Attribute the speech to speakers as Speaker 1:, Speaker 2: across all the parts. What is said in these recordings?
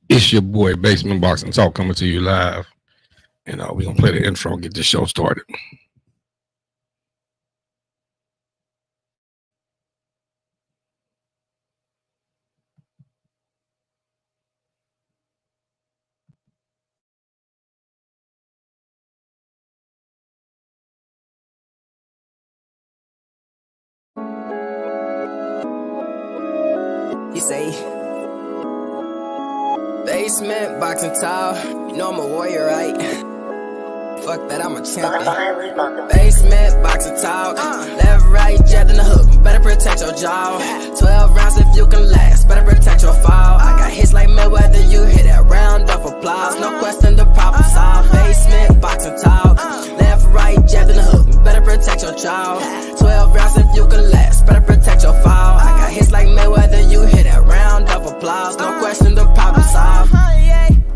Speaker 1: It's your boy Basement Boxing Talk coming to you live, and we're gonna play the intro and get this show started.
Speaker 2: He say, basement boxing talk. You know I'm a warrior, right? Fuck that, I'm a champion. Basement boxing talk. Left, right, jab in the hook. Better protect your jaw. 12 rounds if you can last. Better protect your fall. I got hits like Mayweather. You hit that round of applause. No question, the problem solved. Basement boxing talk. Left, right, jab in the hook. Better protect your jaw. 12 rounds if you can last. Better protect your fall. I got hits like Mayweather. You hit that round of applause. No question, the problem solved.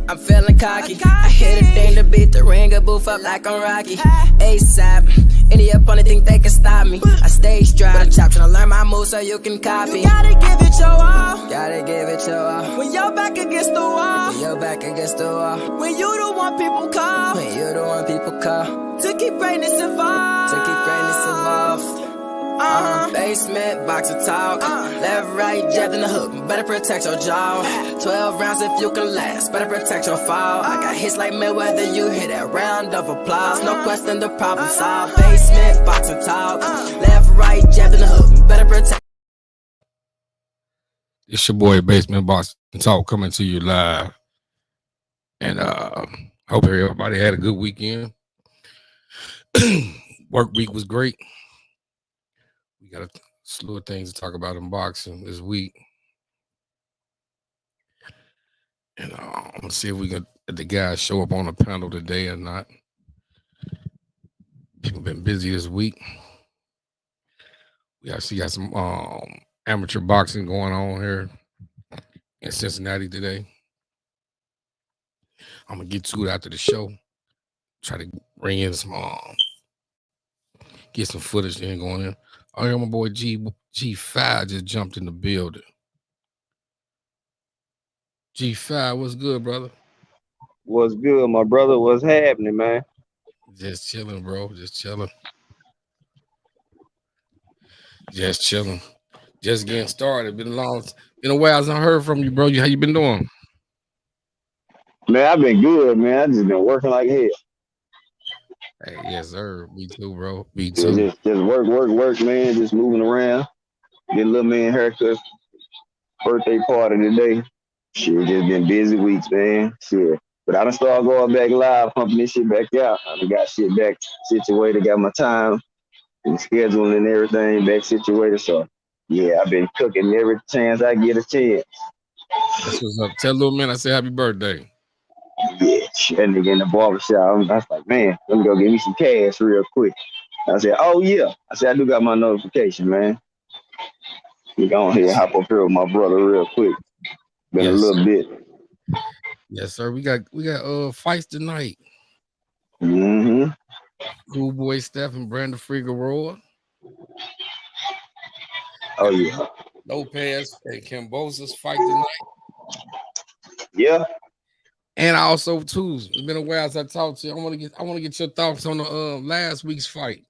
Speaker 2: I'm feeling cocky. I hit a thing to beat the ring, a boof up like I'm Rocky. ASAP. Any opponent think they can stop me. I stay strapped. Chop tryna learn my moves so you can copy. You gotta give it your all. Gotta give it your all. When you're back against the wall. When you're back against the wall. When you the one people call. When you the one people call. To keep greatness involved. To keep greatness involved. Basement boxing talk. Left, right, jab in the hook. Better protect your jaw. 12 rounds if you can last. Better protect your fall. I got hits like Mayweather. You hit that round of applause. No question, the problem solved. Basement boxing talk. Left, right, jab in the hook. Better protect.
Speaker 1: It's your boy Basement Boxing Talk coming to you live, and hope everybody had a good weekend. Work week was great. We got a slew of things to talk about in boxing this week. And I'm going to see if we can let the guys show up on the panel today or not. People been busy this week. We actually got some amateur boxing going on here in Cincinnati today. I'm going to get to it after the show. Try to bring in some, get some footage then going in. Oh, yeah, my boy G5 just jumped in the building. G5, what's good, brother?
Speaker 3: What's good, my brother? What's happening, man?
Speaker 1: Just chilling, bro. Just chilling. Just chilling. Just getting started. Been a while since I heard from you, bro. How you been doing?
Speaker 3: Man, I've been good, man. I just been working like hell.
Speaker 1: Hey, yes, sir. Me too, bro. Me too.
Speaker 3: Just work, man. Just moving around. Get a little man haircut. Birthday party today. Shit, just been busy weeks, man. Shit. But I done started going back live, pumping this shit back out. I done got shit back situated, got my time and scheduling and everything back situated. So, yeah, I've been cooking every chance I get a chance.
Speaker 1: That's what's up. Tell little man I said happy birthday.
Speaker 3: Yeah, that nigga in the barbershop. I was like, man, let me go get me some cash real quick. I said, oh, yeah. I said, I do got my notification, man. You go on here, hop up here with my brother real quick. Been a little bit.
Speaker 1: Yes, sir. We got fights tonight.
Speaker 3: Mm-hmm.
Speaker 1: Cool Boy Steph and Brandon Figueroa.
Speaker 3: Oh, yeah.
Speaker 1: Lopez and Cambosa's fight tonight.
Speaker 3: Yeah.
Speaker 1: And also, too, it's been a while since I talked to you. I want to get your thoughts on the last week's fight.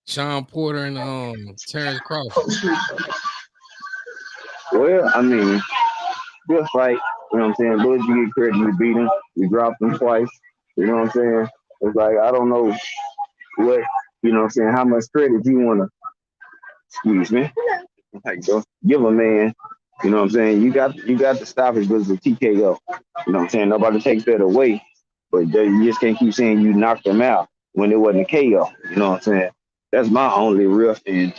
Speaker 1: Sean Porter and Terrence Crawford.
Speaker 3: Well, I mean, good fight. You know what I'm saying? But you get credit, you beat him. You dropped him twice. You know what I'm saying? It's like, I don't know what, you know what I'm saying, how much credit you want to, excuse me, like, go give a man. You know what I'm saying? You got to stop it because it's a TKO. You know what I'm saying? Nobody takes that away. But you just can't keep saying you knocked them out when it wasn't a KO. You know what I'm saying? That's my only real thing.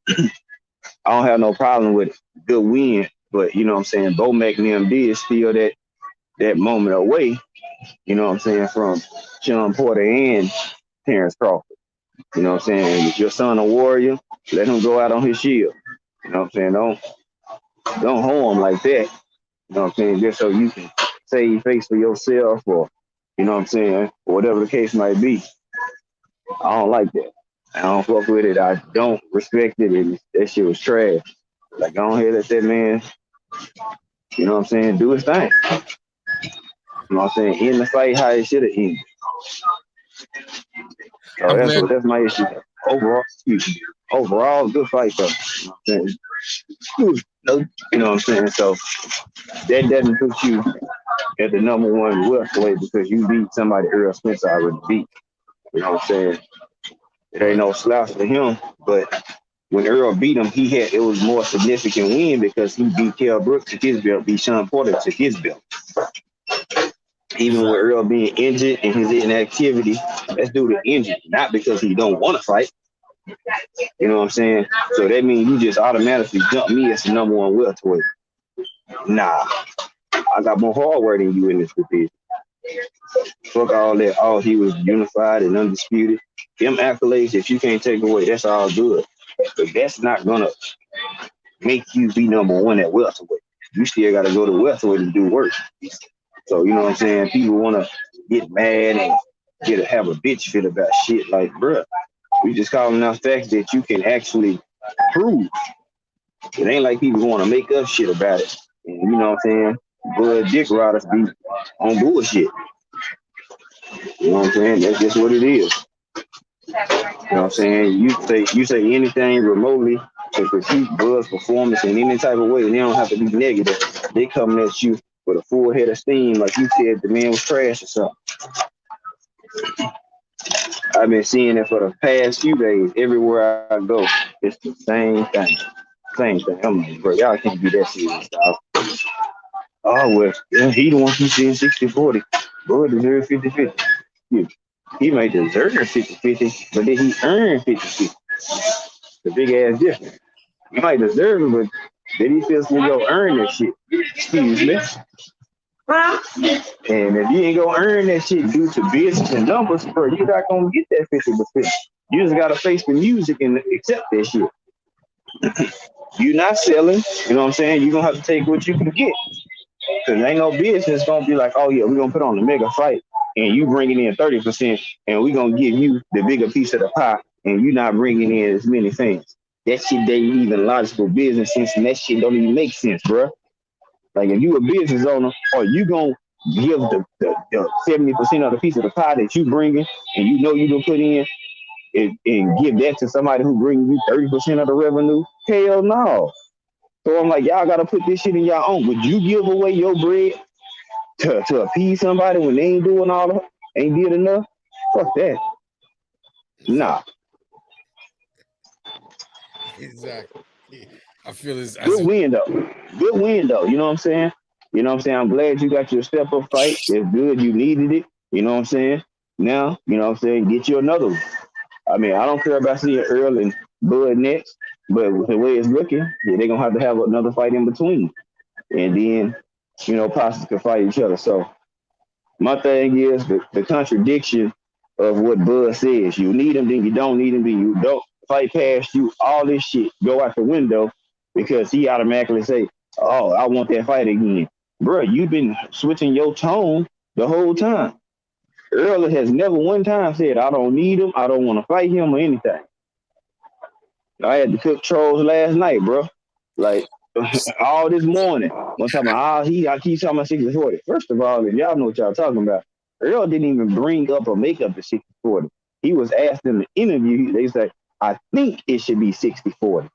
Speaker 3: I don't have no problem with good win. But, you know what I'm saying, Bo McNam did steal that moment away. you know what I'm saying, from Sean Porter and Terrence Crawford. You know what I'm saying? If your son a warrior, let him go out on his shield. You know what I'm saying? Don't harm him like that. You know what I'm saying? Just so you can save face for yourself or, you know what I'm saying, or whatever the case might be. I don't like that. I don't fuck with it. I don't respect it. That shit was trash. Like, I don't hear that man, you know what I'm saying, do his thing. You know what I'm saying? End the fight how it should have ended. So that's my issue. Overall, overall, good fight though. You know what I'm saying? So that doesn't put you at the number one welterweight because you beat somebody Earl Spencer already beat. You know what I'm saying? It ain't no slouch for him, but when Earl beat him, it was more significant win because he beat Kell Brooks to his belt, beat Sean Porter to his belt. Even with Earl being injured and his inactivity, let's do the injury, not because he don't want to fight. You know what I'm saying? So that means you just automatically jump me as the number one welterweight. Nah, I got more hardware than you in this division. Fuck all that. Oh, he was unified and undisputed. Them accolades that you can't take away, that's all good. But that's not gonna make you be number one at welterweight. You still gotta go to welterweight and do work. So you know what I'm saying? People wanna get mad and have a bitch fit about shit like, bruh. We just calling out facts that you can actually prove. It ain't like people want to make up shit about it. And you know what I'm saying? Blood dick riders be on bullshit. You know what I'm saying? That's just what it is. You know what I'm saying? You say anything remotely to critique Bud's performance in any type of way, and they don't have to be negative. They coming at you with a full head of steam, like you said the man was trash or something. I've been seeing it for the past few days. Everywhere I go, it's the same thing. Same thing. I'm like, bro, y'all can't be that serious, dog. Oh, well, yeah, he the one who's seeing 60-40. Bud deserves 50-50. Yeah. He might deserve 50-50, but then he earned 50-50. The big ass difference. He might deserve it, but then he feels we go earn that shit. Excuse me. And if you ain't gonna earn that shit due to business and numbers, bro, you're not gonna get that 50%. You just gotta face the music and accept that shit. You're not selling, you know what I'm saying? You're gonna have to take what you can get. Cause ain't no business gonna be like, oh yeah, we're gonna put on a mega fight and you bringing in 30% and we're gonna give you the bigger piece of the pie and you not bringing in as many things. That shit ain't even logical business sense and that shit don't even make sense, bro. Like if you a business owner, or you gonna give the 70% of the piece of the pie that you bringing and you know you gonna put in and give that to somebody who brings you 30% of the revenue? Hell no. So I'm like, y'all gotta put this shit in your own. Would you give away your bread to appease somebody when they ain't doing ain't did enough? Fuck that. Nah.
Speaker 1: Exactly. I feel it's
Speaker 3: good win though. Good win though. You know what I'm saying? You know what I'm saying? I'm glad you got your step up fight. It's good. You needed it. You know what I'm saying? Now, you know what I'm saying? Get you another one. I mean, I don't care about seeing Earl and Bud next, but with the way it's looking, yeah, they're gonna have another fight in between. And then, you know, possibly can fight each other. So my thing is the contradiction of what Bud says. You need him, then you don't need him, then you don't fight past you. All this shit go out the window because he automatically say, oh, I want that fight again. Bro, you've been switching your tone the whole time. Earl has never one time said, I don't need him, I don't want to fight him or anything. I had to cook trolls last night, bro. Like, all this morning. One time, I keep talking about 60-40. First of all, if y'all know what y'all talking about, Earl didn't even bring up or make up the 60-40. He was asked in the interview, they said, I think it should be 60-40.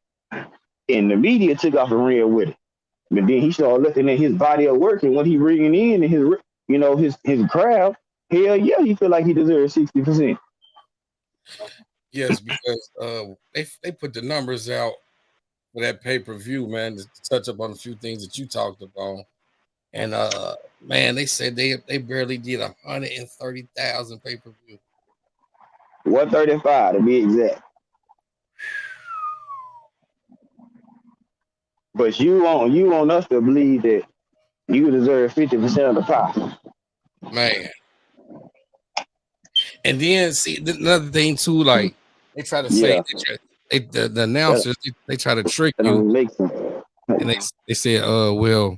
Speaker 3: And the media took off and ran with it. But then he started looking at his body of work and what he bringing in and his, you know, his crowd. Hell yeah, he feel like he deserves 60%.
Speaker 1: Yes, because they put the numbers out for that pay-per-view, man, to touch up on a few things that you talked about. And man, they said they barely did 130,000 pay-per-view.
Speaker 3: 135 to be exact. But you want us to believe that you deserve 50% of the pie.
Speaker 1: Man, And then see another thing too, like they try to say
Speaker 3: Yeah,
Speaker 1: the
Speaker 3: that,
Speaker 1: announcers they try to trick
Speaker 3: that
Speaker 1: you,
Speaker 3: don't make sense.
Speaker 1: and they said, well,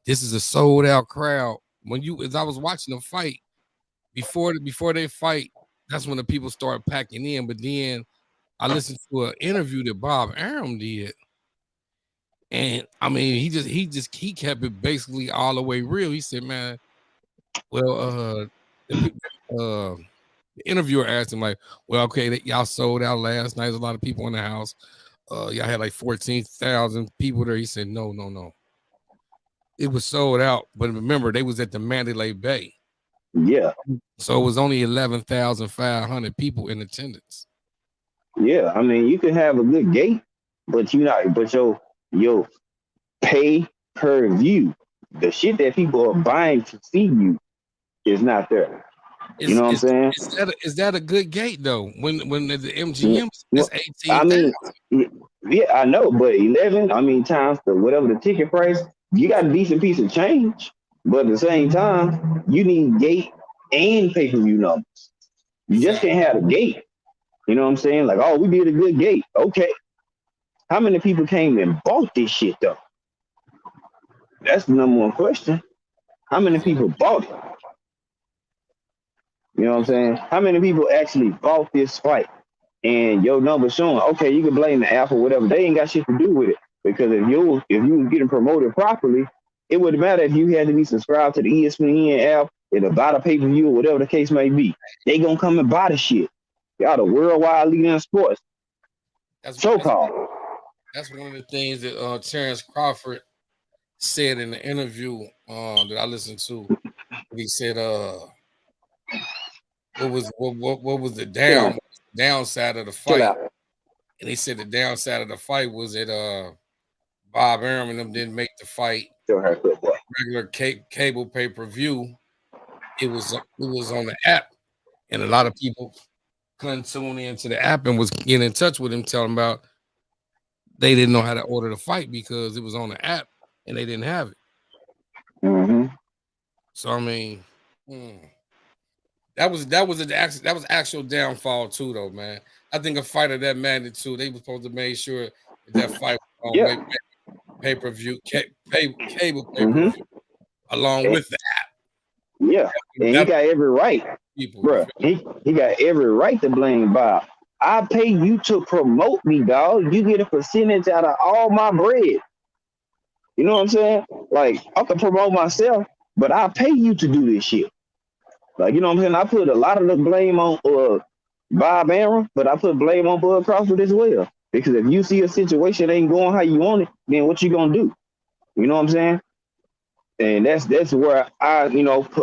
Speaker 1: this is a sold out crowd. When you as I was watching the fight before they fight, that's when the people start packing in. But then I listened to an interview that Bob Arum did, and I mean he kept it basically all the way real. He said, man, well, the people, the interviewer asked him like, well, okay, y'all sold out last night. There's a lot of people in the house. Y'all had like 14,000 people there. He said, no, no, no. It was sold out, but remember, they was at the Mandalay Bay.
Speaker 3: Yeah,
Speaker 1: So it was only 11,500 people in attendance.
Speaker 3: yeah. I mean, you can have a good gate, but your pay per view, the shit that people are buying to see you is not there. You
Speaker 1: Is
Speaker 3: know what I'm
Speaker 1: is
Speaker 3: saying?
Speaker 1: is that a good gate though? When the
Speaker 3: Yeah.
Speaker 1: MGM is
Speaker 3: Well, I
Speaker 1: 18,000.
Speaker 3: mean, yeah, I know, but 11, I mean, times the whatever the ticket price, you got a decent piece of change, but at the same time, you need gate and pay per view numbers. You just
Speaker 1: Fact.
Speaker 3: can't have a gate. You know what I'm saying? Like, oh, we did a good gate. Okay. How many people came and bought this shit though? That's the number one question. How many
Speaker 1: Exactly.
Speaker 3: people bought it? You know what I'm saying? How many people actually bought this fight? And your number showing, okay, you can blame the app or whatever. They ain't got shit to do with it. Because if you was getting promoted properly, it wouldn't matter if you had to be subscribed to the ESPN app and to buy the pay-per-view or whatever the case may be. They gonna come and buy the shit. Y'all the worldwide leader in sports.
Speaker 1: That's
Speaker 3: So
Speaker 1: that's
Speaker 3: called.
Speaker 1: that's one of the things that Terrence Crawford said in the interview that I listened to. He said, what was the downside of the
Speaker 3: Chill
Speaker 1: fight?
Speaker 3: out.
Speaker 1: And he said the downside of the fight was that Bob Arum and them didn't make the fight
Speaker 3: Chill her, good boy.
Speaker 1: regular cable pay per view. It was on the app, and a lot of people couldn't tune into the app and was getting in touch with him, telling about they didn't know how to order the fight because it was on the app and they didn't have it.
Speaker 3: Mm-hmm.
Speaker 1: So I mean, hmm, that was actual downfall too, though, man. I think a fight of that magnitude, they were supposed to make sure that fight was on
Speaker 3: Yeah.
Speaker 1: pay per view, cable pay per
Speaker 3: Mm-hmm.
Speaker 1: view, along
Speaker 3: And,
Speaker 1: with that.
Speaker 3: yeah. And he
Speaker 1: That
Speaker 3: got every right,
Speaker 1: people, you
Speaker 3: bruh.
Speaker 1: feel
Speaker 3: He got every right to blame Bob. I pay you to promote me, dog. You get a percentage out of all my bread. You know what I'm saying? Like I can promote myself, but I pay you to do this shit. Like you know what I'm saying? I put a lot of the blame on Bob Arum, but I put blame on Bud Crawford as well. Because if you see a situation ain't going how you want it, then what you gonna do? You know what I'm saying? And that's where I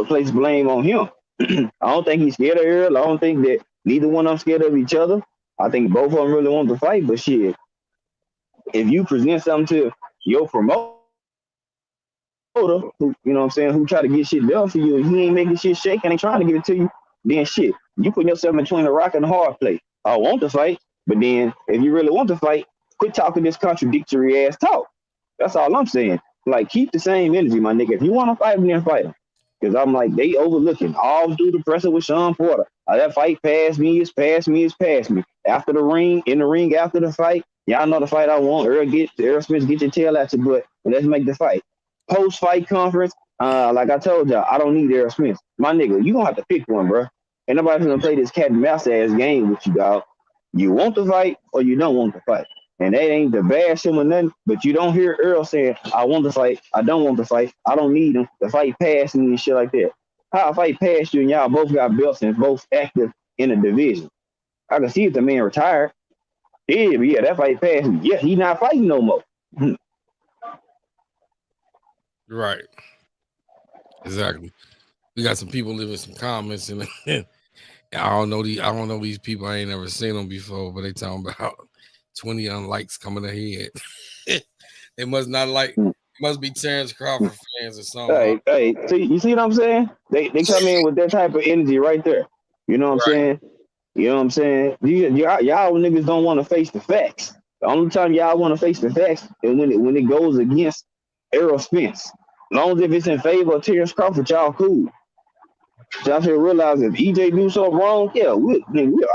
Speaker 3: place blame on him. I don't think he's scared of Earl. I don't think that neither one of them scared of each other. I think both of them really want to fight, but shit, if you present something to your promoter, who you know what I'm saying, who try to get shit done for you, and he ain't making shit shake and ain't trying to give it to you, then shit, you putting yourself between a rock and a hard place. I want to fight, but then if you really want to fight, quit talking this contradictory ass talk. That's all I'm saying. Like, keep the same energy, my nigga. If you want to fight him, then fight him. Because I'm like, they overlooking all through the presser with Sean Porter. That fight past me, it's past me, it's past me. After the ring, in the ring after the fight, y'all know the fight I want. Earl Smith, get your tail out your butt, and let's make the fight. Post fight conference, like I told y'all, I don't need Earl Smith. My nigga, you gonna have to pick one, bro. Ain't nobody gonna play this cat and mouse ass game with you, dog. You want to fight or you don't want to fight. And that ain't the bash him or nothing, but you don't hear Earl saying, I want to fight, I don't want to fight, I don't need him, the fight past me and shit like that. How I fight past you and y'all both got belts and both active in a division. I can see if the man retired. Yeah, but yeah, that fight past me. Yeah, he not fighting no more.
Speaker 1: right, exactly. We got some people leaving some comments, and I don't know these people. I ain't never seen them before, but they talking about 20 unlikes coming ahead. They must not like. It must be Terrence Crawford fans or something.
Speaker 3: Hey, see, you see what I'm saying? They come in with that type of energy right there. You know what I'm
Speaker 1: Right.
Speaker 3: saying? You know what I'm saying? Y'all niggas don't want to face the facts. The only time y'all want to face the facts is when it goes against Errol Spence. As long as if it's in favor of Terrence Crawford, y'all cool. So I should realize if EJ do something wrong, yeah,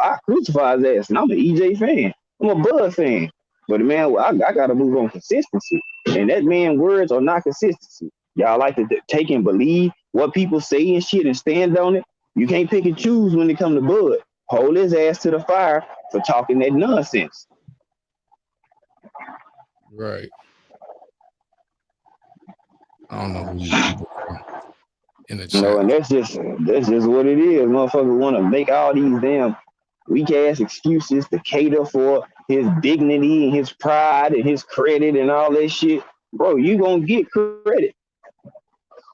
Speaker 3: I crucify his ass, and I'm an EJ fan. I'm a Bud fan. But man, I gotta move on consistency, and that man words are not consistency. Y'all like to take and believe what people say and shit and stand on it. You can't pick and choose when it come to Bud. Hold his ass to the fire for talking that nonsense.
Speaker 1: Right. I don't know who these people are in the chat.
Speaker 3: And that's just what it is. Motherfuckers want to make all these damn weak ass excuses to cater for his dignity and his pride and his credit and all that shit. Bro, you gonna get credit.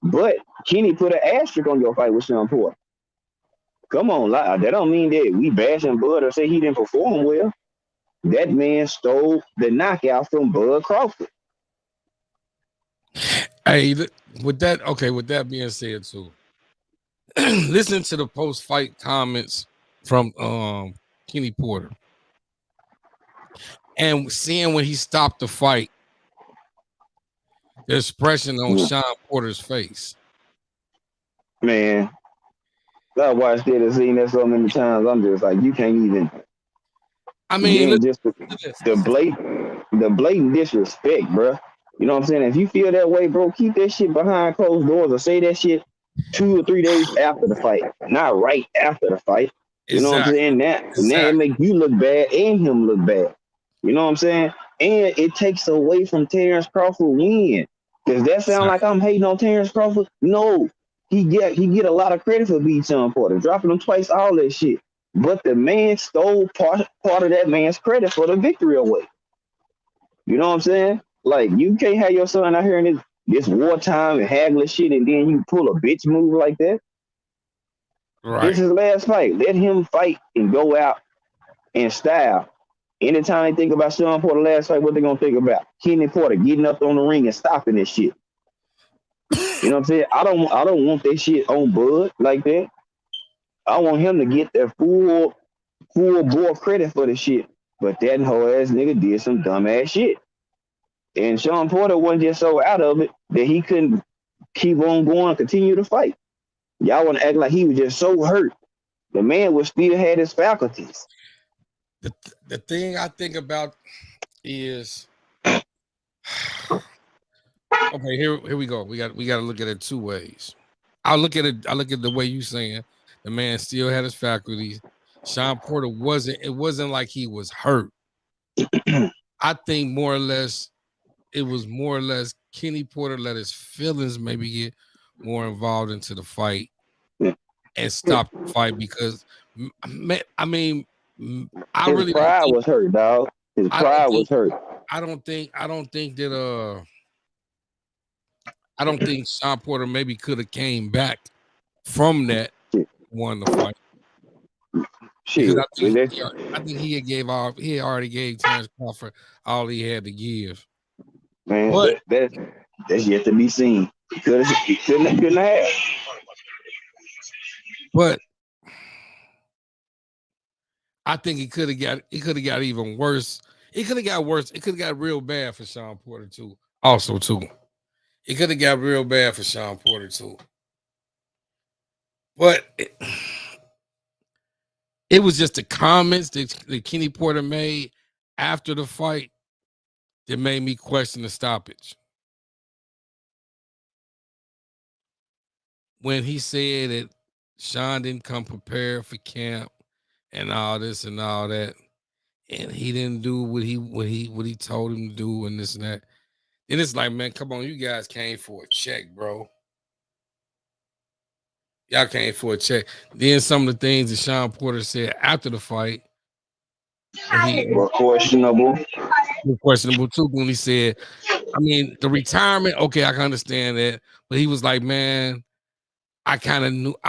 Speaker 3: But Kenny put an asterisk on your fight with Sean Porter. Come on, that don't mean that we bashing Bud or say he didn't perform well. That man stole the knockout from Bud Crawford.
Speaker 1: Hey, with that being said too, listen to the post-fight comments from Kenny Porter. And seeing when he stopped the fight, the expression on Sean Porter's face.
Speaker 3: Man, I watched it and seen that so many times. I'm just like, you can't even.
Speaker 1: I mean,
Speaker 3: just the blatant disrespect, bro. You know what I'm saying? If you feel that way, bro, keep that shit behind closed doors or say that shit 2 or 3 days after the fight, not right after the fight. You know what I'm saying? Now it make you look bad and him look bad. You know what I'm saying? And it takes away from Terrence Crawford win. Does that sound like I'm hating on Terrence Crawford? No. He get a lot of credit for beating Sean Porter, dropping him twice, all that shit. But the man stole part of that man's credit for the victory away. You know what I'm saying? Like, you can't have your son out here in this wartime and haggling shit, and then you pull a bitch move like that. Right. This is his last fight. Let him fight and go out in style. Anytime they think about Sean Porter last fight, what they gonna think about? Kenny Porter getting up on the ring and stopping this shit. You know what I'm saying? I don't want that shit on Bud like that. I want him to get that full bore credit for the shit. But that whole ass nigga did some dumb ass shit. And Sean Porter wasn't just so out of it that he couldn't keep on going and continue to fight. Y'all want to act like he was just so hurt. The man was still had his faculties.
Speaker 1: The thing I think about is, okay, here we go. We got to look at it 2 ways. I look at the way you saying the man still had his faculties. Sean Porter it wasn't like he was hurt. I think more or less Kenny Porter let his feelings maybe get more involved into the fight and stop the fight because I mean I
Speaker 3: his
Speaker 1: really
Speaker 3: pride was hurt, dog. His pride was hurt.
Speaker 1: I don't think Sean Porter maybe could have came back from that, won the fight.
Speaker 3: Shit.
Speaker 1: I think he already gave Terrence Crawford all he had to give.
Speaker 3: Man, but that's yet to be seen. Couldn't have.
Speaker 1: But I think it could have got even worse. It could have got worse. It could have got real bad for Sean Porter too. Also too. It could have got real bad for Sean Porter too. But it was just the comments that Kenny Porter made after the fight that made me question the stoppage. When he said that Sean didn't come prepared for camp and all this and all that, and he didn't do what he told him to do and this and that. And it's like, man, come on, you guys came for a check, bro. Y'all came for a check. Then some of the things that Sean Porter said after the fight
Speaker 3: were questionable.
Speaker 1: Questionable too. When he said, I mean, the retirement, okay, I can understand that. But he was like, man, I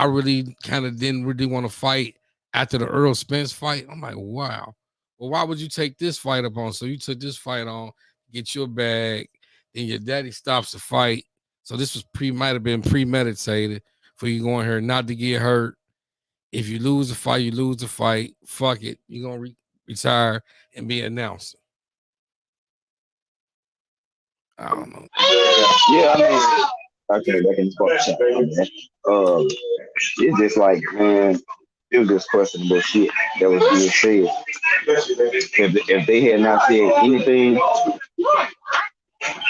Speaker 1: really kind of didn't really want to fight after the Earl Spence fight. I'm like, wow. Well, why would you take this fight up on? So you took this fight on, get your bag, then your daddy stops the fight. So this was might have been premeditated for you going here not to get hurt. If you lose the fight, you lose the fight. Fuck it. You're going to retire and be an announcer. I don't know.
Speaker 3: Yeah, I mean, I came back in the spot. It's just like, man, it was just questionable shit that was being said. If they had not said anything,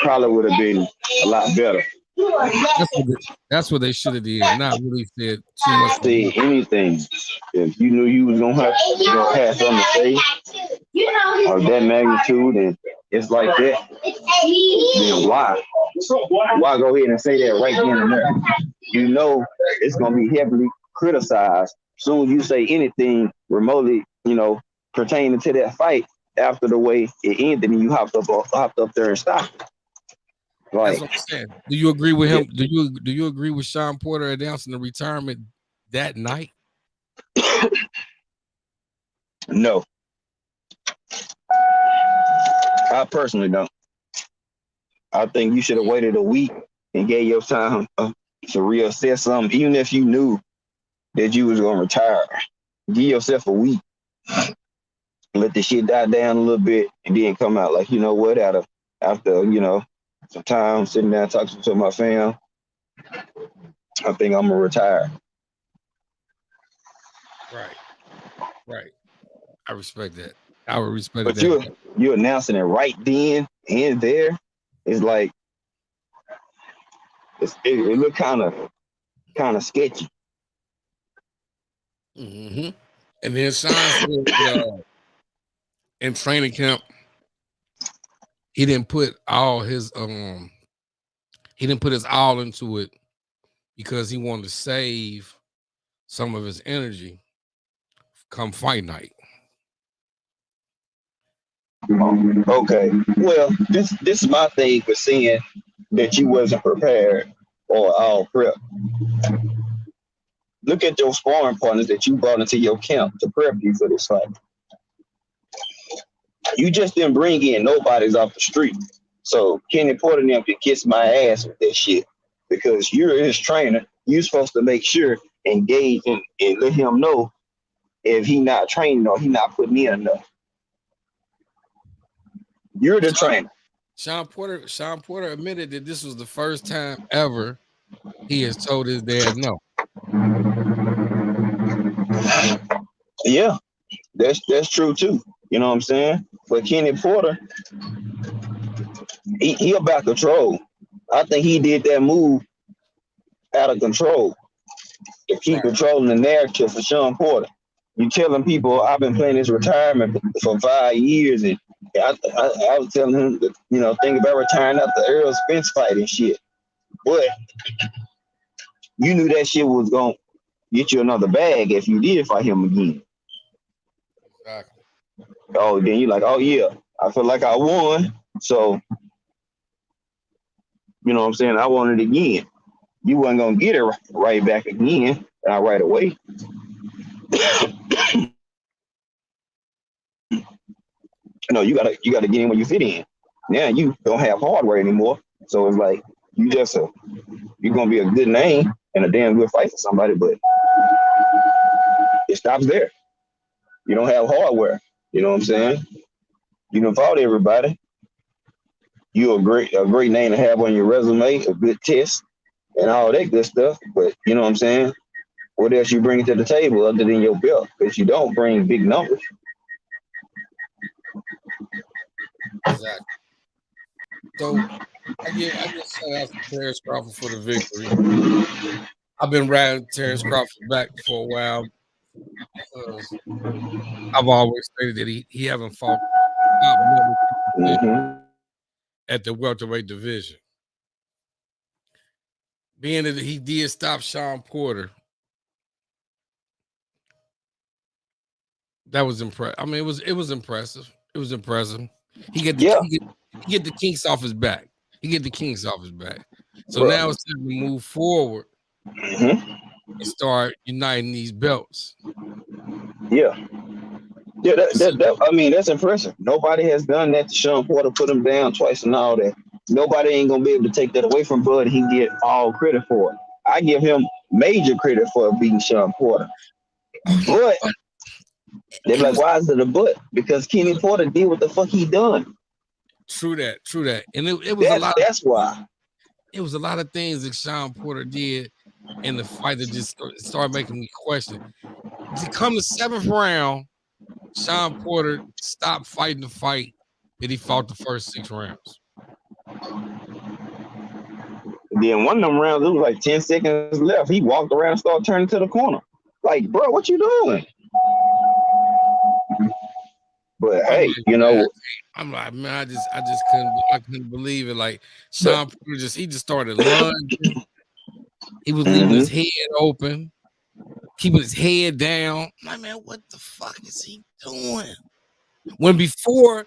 Speaker 3: probably would have been a lot better.
Speaker 1: That's what they should have did. Not really said too much.
Speaker 3: Say anything. If you knew you was gonna have something to say of that magnitude, and it's like that, then why? Why go ahead and say that right then and there? You know it's gonna be heavily criticized. Soon as you say anything remotely, pertaining to that fight, after the way it ended, and you hopped up there and stopped.
Speaker 1: That's what I'm saying. Do you agree with him? Do you agree with Sean Porter announcing the retirement that night?
Speaker 3: No. I personally don't. I think you should have waited a week and gave your time to reassess something, even if you knew that you was gonna retire. Give yourself a week. Let the shit die down a little bit, and then come out like, you know what, after some time sitting down talking to my fam, I think I'm gonna retire.
Speaker 1: Right. I respect that. I would respect
Speaker 3: but
Speaker 1: that.
Speaker 3: But you're announcing it right then and there. It's like it looked kind of sketchy.
Speaker 1: Mm-hmm. And then Sean said, in training camp, he didn't put all his all into it because he wanted to save some of his energy come fight night.
Speaker 3: Okay. Well, this is my thing for saying that you wasn't prepared or all prep. Look at your sparring partners that you brought into your camp to prep you for this fight. You just didn't bring in nobody's off the street. So Kenny Porter and them can kiss my ass with that shit, because you're his trainer. You're supposed to make sure, engage and let him know if he not training or he not putting in enough. You're the trainer.
Speaker 1: Sean Porter admitted that this was the first time ever he has told his dad no.
Speaker 3: Yeah, that's true too. You know what I'm saying? But Kenny Porter, he about control. I think he did that move out of control to keep controlling the narrative for Sean Porter. You telling people I've been playing this retirement for 5 years, and I was telling him to, think about retiring after the Errol Spence fight and shit. But you knew that shit was gonna get you another bag if you did fight him again.
Speaker 1: Exactly.
Speaker 3: Oh, then you're like, oh yeah, I feel like I won, so you know what I'm saying, I want it again. You wasn't gonna get it right back again, right away. No, you gotta get in where you fit in. Now you don't have hardware anymore, so it's like you're gonna be a good name and a damn good fight for somebody, but it stops there. You don't have hardware. You know what I'm saying? You done fought everybody. You're a great name to have on your resume, a good test, and all that good stuff. But you know what I'm saying? What else you bring to the table other than your belt? Because you don't bring big numbers.
Speaker 1: Exactly. So I get shout out to Terrence Crawford for the victory. I've been riding Terrence Crawford back for a while. I've always stated that he haven't fought at the welterweight division. Being that he did stop Sean Porter, that was impressive. I mean, it was impressive. It was impressive. He get the kinks off his back. So now it's time to move forward and start uniting these belts.
Speaker 3: Yeah. I mean, that's impressive. Nobody has done that to Sean Porter, put him down twice and all that. Nobody ain't gonna be able to take that away from Bud. He get all credit for it. I give him major credit for beating Sean Porter. But they're like, why is it a but? Because Kenny Porter did what the fuck he done.
Speaker 1: True that. And it was a lot.
Speaker 3: That's why.
Speaker 1: it was a lot of things that Sean Porter did in the fight that just started making me question. To come the 7th round, Sean Porter stopped fighting the fight that he fought the first 6 rounds.
Speaker 3: Then one of them rounds, it was like 10 seconds left. He walked around and started turning to the corner. Like, bro, what you doing? But
Speaker 1: I'm
Speaker 3: hey,
Speaker 1: like,
Speaker 3: you
Speaker 1: man,
Speaker 3: know,
Speaker 1: man, I just couldn't believe it. Like Sean Porter he just started lunging. He was leaving his head open, keeping his head down. I'm like, man, what the fuck is he doing? When before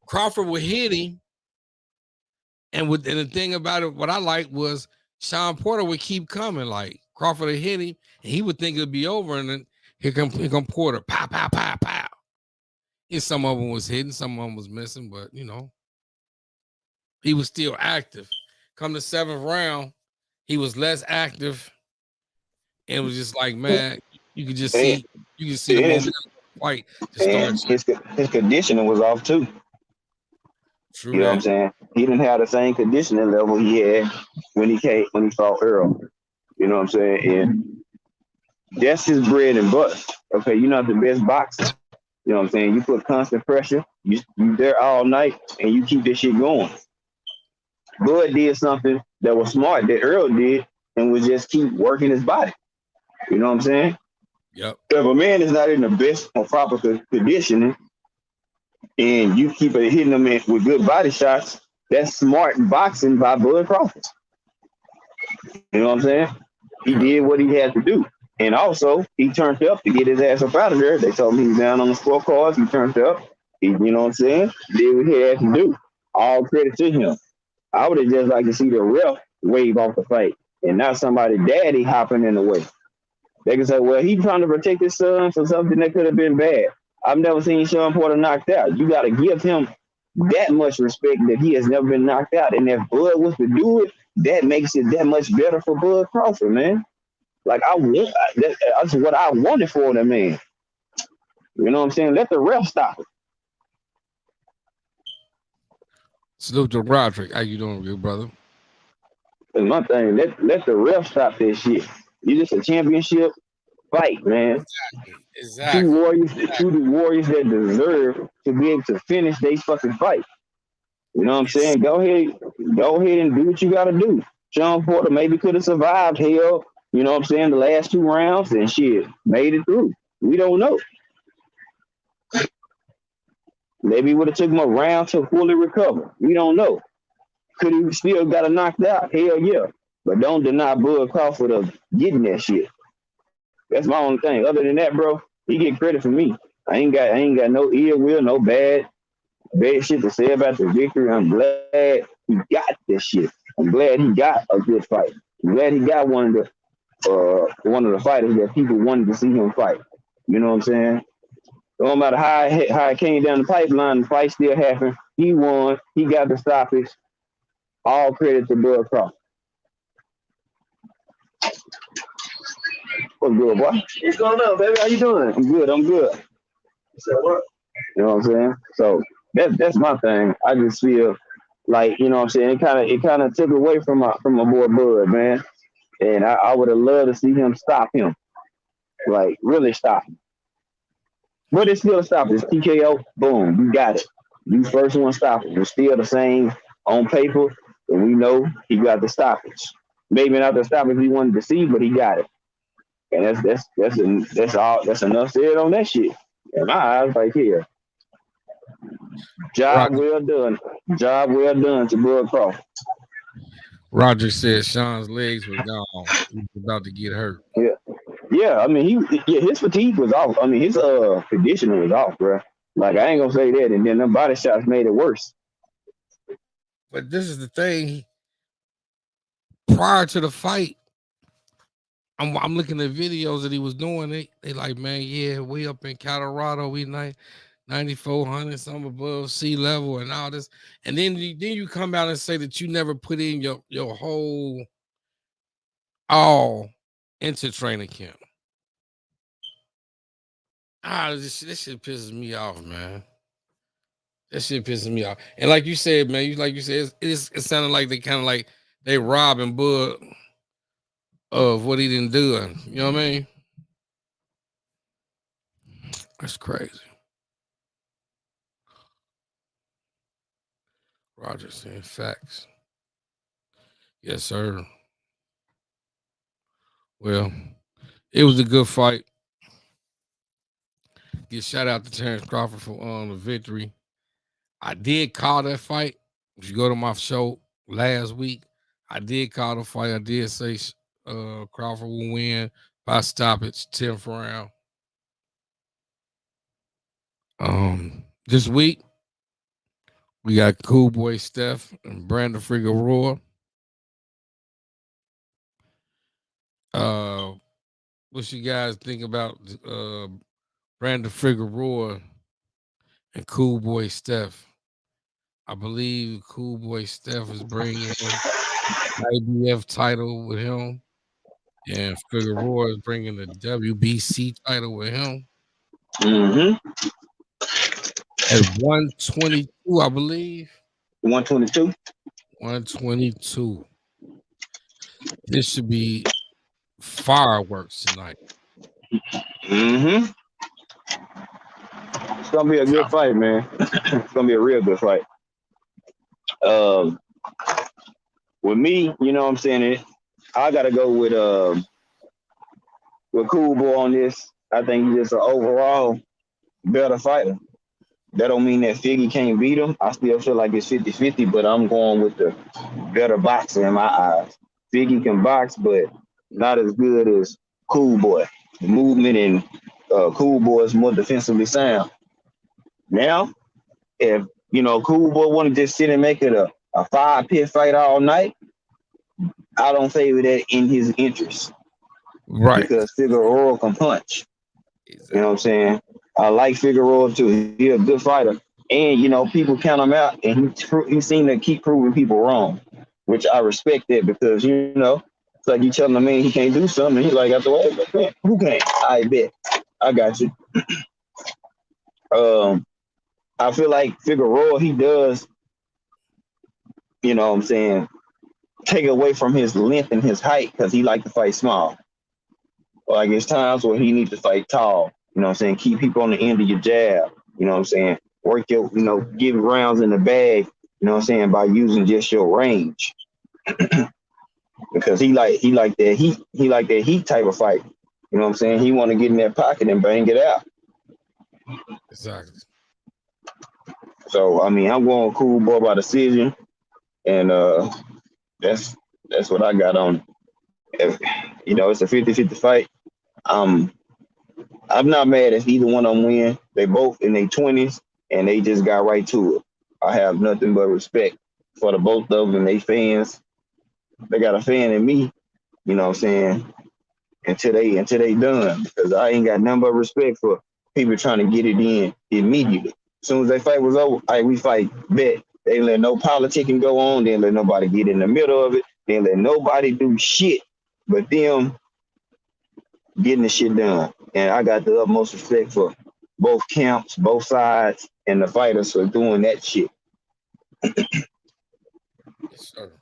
Speaker 1: Crawford would hit him, and the thing about it, what I liked was Sean Porter would keep coming. Like Crawford would hit him, and he would think it'd be over, and then here come Porter, pow, pow, pow, pow. And some of them was hitting, some of them was missing, but you know, he was still active. Come the 7th round, he was less active, and it was just like, man, you could just see, the momentum of the fight to start.
Speaker 3: His conditioning was off too.
Speaker 1: True,
Speaker 3: you know what I'm saying? He didn't have the same conditioning level he had when he fought Earl. You know what I'm saying? And that's his bread and butter. Okay, you're not the best boxer. You know what I'm saying? You put constant pressure. You there all night, and you keep this shit going. Bud did something that was smart that Earl did, and was just keep working his body. You know what I'm saying?
Speaker 1: Yep.
Speaker 3: If a man is not in the best or proper conditioning, and you keep hitting him with good body shots, that's smart boxing by Bud Crawford. You know what I'm saying? He did what he had to do. And also, he turned up to get his ass up out of there. They told him he was down on the scorecards. He turned up. You know what I'm saying? Did what he had to do. All credit to him. I would have just liked to see the ref wave off the fight and not somebody daddy hopping in the way. They can say, well, he's trying to protect his son from something that could have been bad. I've never seen Sean Porter knocked out. You got to give him that much respect that he has never been knocked out. And if Bud was to do it, that makes it that much better for Bud Crawford, man. Like, that's what I wanted for the man. You know what I'm saying? Let the ref stop it.
Speaker 1: Salute to Roderick. How you doing, good brother?
Speaker 3: That's my thing. Let the ref stop that shit. You just a championship fight, man.
Speaker 1: Exactly.
Speaker 3: Two warriors that deserve to be able to finish their fucking fight. You know what I'm saying? Go ahead and do what you gotta do. Sean Porter maybe could have survived hell, you know what I'm saying, the last 2 rounds and shit, made it through. We don't know. Maybe it would have took him a round to fully recover. We don't know. Could he still got it knocked out? Hell yeah. But don't deny Bud Crawford of getting that shit. That's my only thing. Other than that, bro, he get credit from me. I ain't got no ill will, no bad shit to say about the victory. I'm glad he got this shit. I'm glad he got a good fight. I'm glad he got one of the fighters that people wanted to see him fight. You know what I'm saying? No matter how it came down the pipeline, the fight still happened. He won. He got the stoppage. All credit to Bud Crawford. What's good, boy? What's going on, baby? How you doing? I'm good. So what? You know what I'm saying? So that's my thing. I just feel like, you know what I'm saying, it kind of took away from my boy Bud, man. And I would have loved to see him stop him. Like, really stop him. But it's still a stop. It's TKO. Boom. You got it. You first one stop it. It's still the same on paper. And we know he got the stoppage. Maybe not the stoppage we wanted to see, but he got it. And that's all. That's enough said on that shit. In my eyes, right here. Job well done. Job well done to Bud Crawford.
Speaker 1: Roger said Sean's legs were gone. He was about to get hurt.
Speaker 3: Yeah. I mean, his fatigue was off. I mean, his conditioning was off, bro. Like, I ain't gonna say that. And then the body shots made it worse.
Speaker 1: But this is the thing. Prior to the fight, I'm looking at videos that he was doing. They like, man, yeah, we up in Colorado, we 9,400, some above sea level, and all this. And then you come out and say that you never put in your whole all into training camp. This shit pisses me off, man. That shit pisses me off. And like you said, man, it sounded like they kind of like they robbing Bud of what he didn't do. You know what I mean? That's crazy. Roger saying facts. Yes, sir. Well, it was a good fight. Get shout out to Terrence Crawford for the victory. I did call that fight. If you go to my show last week, I did call the fight. I did say Crawford will win by stoppage, 10th round. This week we got Cool Boy Steph and Brandon Figueroa. What you guys think about Brandon Figueroa and Cool Boy Steph? I believe Cool Boy Steph is bringing IBF title with him, and Figueroa is bringing the WBC title with him.
Speaker 3: Mm-hmm.
Speaker 1: At 122, I believe.
Speaker 3: 122.
Speaker 1: 122. This should be fireworks tonight.
Speaker 3: Mm-hmm. It's gonna be a good fight, man. It's gonna be a real good fight. With me, you know what I'm saying? I gotta go with Cool Boy on this. I think he's just an overall better fighter. That don't mean that Figgy can't beat him. I still feel like it's 50-50, but I'm going with the better boxer in my eyes. Figgy can box, but not as good as Cool Boy. The movement and Cool Boy is more defensively sound. Now, if Cool Boy want to just sit and make it a 5-pit fight all night, I don't favor that in his interest.
Speaker 1: Right.
Speaker 3: Because Figueroa can punch.
Speaker 1: Exactly.
Speaker 3: You know what I'm saying? I like Figueroa too. He's a good fighter. And, people count him out, and he seemed to keep proving people wrong, which I respect that because, it's like you telling a man he can't do something, and he's like, after what? Man, who can't? I bet. I got you. I feel like Figueroa, he does, you know what I'm saying, take away from his length and his height because he like to fight small. Like, it's times where he needs to fight tall. You know what I'm saying? Keep people on the end of your jab. You know what I'm saying? Work your, give rounds in the bag, you know what I'm saying, by using just your range. Because he like that heat type of fight. You know what I'm saying? He want to get in that pocket and bang it out.
Speaker 1: Exactly.
Speaker 3: So, I'm going Cool Boy by decision. And that's what I got on. It's a 50-50 fight. I'm not mad if either one of them win. They both in their 20s, and they just got right to it. I have nothing but respect for the both of them. They fans. They got a fan in me, you know what I'm saying, until they done. Because I ain't got nothing but respect for people trying to get it in immediately. As soon as that fight was over, we fight, bet. They didn't let no politicking go on. They didn't let nobody get in the middle of it. They didn't let nobody do shit but them getting the shit done. And I got the utmost respect for both camps, both sides, and the fighters for doing that shit.
Speaker 1: Yes, sir.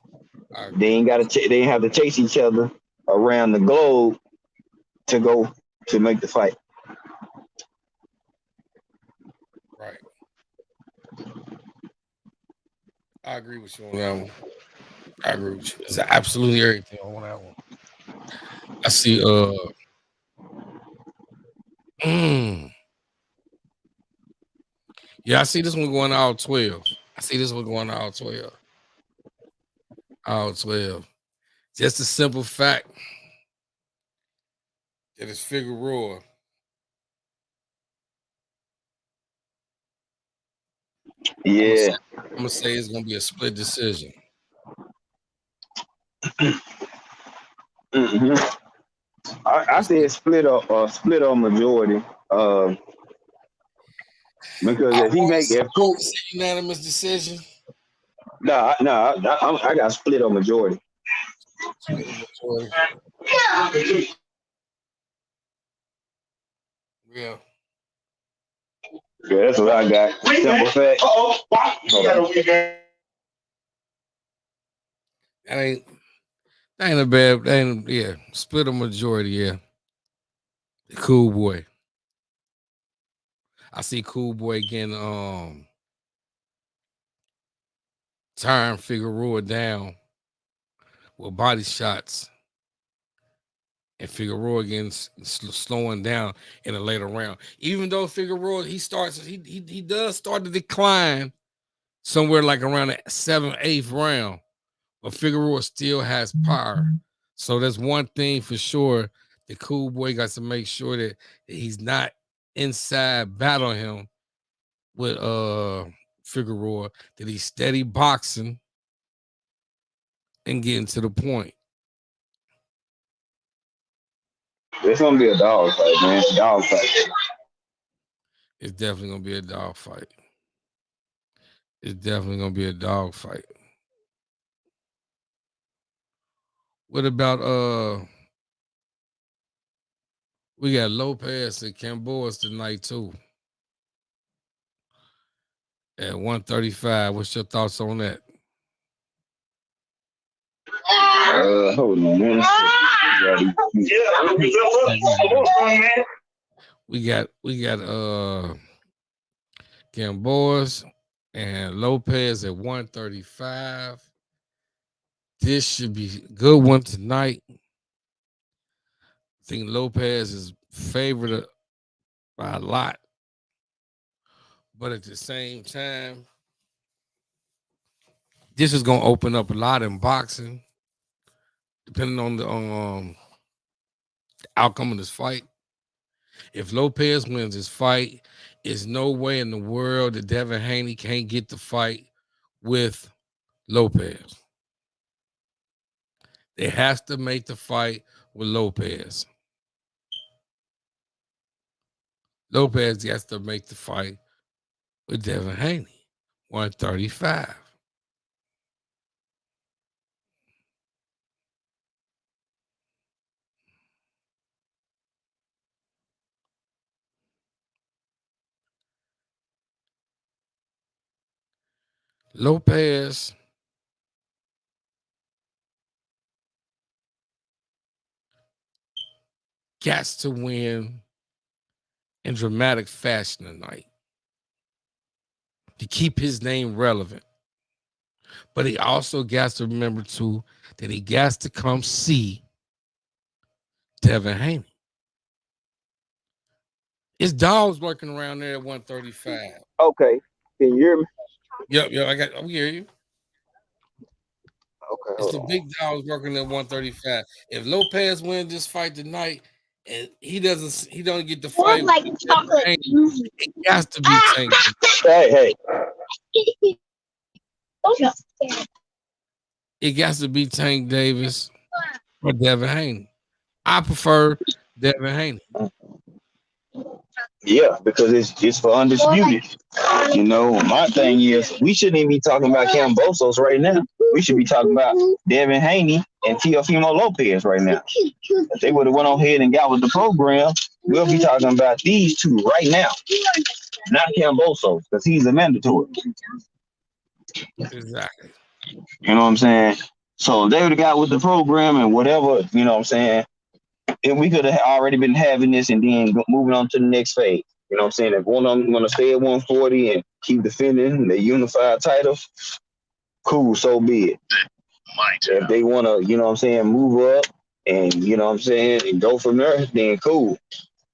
Speaker 3: They ain't have to chase each other around the globe to go to make the fight.
Speaker 1: Right. I agree with you on that one. I agree with you. It's absolutely everything on that one. I see yeah, I see this one going all 12. I see this one going all 12. All 12. Just a simple fact that it's Figueroa.
Speaker 3: Yeah.
Speaker 1: I'm gonna say it's gonna be a split decision.
Speaker 3: Mm-hmm. I say it's split or majority. Because if Cool
Speaker 1: unanimous decision.
Speaker 3: No, I got split or majority.
Speaker 1: Yeah.
Speaker 3: Yeah, that's what I got. Simple fact.
Speaker 1: That ain't that ain't a bad. That ain't, yeah, split a majority. Yeah, Cool Boy. I see Cool Boy getting tearing Figueroa down with body shots, and Figueroa again slowing down in a later round. Even though Figueroa he does start to decline somewhere like around the 7th, 8th round, but Figueroa still has power. So that's one thing for sure. The Cool Boy got to make sure that he's not inside battling him with Figueroa, that he's steady boxing and getting to the point.
Speaker 3: It's gonna be a dog fight, man. Dog fight.
Speaker 1: It's definitely gonna be a dog fight. It's definitely gonna be a dog fight. What about we got Lopez and Camboas tonight too at 135. What's your thoughts on that?
Speaker 3: Hold on, man.
Speaker 1: We got Gamboas and Lopez at 135. This should be a good one tonight. I think Lopez is favored by a lot, but at the same time, this is gonna open up a lot in boxing, depending on the outcome of this fight. If Lopez wins this fight, there's no way in the world that Devin Haney can't get the fight with Lopez. They has to make the fight with Lopez. Lopez has to make the fight with Devin Haney, 135. Lopez gets to win in dramatic fashion tonight to keep his name relevant. But he also got to remember too that he got to come see Devin Haney. His dog's working around there at 135.
Speaker 3: Okay, can you hear me?
Speaker 1: Yep, I hear you.
Speaker 3: Okay,
Speaker 1: It's
Speaker 3: hold
Speaker 1: the
Speaker 3: on.
Speaker 1: big dogs working at 135. If Lopez wins this fight tonight and he don't get the fight,
Speaker 2: Like chocolate.
Speaker 1: it has to be Tank.
Speaker 3: Hey.
Speaker 1: It has to be Tank Davis or Devin Haney. I prefer Devin Haney.
Speaker 3: Yeah, because it's for undisputed. You know, my thing is we shouldn't even be talking about Cambosos right now. We should be talking about Devin Haney and Teofimo Lopez right now. If they would have went on ahead and got with the program, we'll be talking about these two right now, not Cambosos, because he's a mandatory.
Speaker 1: Exactly.
Speaker 3: You know what I'm saying? So if they would have got with the program and whatever, you know what I'm saying, and we could have already been having this and then moving on to the next phase. You know what I'm saying? If one of them going to stay at 140 and keep defending the unified title, cool, so be it. If they want to, you know what I'm saying, move up and, you know what I'm saying, and go from there, then cool.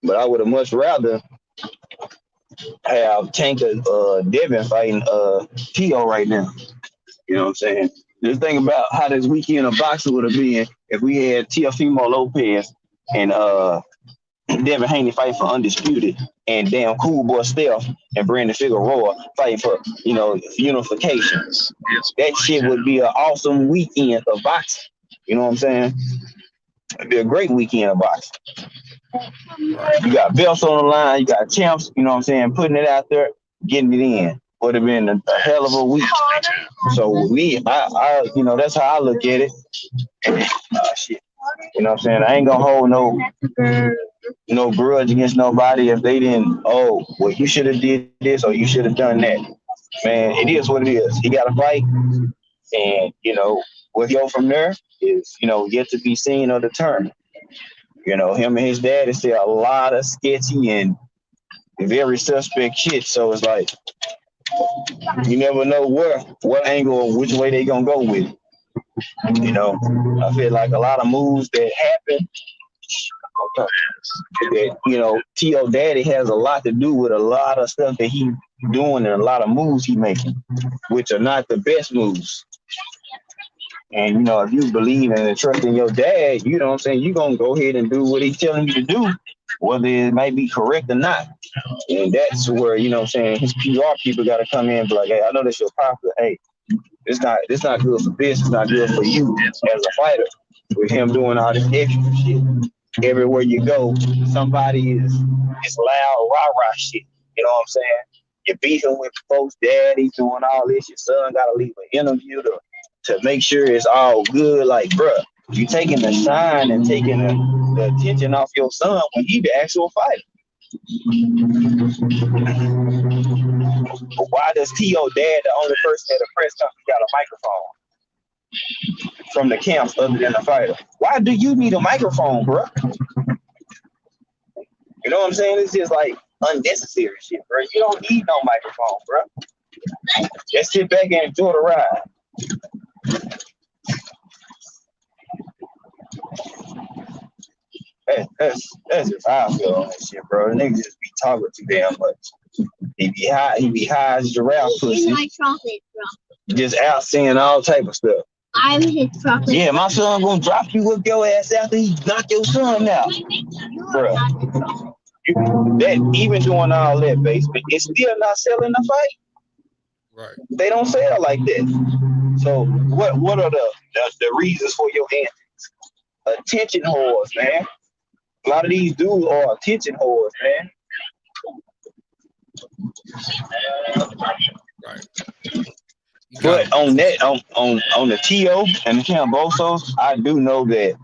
Speaker 3: But I would have much rather have Tank Devin fighting Tio right now. You know what I'm saying? Just think about how this weekend of boxing would have been if we had Teofimo Lopez and Devin Haney fighting for undisputed, and damn Cool Boy Steph and Brandon Figueroa fighting for, you know, unification. That shit would be an awesome weekend of boxing. You know what I'm saying? It'd be a great weekend of boxing. You got belts on the line, you got champs, you know what I'm saying, putting it out there, getting it in. Would have been a hell of a week. So with me, I you know, that's how I look at it. Shit. You know what I'm saying? I ain't gonna hold no grudge against nobody if they didn't. Oh, well, you should have did this or you should have done that. Man, it is what it is. He got to fight, and what go from there is yet to be seen or determined. Him and his dad is still a lot of sketchy and very suspect shit. So it's like you never know what angle or which way they gonna go with it. I feel like a lot of moves that happen that T.O. Daddy has a lot to do with a lot of stuff that he doing and a lot of moves he making, which are not the best moves. And if you believe and trust in your dad, you know what I'm saying, you're gonna go ahead and do what he's telling you to do, whether it might be correct or not. And that's where, what I'm saying, his PR people gotta come in and be like, hey, I know that's your popular. Hey, it's not good for this, it's not good for you as a fighter. With him doing all this extra shit. Everywhere you go, somebody is loud, rah-rah shit. You know what I'm saying? You're beefing with folks' daddy, doing all this. Your son got to leave an interview to make sure it's all good. Like, bruh, you taking the shine and taking the attention off your son when he the actual fighter. But why does T.O. Dad, the only person at a press conference, got a microphone from the camps other than the fighter? Why do you need a microphone, bruh? You know what I'm saying? It's just like unnecessary shit, bro. You don't need no microphone, bro. Just sit back and enjoy the ride. That's just how I feel on that shit, bro. The niggas just be talking too damn much. He be high as giraffe pussy. My chocolate, bro. Just out saying all type of stuff. I'm his chocolate. Yeah, my son gonna drop you with your ass after he knock your son out, bro. That even doing all that basement, it's still not selling the fight.
Speaker 1: Right.
Speaker 3: They don't sell like that. So what are the reasons for your antics? Attention whores, man. A lot of these dudes are attention whores, man.
Speaker 1: Right.
Speaker 3: But on that, on the T.O. and the Cambosos, I do know that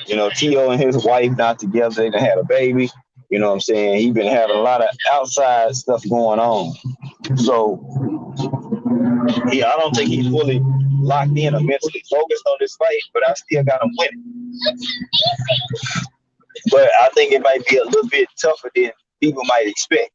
Speaker 3: T.O. and his wife not together. They done had a baby. You know what I'm saying? He been having a lot of outside stuff going on. So I don't think he's fully locked in or mentally focused on this fight, but I still got him winning. But I think it might be a little bit tougher than people might expect.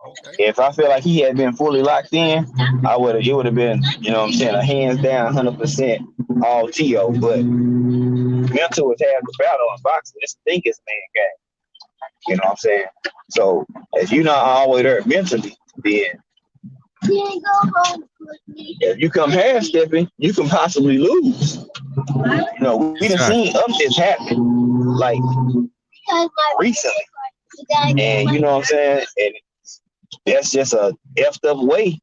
Speaker 3: Okay. If I feel like he had been fully locked in, it would have been, a hands down 100% all T.O. But mental is half the battle in boxing. This think it's man game. You know what I'm saying? So if you're not all the way there mentally, then if you come half stepping, you can possibly lose. We done seen upsets happen like recently. And you know what I'm saying? And that's just a effed up way,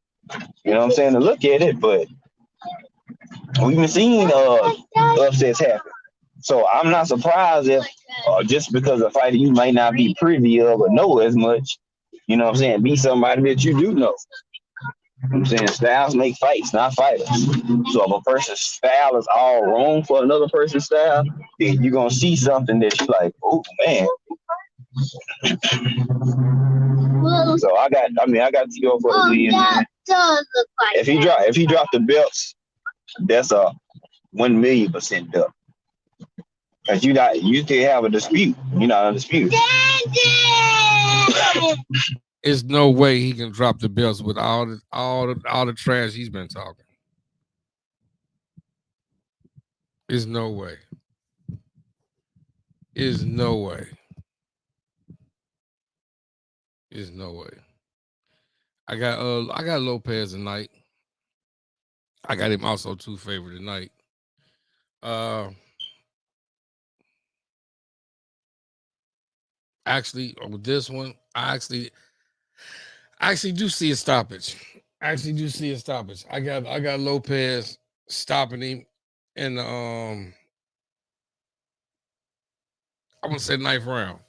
Speaker 3: to look at it. But we've been seeing upsets happen. So I'm not surprised if just because a fighter you might not be privy of or know as much, be somebody that you do know. I'm saying styles make fights, not fighters. So if a person's style is all wrong for another person's style, then you're gonna see something that you like, oh man. So I got to go for the lead. If he dropped the belts, that's a 1,000,000% up. Cause you still have a dispute. You're not undisputed.
Speaker 1: There's no way he can drop the belts with all the trash he's been talking. There's no way. There's no way. There's no way. I got Lopez tonight. I got him also 2 favorite tonight. Actually, with this one, I actually do see a stoppage. I got Lopez stopping him in the I want to say 9th round.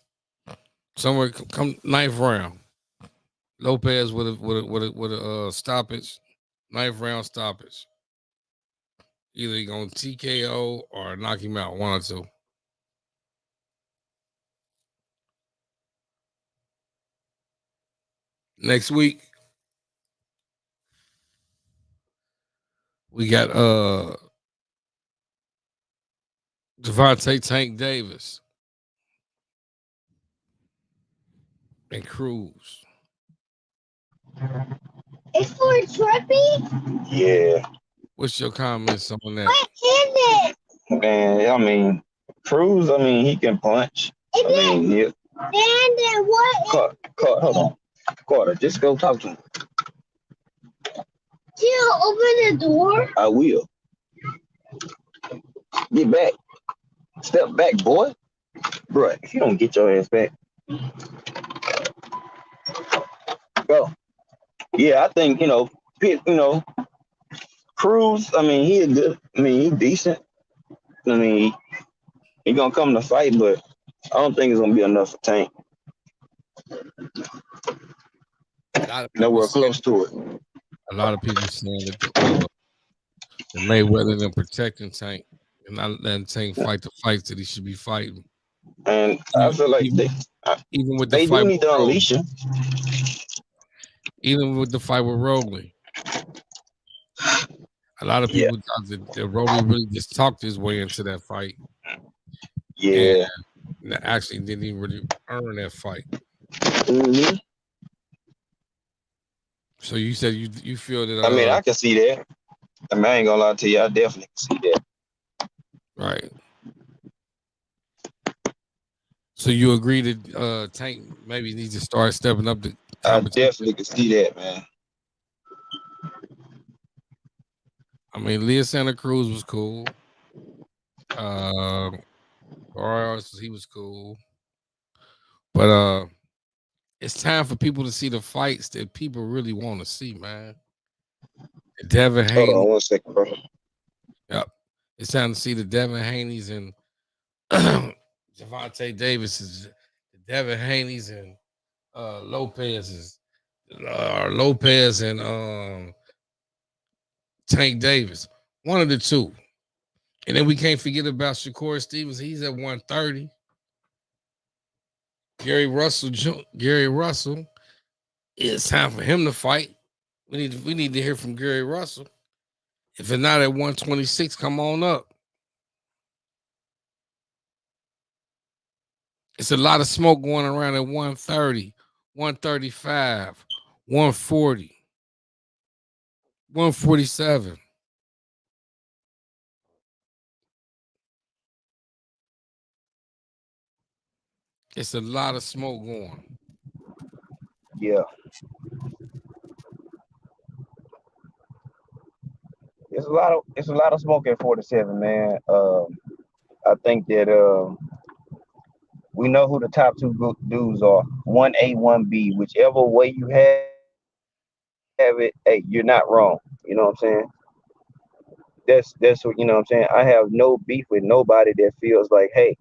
Speaker 1: Somewhere come 9th round. Lopez with a stoppage, 9th round stoppage. Either he gonna TKO or knock him out, one or two. Next week, we got Devontae Tank Davis and Cruz.
Speaker 4: It's for Trippy?
Speaker 3: Yeah.
Speaker 1: What's your comments on that?
Speaker 4: What is it?
Speaker 3: Man, I mean, Cruz, I mean, he can punch.
Speaker 4: Is
Speaker 3: I mean, yeah.
Speaker 4: Brandon, what
Speaker 3: Hold on. Carter, just go talk to him.
Speaker 4: is you open the door?
Speaker 3: I will. Get back. Step back, boy. Bro, if you don't get your ass back. Go. Yeah, I think, Cruz, I mean, he a good, I mean, he decent. I mean, he gonna come to fight, but I don't think it's gonna be enough for Tank. Nowhere close to it.
Speaker 1: A lot of people saying that the Mayweather and protecting Tank and not letting Tank fight the fights that he should be fighting.
Speaker 3: And I feel like
Speaker 1: even with
Speaker 3: they
Speaker 1: the fight
Speaker 3: do need to unleash him.
Speaker 1: Even with the fight with Rogley. A lot of people thought that Rogley really just talked his way into that fight.
Speaker 3: Yeah.
Speaker 1: And actually didn't even really earn that fight.
Speaker 3: Mm-hmm.
Speaker 1: So you said you feel that
Speaker 3: I mean, I can see that. I mean, I ain't gonna lie to you, I definitely can see that.
Speaker 1: Right. So you agree that Tank maybe needs to start stepping up the competition?
Speaker 3: I definitely can see that, man.
Speaker 1: I mean, Leah Santa Cruz was cool. Barrios, he was cool. But it's time for people to see the fights that people really want to see, man. Devin Haney.
Speaker 3: Hold on 1 second, bro.
Speaker 1: Yep. It's time to see the Devin Haney's and Devontae Davis's, the Devin Haney's and Lopez and Tank Davis. One of the two. And then we can't forget about Shakur Stevens. He's at 130. Gary Russell. It's time for him to fight. We need to hear from Gary Russell. If it's not at 126, come on up. It's a lot of smoke going around at 130, 135, 140, 147. It's a lot of smoke going.
Speaker 3: Yeah. It's a lot of smoke at 47, man. I think that we know who the top two dudes are. 1A, 1B. Whichever way you have it, hey, you're not wrong. You know what I'm saying? That's what, you know what I'm saying? I have no beef with nobody that feels like, hey,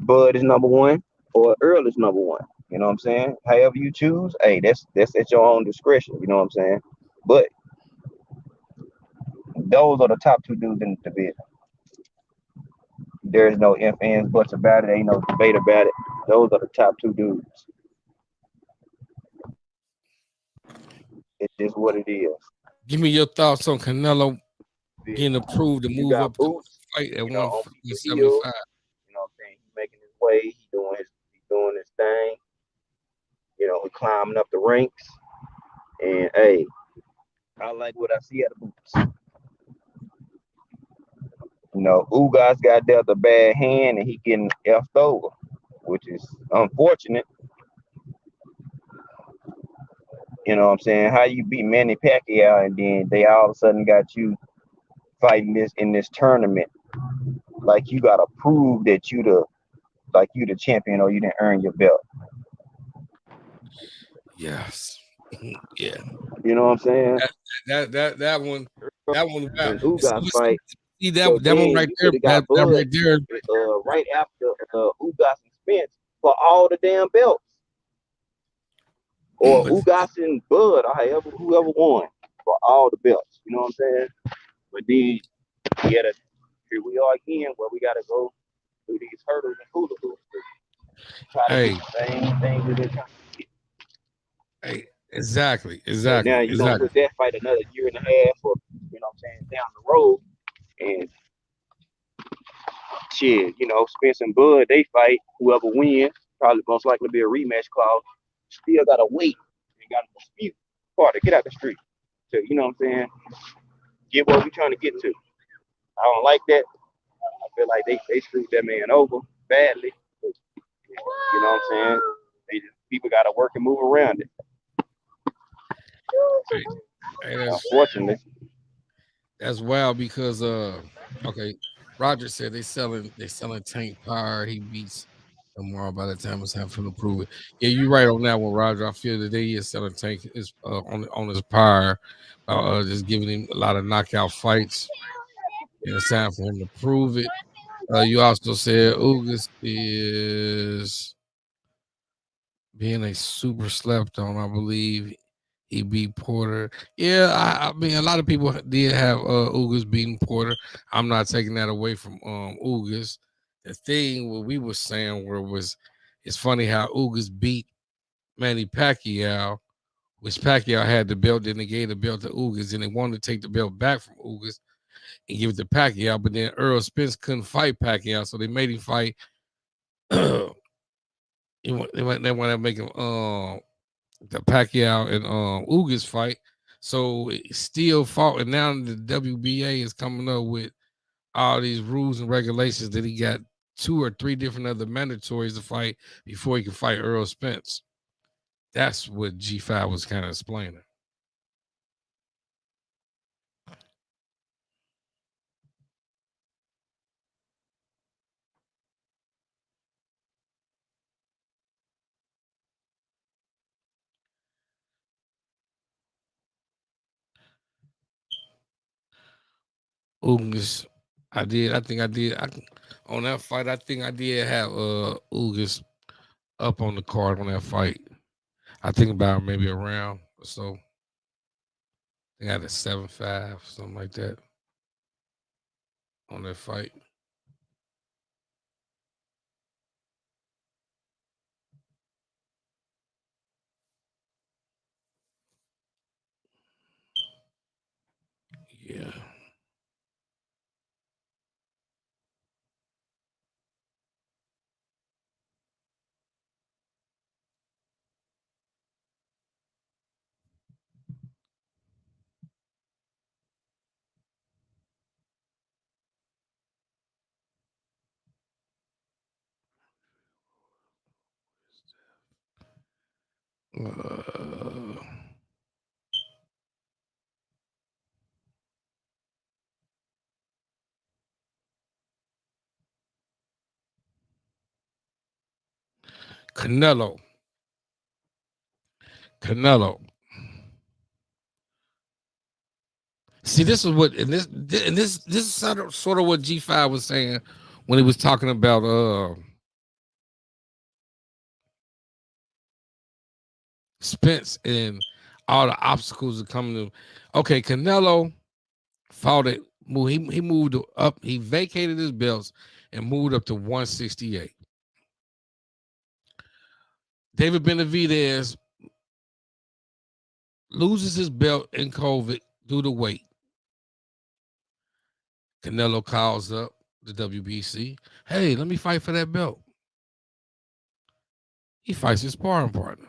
Speaker 3: Bud is number one or Earl is number one. You know what I'm saying? However you choose, hey, that's at your own discretion. You know what I'm saying? But those are the top two dudes in the division. There's no ifs, ands, buts about it. Ain't no debate about it. Those are the top two dudes. It's just what it is.
Speaker 1: Give me your thoughts on Canelo getting approved to move up to fight at 175.
Speaker 3: You know what I'm saying? He's making his way. He's doing his thing. He's climbing up the ranks. And hey, I like what I see out of Boots. Ugas got dealt a bad hand and he getting effed over, which is unfortunate. You know what I'm saying? How you beat Manny Pacquiao and then they all of a sudden got you fighting in this tournament. Like you gotta prove that you the champion or you didn't earn your belt.
Speaker 1: Yes. Yeah.
Speaker 3: You know what I'm saying?
Speaker 1: That one.
Speaker 3: And Ugas fight.
Speaker 1: See that one right there. That right there.
Speaker 3: Right after Ugas and Spence for all the damn belts. Or Ugas and Bud, or whoever won for all the belts. You know what I'm saying?
Speaker 5: But then here we are again where we gotta go through these hurdles and hula hoops to try to get
Speaker 1: Hey,
Speaker 5: the same thing that they're trying to get.
Speaker 1: hey, exactly,
Speaker 5: So now
Speaker 1: exactly,
Speaker 5: you're gonna
Speaker 1: exactly.
Speaker 5: put that fight another year and a half or what I'm saying, down the road and shit, Spence and Bud, they fight, whoever wins, probably most likely be a rematch clause. Still gotta wait and gotta dispute. Carter, get out the street. So, what I'm saying? Get what we trying to get to. I don't like that. I feel like they screwed that man over badly. But, you know what I'm saying? People gotta work and move around it.
Speaker 1: Hey, hey,
Speaker 5: Unfortunately.
Speaker 1: that's wild because okay, Roger said they selling Tank Power. He beats tomorrow by the time it's time for him to prove it. Yeah, you're right on that one, Roger. I feel that they is selling Tank is on his Power, just giving him a lot of knockout fights, and it's time for him to prove it. You also said Ugas is being a super slept on, I believe. He beat Porter. Yeah, I mean a lot of people did have Ugas beating Porter. I'm not taking that away from Ugas. The thing what we were saying was it's funny how Ugas beat Manny Pacquiao, which Pacquiao had the belt, then they gave the belt to Ugas, and they wanted to take the belt back from Ugas and give it to Pacquiao, but then Earl Spence couldn't fight Pacquiao, so they made him fight. They want to make him the Pacquiao and Ugas fight. So it still fought, and now the WBA is coming up with all these rules and regulations that he got 2 or 3 different other mandatories to fight before he can fight Earl Spence. That's what G5 was kind of explaining. Ugas, I did. I think I did. On that fight, I think I did have Ugas up on the card on that fight. I think about maybe a round or so. They got a 7-5, something like that on that fight. Yeah. Uh, Canelo. Canelo. See, this is what, and this is sort of what G5 was saying when he was talking about Spence and all the obstacles that come to. Okay, Canelo fought it. He moved up. He vacated his belts and moved up to 168. David Benavidez loses his belt in COVID due to weight. Canelo calls up the WBC. Hey, let me fight for that belt. He fights his sparring partner.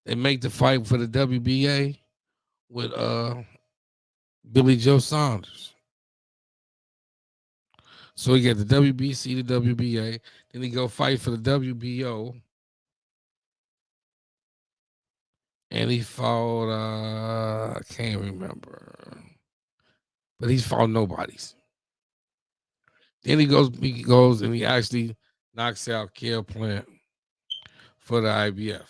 Speaker 1: They make the fight for the WBA with Billy Joe Saunders. So he got the WBC, the WBA. Then he go fight for the WBO. And he fought, I can't remember. But he's fought nobody's. Then he goes and he actually knocks out Kell Plant for the IBF.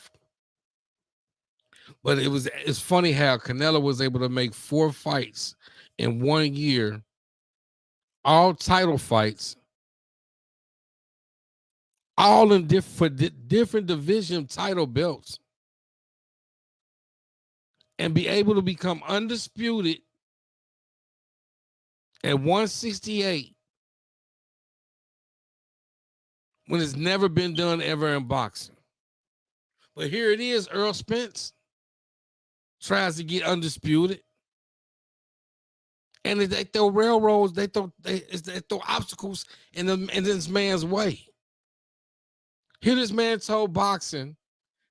Speaker 1: But it's funny how Canelo was able to make 4 fights in 1 year, all title fights, all in different division title belts, and be able to become undisputed at 168 when it's never been done ever in boxing. But here it is, Earl Spence tries to get undisputed. And they throw railroads, they throw obstacles in this man's way. Here this man told boxing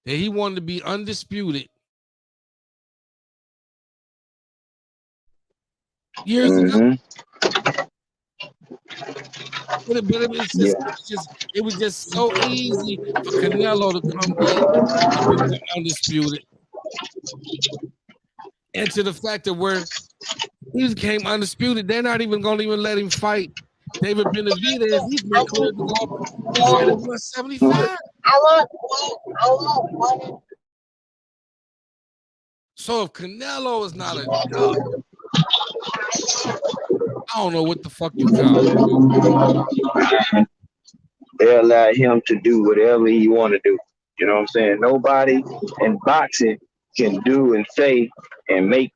Speaker 1: that he wanted to be undisputed years ago. But it was just so easy for Canelo to come in and become undisputed. And to the fact that where he became undisputed, they're not even going to even let him fight David Benavidez. He's been cleared to go up and fight at 175.
Speaker 4: I want one.
Speaker 1: So if Canelo is not a dog, I don't know what the fuck you call it.
Speaker 3: They allow him to do whatever he want to do. You know what I'm saying? Nobody in boxing can do and say and make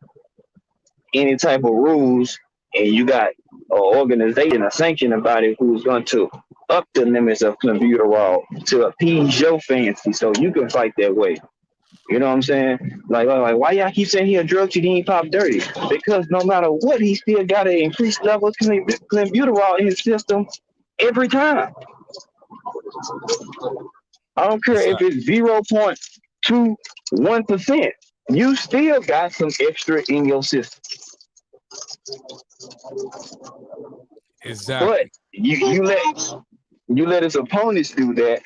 Speaker 3: any type of rules, and you got an organization, a sanction about it who's going to up the limits of clenbuterol to appease your fancy so you can fight that way. You know what I'm saying? Like why y'all keep saying he a drug cheat, he ain't pop dirty? Because no matter what, he still got an increased level of clenbuterol in his system every time. I don't care if it's 0.21%. You still got some extra in your system.
Speaker 1: Exactly.
Speaker 3: But you let his opponents do that,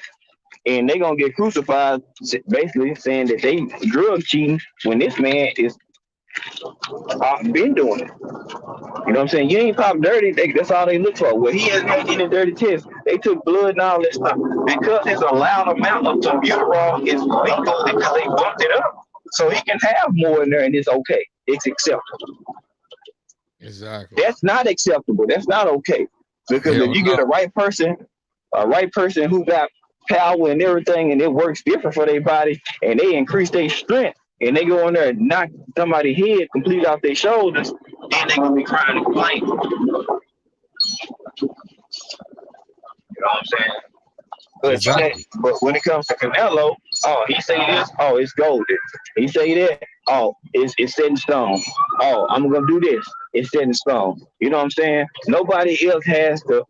Speaker 3: and they gonna get crucified, basically saying that they drug cheating when this man is been doing it. You know what I'm saying? You ain't pop dirty. That's all they look for. Well, he hasn't had any dirty tests. They took blood and all that stuff because his allowed amount of clenbuterol is legal because they bumped it up. So he can have more in there, and it's okay. It's acceptable.
Speaker 1: Exactly.
Speaker 3: That's not acceptable. That's not okay. Because if you get a right person who got power and everything, and it works different for their body, and they increase their strength, and they go in there and knock somebody's head completely off their shoulders, then they're gonna be crying and complaining. You know what I'm saying? But,
Speaker 1: exactly.
Speaker 3: But when it comes to Canelo, he say this, it's golden. He say that, it's set in stone. I'm gonna do this, it's set in stone. You know what I'm saying? Nobody else has the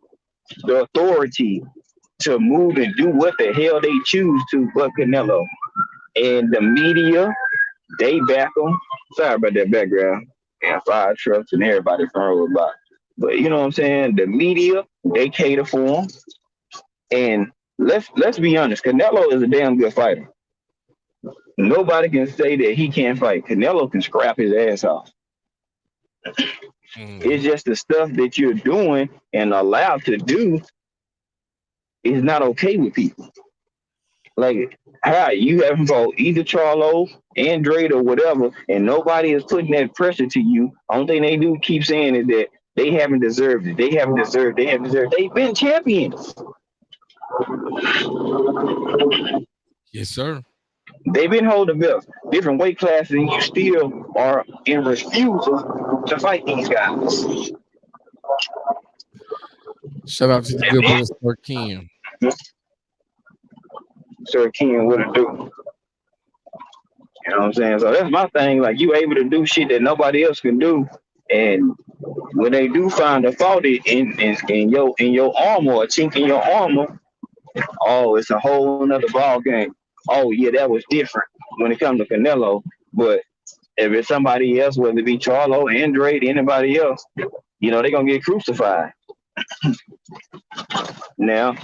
Speaker 3: authority to move and do what the hell they choose to but Canelo. And the media, they back them. Sorry about that background. And fire trucks and everybody from Robot. But you know what I'm saying? The media, they cater for them. And let's be honest, Canelo is a damn good fighter. Nobody can say that he can't fight. Canelo can scrap his ass off. It's just the stuff that you're doing and allowed to do is not okay with people. Like, how you haven't fought either Charlo, Andrade, or whatever, and nobody is putting that pressure to you. Only thing they do keep saying is that they haven't deserved it. They haven't deserved. They've been champions.
Speaker 1: Yes, sir.
Speaker 3: They've been holding belts, different weight classes, and you still are in refusal to fight these guys.
Speaker 1: Shout out to the good brother Sir Ken.
Speaker 3: Sir Ken, what it do? You know what I'm saying? So that's my thing. Like, you able to do shit that nobody else can do, and when they do find a fault in your armor, a chink in your armor, it's a whole nother ball game. Oh yeah, that was different when it comes to Canelo. But if it's somebody else, whether it be Charlo, Andrade, anybody else, they're gonna get crucified. Now,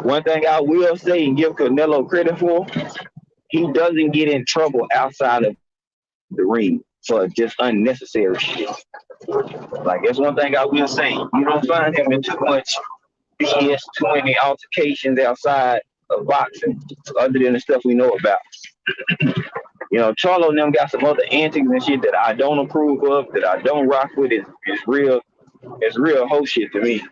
Speaker 3: one thing I will say and give Canelo credit for, he doesn't get in trouble outside of the ring for just unnecessary shit. Like, that's one thing I will say. You don't find him in too much BS, too many altercations outside of boxing, other than the stuff we know about. Charlo and them got some other antics and shit that I don't approve of, that I don't rock with. It's real whole shit to me.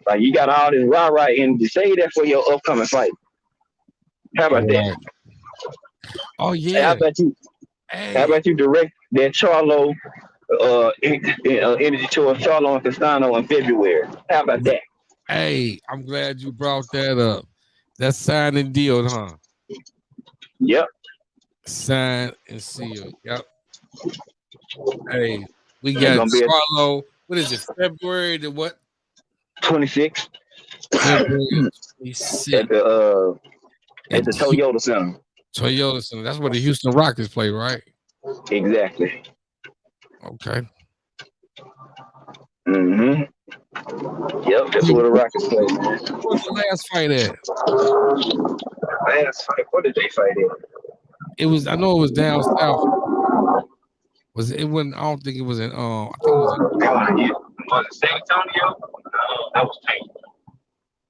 Speaker 3: Like, you got all this rah-rah, and say that for your upcoming fight. How about that?
Speaker 1: Oh yeah.
Speaker 3: Hey, how about you direct that Charlo energy towards Charlo and Castano in February. How about that?
Speaker 1: Hey, I'm glad you brought that up. That's signed and deal, huh?
Speaker 3: Yep.
Speaker 1: Signed and sealed. Yep. Hey, we
Speaker 3: It's
Speaker 1: got
Speaker 3: gonna be
Speaker 1: Charlo. What is it? February the what?
Speaker 3: 26th
Speaker 1: February
Speaker 3: at
Speaker 1: 26th.
Speaker 3: the
Speaker 1: At
Speaker 3: Toyota Center.
Speaker 1: Toyota Center. That's where the Houston Rockets play, right?
Speaker 3: Exactly.
Speaker 1: Okay.
Speaker 3: Mm-hmm. Yep, that's where the Rockets play, man.
Speaker 1: What's the last fight at?
Speaker 3: Last fight, what did they fight in?
Speaker 1: It was. I know it was down south. Was it? It wasn't. I don't think it was in. I think it was in.
Speaker 3: Was it San Antonio? No, that was Tank.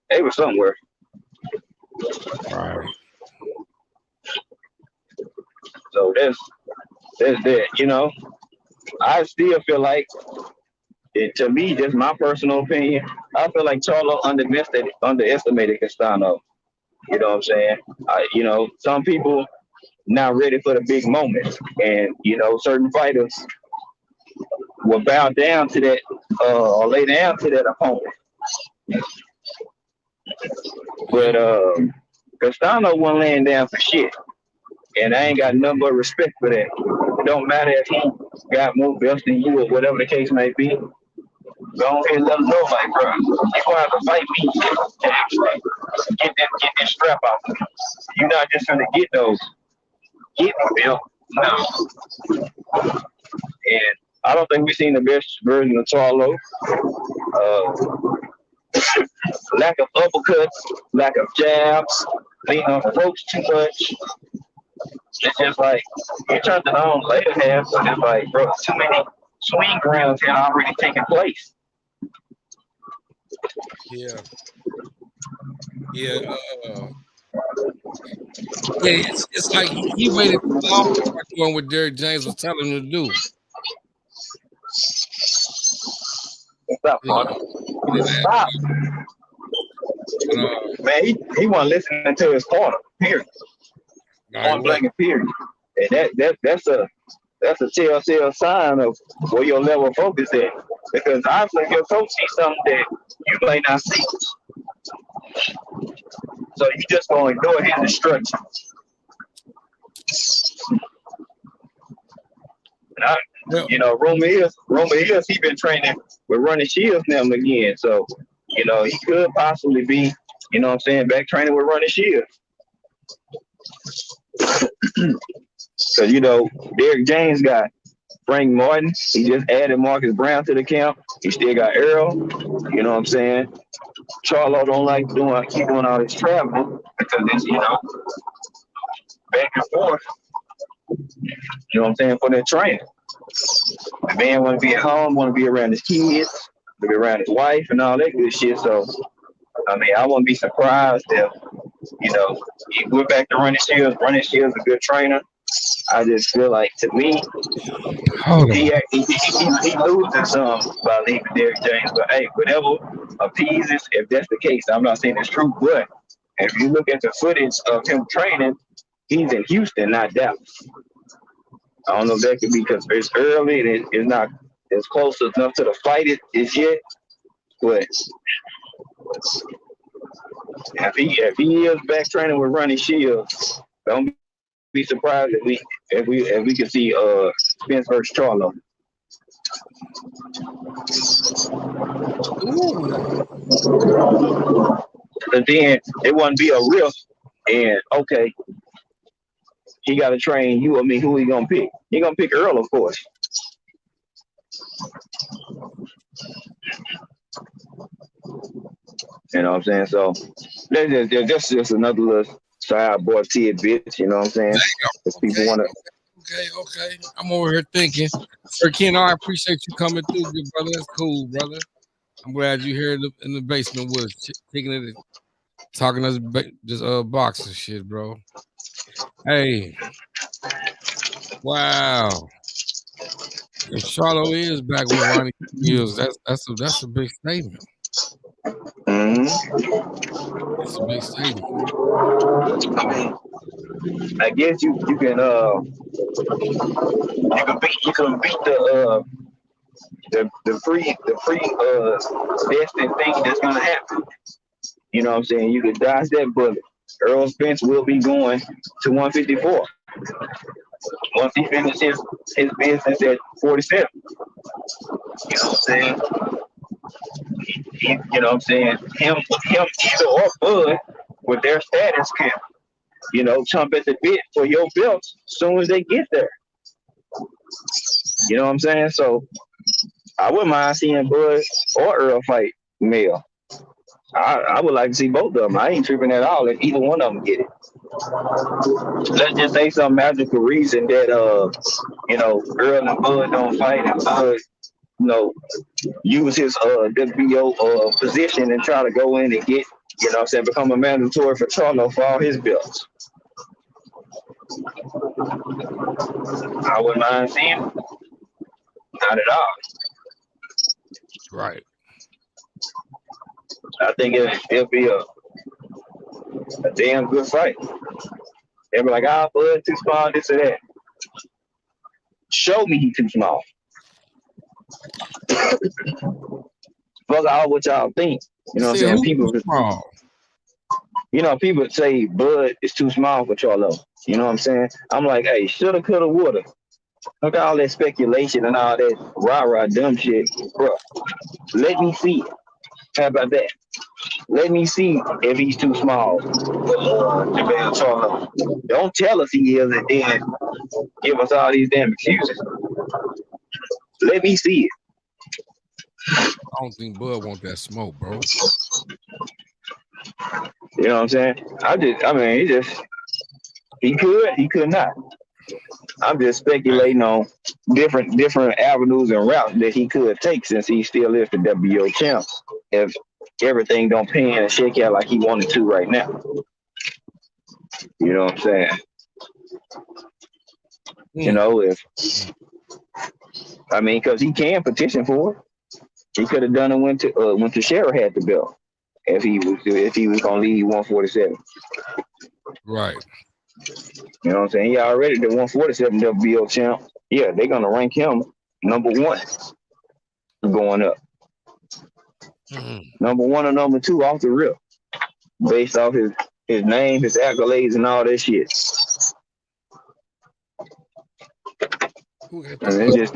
Speaker 3: They were somewhere.
Speaker 1: Right.
Speaker 3: So that's that. You know, I still feel like, to me, just my personal opinion, I feel like Charlo underestimated Castano. You know what I'm saying? You know, some people not ready for the big moments, and you know, certain fighters will bow down to that or lay down to that opponent. But Castano wasn't laying down for shit, and I ain't got nothing but respect for that. It don't matter if he got more belts than you or whatever the case may be. Go ahead and let him know, like, bro, you gonna have to fight me to actually get that strap out of me. You're not just gonna get me belt. No. And I don't think we've seen the best version of Charlo. Lack of uppercuts, lack of jabs, leaning on the ropes too much. It's just like you turned it on later half, but it's like, bro, too many swing rounds had already taken place.
Speaker 1: Yeah. Yeah. Yeah. It's like he waited too long to start doing what Derrick James was telling him to do.
Speaker 3: Stop, Stop. Man, he wasn't listening to his corner. Period. Point blank and period. And that's a telltale sign of where your level of focus is. Because obviously your coach sees something that you may not see. So you just gonna ignore his instructions. You know, rumor is he been training with running shields now and again. So, you know, he could possibly be, you know what I'm saying, back training with running shields. So, you know, Derrick James got Frank Martin. He just added Marcus Brown to the camp. He still got Earl. You know what I'm saying? Charlo don't like keep doing all this traveling because it's, you know, back and forth. You know what I'm saying, for their training. The man want to be at home, want to be around his kids, to be around his wife and all that good shit. So, I mean, I wouldn't be surprised if, you know, he went back to running shields. Running shields a good trainer. I just feel like, to me, he losing some by leaving Derrick James. But hey, whatever appeases, if that's the case, I'm not saying it's true, but if you look at the footage of him training, he's in Houston, not Dallas. I don't know if that could be because it's early and it's not as close enough to the fight as yet. But if he is back training with Ronnie Shields, don't be surprised if we can see Spence versus Charlo. And then it wouldn't be a risk. And okay, he got to train you. I mean, who he gonna pick? He gonna pick Earl, of course. You know what I'm saying? So that's just another little side boy tidbit. You know what I'm saying? If people want to.
Speaker 1: Okay. I'm over here thinking. Sir Ken, I appreciate you coming through, good brother. That's cool, brother. I'm glad you're here in the basement with us, taking it, talking us just boxing shit, bro. Hey, wow. If Charlo is back with Ronnie Shields, that's a big statement.
Speaker 3: Mm-hmm.
Speaker 1: It's a big statement.
Speaker 3: I guess you can beat the pre destined thing that's gonna happen. You know what I'm saying? You could dodge that bullet. Earl Spence will be going to 154 once he finishes his business at 47. You know what I'm saying? You know what I'm saying? Him either or Bud with their status can, chump at the bit for your belts as soon as they get there. You know what I'm saying? So I wouldn't mind seeing Bud or Earl fight Mel. I would like to see both of them. I ain't tripping at all if either one of them get it. Let's just say some magical reason that Earl and Bud don't fight and Bud use his WBO position and try to go in and get, become a mandatory for Charlo for all his belts. I wouldn't mind seeing him. Not at all.
Speaker 1: Right.
Speaker 3: I think it'll be a damn good fight. They'll be like, Bud too small, this or that. Show me he too small. Fuck all what y'all think. You know what I'm saying? People say Bud is too small for Charlo. You know what I'm saying? I'm like, hey, shoulda, coulda, woulda. Look at all that speculation and all that rah-rah dumb shit. Bro, let me see it. How about that? Let me see if he's too small for Jamel Charlo. Don't tell us he is and then give us all these damn excuses. Let me see it.
Speaker 1: I don't think Bud want that smoke, bro.
Speaker 3: You know what I'm saying? He could not. I'm just speculating on different avenues and routes that he could take since he still is the WBO champ. If everything don't pan and shake out like he wanted to right now. You know what I'm saying? Because he can petition for it. He could have done it when Teixeira had the belt. If he was gonna leave 147.
Speaker 1: Right.
Speaker 3: You know what I'm saying? He already the 147 WBO champ. Yeah, they're gonna rank him number one going up. Number one or number two off the rip. Based off his name, his accolades, and all that shit. And it's just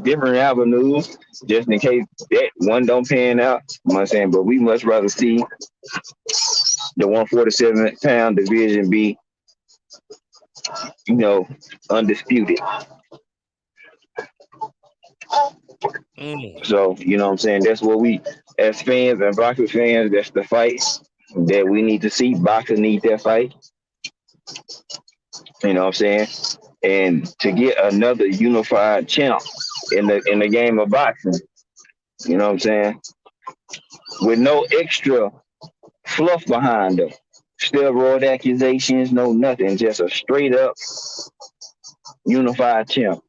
Speaker 3: different avenues, just in case that one don't pan out. You know what I'm saying? But we much rather see the 147-pound division be, undisputed. So, you know what I'm saying? That's what we, as fans and boxing fans, that's the fight that we need to see. Boxers need that fight. You know what I'm saying? And to get another unified champ in the game of boxing, you know what I'm saying? With no extra fluff behind them. Steroid accusations, no nothing. Just a straight up unified champ.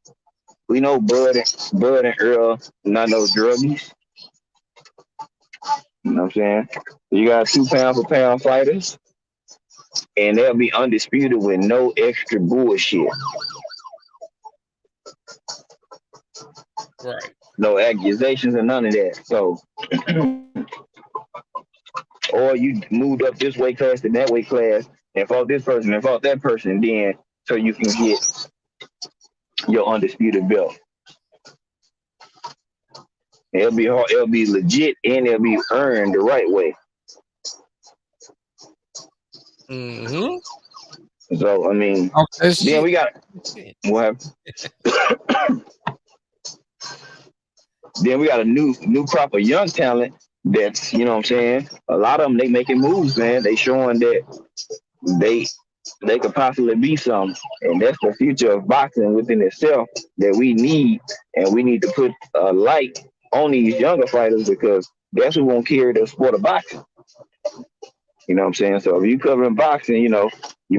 Speaker 3: We know Bud and Earl not no druggies. You know what I'm saying? You got 2 pound for pound fighters, and they'll be undisputed with no extra bullshit.
Speaker 1: Right.
Speaker 3: No accusations and none of that. So, or you moved up this weight class to that weight class and fought this person and fought that person, then so you can get your undisputed belt. It'll be hard, it'll be legit, and it'll be earned the right way. So then we got what? Then we got a new crop of young talent that's, you know what I'm saying? A lot of them, they making moves, man. They showing that they could possibly be something. And that's the future of boxing within itself that we need. And we need to put a light on these younger fighters because that's who won't carry the sport of boxing. You know what I'm saying? So if you covering boxing, you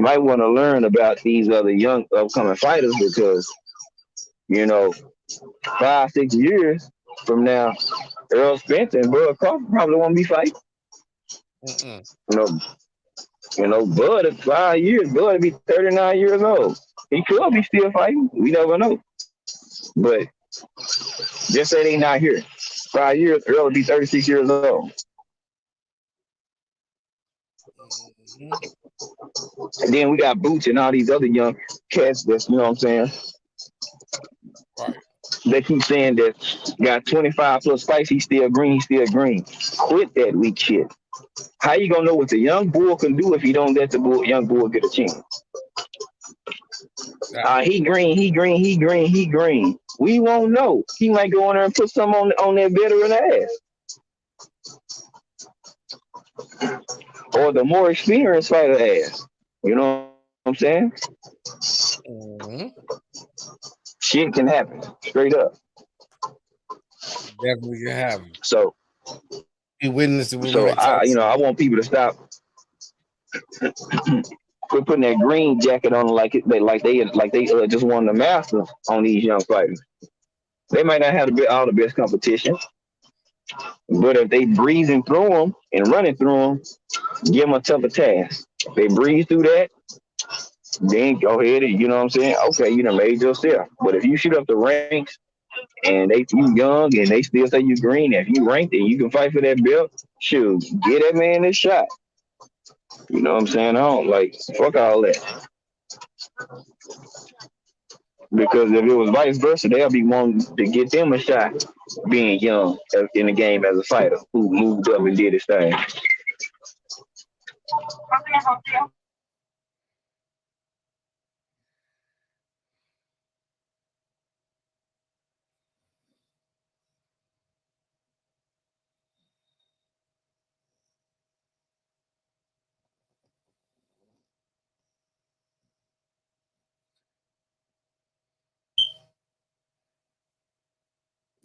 Speaker 3: might want to learn about these other young upcoming fighters because, 5-6 years from now, Earl Spence and Bud Crawford probably won't be fighting. Bud in 5 years, Bud will be 39 years old. He could be still fighting. We never know. But Just say they not here. 5 years, Earl will be 36 years old.
Speaker 1: Mm-hmm.
Speaker 3: And then we got Boots and all these other young cats that's, you know what I'm saying?
Speaker 1: Right.
Speaker 3: They keep saying that got 25 plus fights, he's still green, he's still green. Quit that weak shit. How you gonna know what the young bull can do if you don't let the young bull get a chance? He green, he green, he green, he green. We won't know. He might go in there and put some on that veteran ass. Or the more experienced fighter ass. You know what I'm saying?
Speaker 1: Mm-hmm.
Speaker 3: Shit can happen. Straight up.
Speaker 1: Definitely can happen.
Speaker 3: So
Speaker 1: You witnessed it when
Speaker 3: so
Speaker 1: they talk.
Speaker 3: I want people to stop quit putting that green jacket on they just won the Masters on these young fighters. They might not have all the best competition, but if they breezing through them and running through them, give them a tougher task. They breeze through that, then go ahead and you know what I'm saying. Okay, you done made yourself. But if you shoot up the ranks and you young and they still say you green, if you ranked and you can fight for that belt, shoot, get that man this shot. You know what I'm saying? I don't fuck all that. Because if it was vice versa, they'll be wanting to get them a shot being young in the game as a fighter who moved up and did his thing.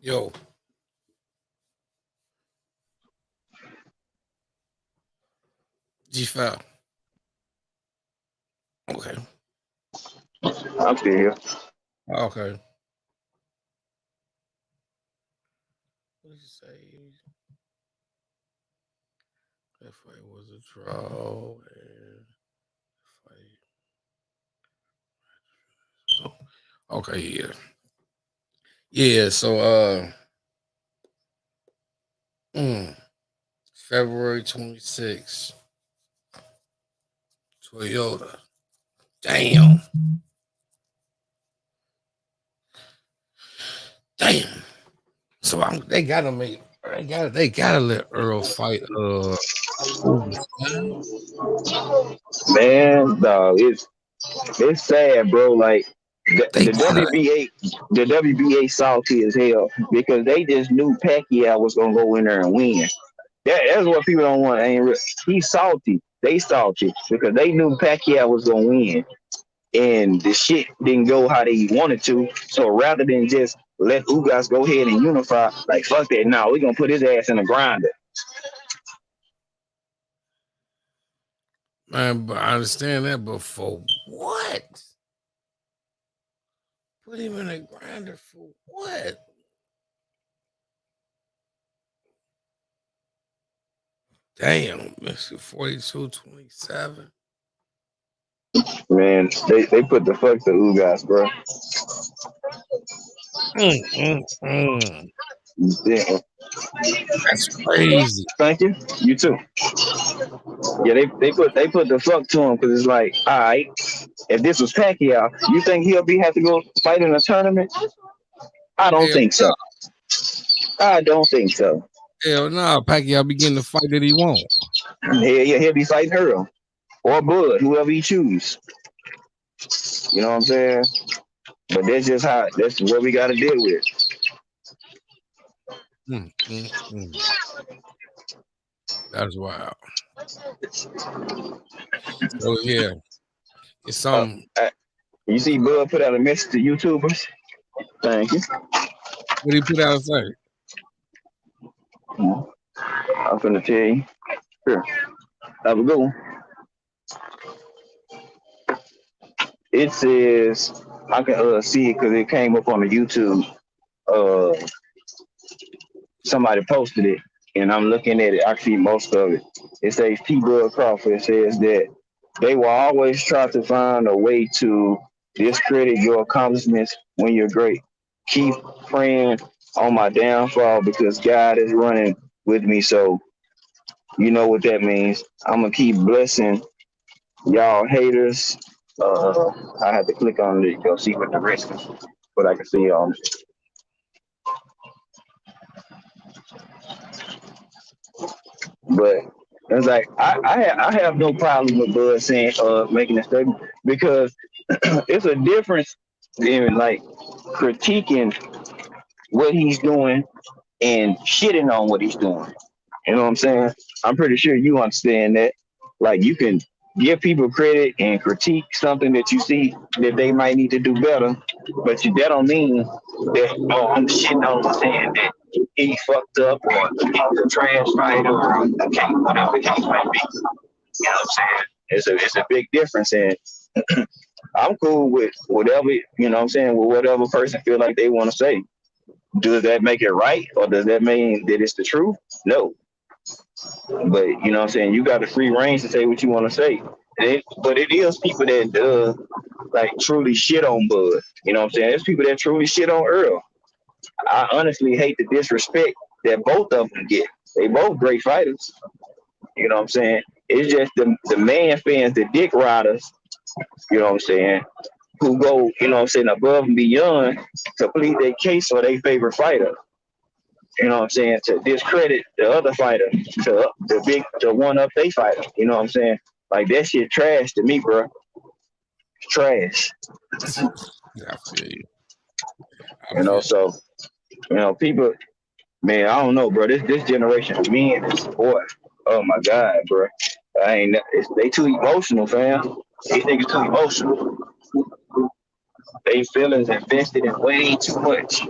Speaker 1: Yo. G5. Okay.
Speaker 3: I'm still here.
Speaker 1: Okay. What did you say? That fight was a draw. And fight. Okay, yeah. Yeah, so February 26th. Toyota. Damn. Damn. So they gotta let Earl fight Cruz, man.
Speaker 3: Man, dog, it's sad, bro. Like
Speaker 1: They
Speaker 3: the
Speaker 1: gotta
Speaker 3: WBA salty as hell because they just knew Pacquiao was gonna go in there and win. That's what people don't want. He's salty. They salty because they knew Pacquiao was gonna win, and the shit didn't go how they wanted to. So rather than just let Ugas go ahead and unify, like fuck that. Now we're gonna put his ass in the grinder.
Speaker 1: man, but I understand that, but for what? Put him in a grinder for what? Damn, Mr. 42-27.
Speaker 3: Man, they put the fuck to Ugas, bro. Yeah.
Speaker 1: That's crazy.
Speaker 3: Thank you. You too. Yeah, they put the fuck to him because it's like, all right, if this was Pacquiao, you think he'll have to go fight in a tournament? I don't
Speaker 1: Hell
Speaker 3: think
Speaker 1: no.
Speaker 3: so. I don't think so.
Speaker 1: Hell no. Pacquiao begin the fight that he won't.
Speaker 3: He'll be fighting Earl or Bud, whoever he choose. You know what I'm saying? But that's what we got to deal with.
Speaker 1: That's wild. So yeah, it's some.
Speaker 3: You see, Bud put out a message to YouTubers. Thank you.
Speaker 1: What he put out and say?
Speaker 3: I'm finna tell you. Here, have a good one. It says I can see it because it came up on the YouTube. Somebody posted it, and I'm looking at it. I see most of it. It says P. Bud Crawford. It says that they will always try to find a way to discredit your accomplishments when you're great. Keep praying on my downfall because God is running with me. So you know what that means. I'm gonna keep blessing y'all haters. I had to click on it to go see what the rest is, but I can see but it's like I have no problem with Bud saying making a statement because it's a difference in like critiquing what he's doing and shitting on what he's doing. You know what I'm saying? I'm pretty sure you understand that. Like you can give people credit and critique something that you see that they might need to do better, but that don't mean that I'm shitting on saying that he fucked up or he's a trash fighter or okay, whatever the case might be. You know what I'm saying? It's a big difference, and I'm cool with whatever you know what I'm saying with whatever person feel like they want to say. Does that make it right, or does that mean that it's the truth? No. But you know what I'm saying, you got the free range to say what you want to say. But it is people that like truly shit on Bud. You know what I'm saying? There's people that truly shit on Earl. I honestly hate the disrespect that both of them get. They both great fighters. You know what I'm saying? It's just the man fans, the dick riders, you know what I'm saying, who go, you know what I'm saying, above and beyond to plead their case for their favorite fighter. You know what I'm saying, to discredit the other fighter, to one up they fighter. You know what I'm saying? Like that shit trash to me, bro. Trash.
Speaker 1: I feel you.
Speaker 3: You know, so you know, people, man, I don't know, bro. This generation of men is boy. Oh my god, bro. They too emotional, fam. These niggas too emotional. They feelings invested in way too much.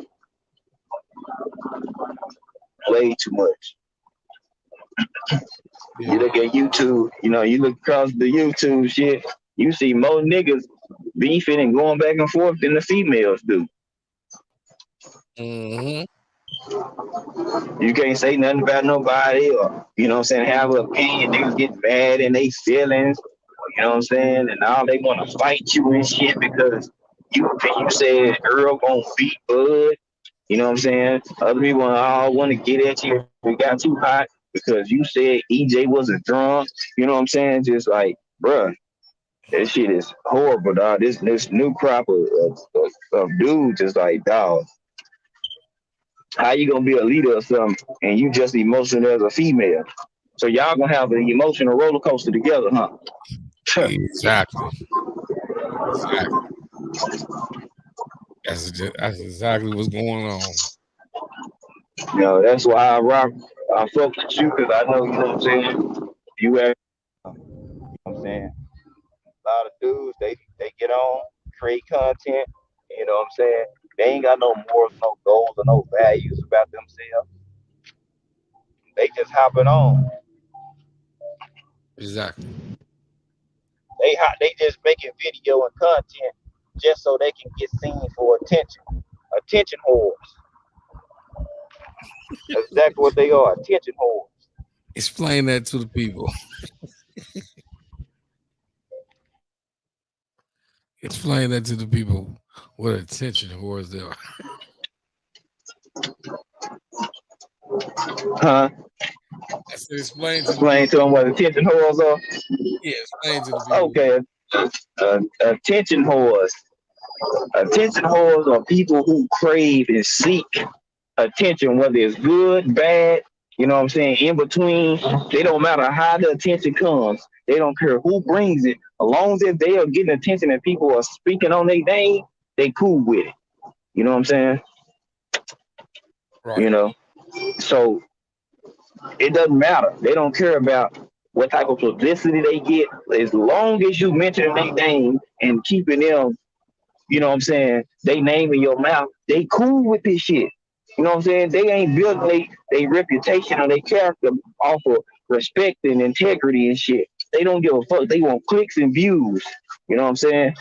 Speaker 3: Way too much. You look at YouTube, you know, you look across the YouTube shit, you see more niggas beefing and going back and forth than the females do.
Speaker 1: Mm-hmm.
Speaker 3: You can't say nothing about nobody or, you know what I'm saying, have an opinion. Niggas get mad in their feelings, you know what I'm saying, and now they want to fight you and shit because you said Earl gonna beat Bud. You know what I'm saying? Other people all want to get at you if it got too hot because you said EJ wasn't drunk. You know what I'm saying? Just like, bruh, that shit is horrible, dog. This new crop of dudes is like, dog, how you gonna be a leader or something and you just emotional as a female? So y'all gonna have an emotional roller coaster together, huh?
Speaker 1: Exactly. That's exactly what's going on.
Speaker 3: You know, that's why I fuck with you because I know, you know what I'm saying? You have, you know what I'm saying? A lot of dudes, they get on, create content, you know what I'm saying? They ain't got no morals, no goals, or no values about themselves. They just hopping on.
Speaker 1: Exactly.
Speaker 3: They just making video and content just so they can get seen for attention. Attention whores. That's exactly what they are. Attention whores.
Speaker 1: Explain that to the people. Explain that to the people what attention whores they are.
Speaker 3: Huh?
Speaker 1: I said explain
Speaker 3: to them what attention whores are.
Speaker 1: Yeah, explain to the people.
Speaker 3: Okay. Attention whores. Attention whores are people who crave and seek attention, whether it's good, bad, you know what I'm saying, in between. They don't matter how the attention comes. They don't care who brings it. As long as they are getting attention and people are speaking on their name, they cool with it. You know what I'm saying?
Speaker 1: Right.
Speaker 3: You know? So it doesn't matter. They don't care about what type of publicity they get. As long as you mention their name and keeping them, you know what I'm saying, they name in your mouth, they cool with this shit. You know what I'm saying? They ain't building their reputation or their character off of respect and integrity and shit. They don't give a fuck. They want clicks and views. You know what I'm saying?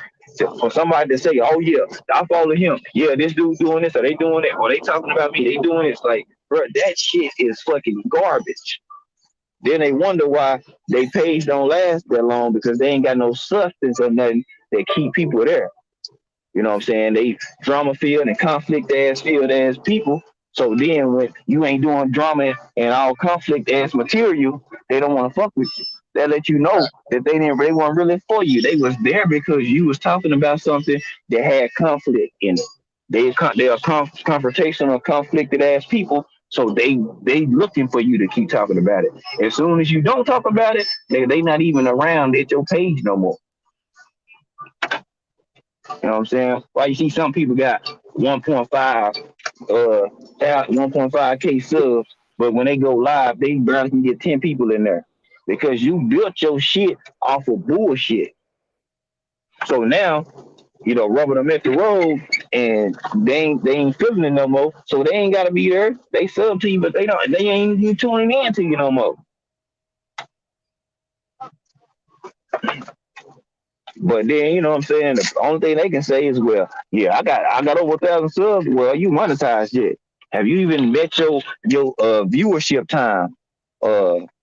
Speaker 3: For somebody to say, oh yeah, I follow him. Yeah, this dude doing this, or they doing that, or they talking about me, they doing this. Like, bro, that shit is fucking garbage. Then they wonder why they page don't last that long because they ain't got no substance or nothing that keep people there. You know what I'm saying? They drama filled and conflict ass filled ass people. So then when you ain't doing drama and all conflict ass material, they don't want to fuck with you. They let you know that they weren't really for you. They was there because you was talking about something that had conflict in it. They are confrontational, conflicted ass people. So they looking for you to keep talking about it. As soon as you don't talk about it, they not even around at your page no more. You know what I'm saying? Why you see some people got 1.5 1.5K subs, but when they go live, they barely can get 10 people in there because you built your shit off of bullshit. So now, rubber them at the road, and they ain't feeling it no more. So they ain't gotta be there. They sub to you, but they ain't even tuning in to you no more. But then you know what I'm saying. The only thing they can say is, well, yeah, I got over 1,000 subs. Well, you monetized yet? Have you even met your viewership time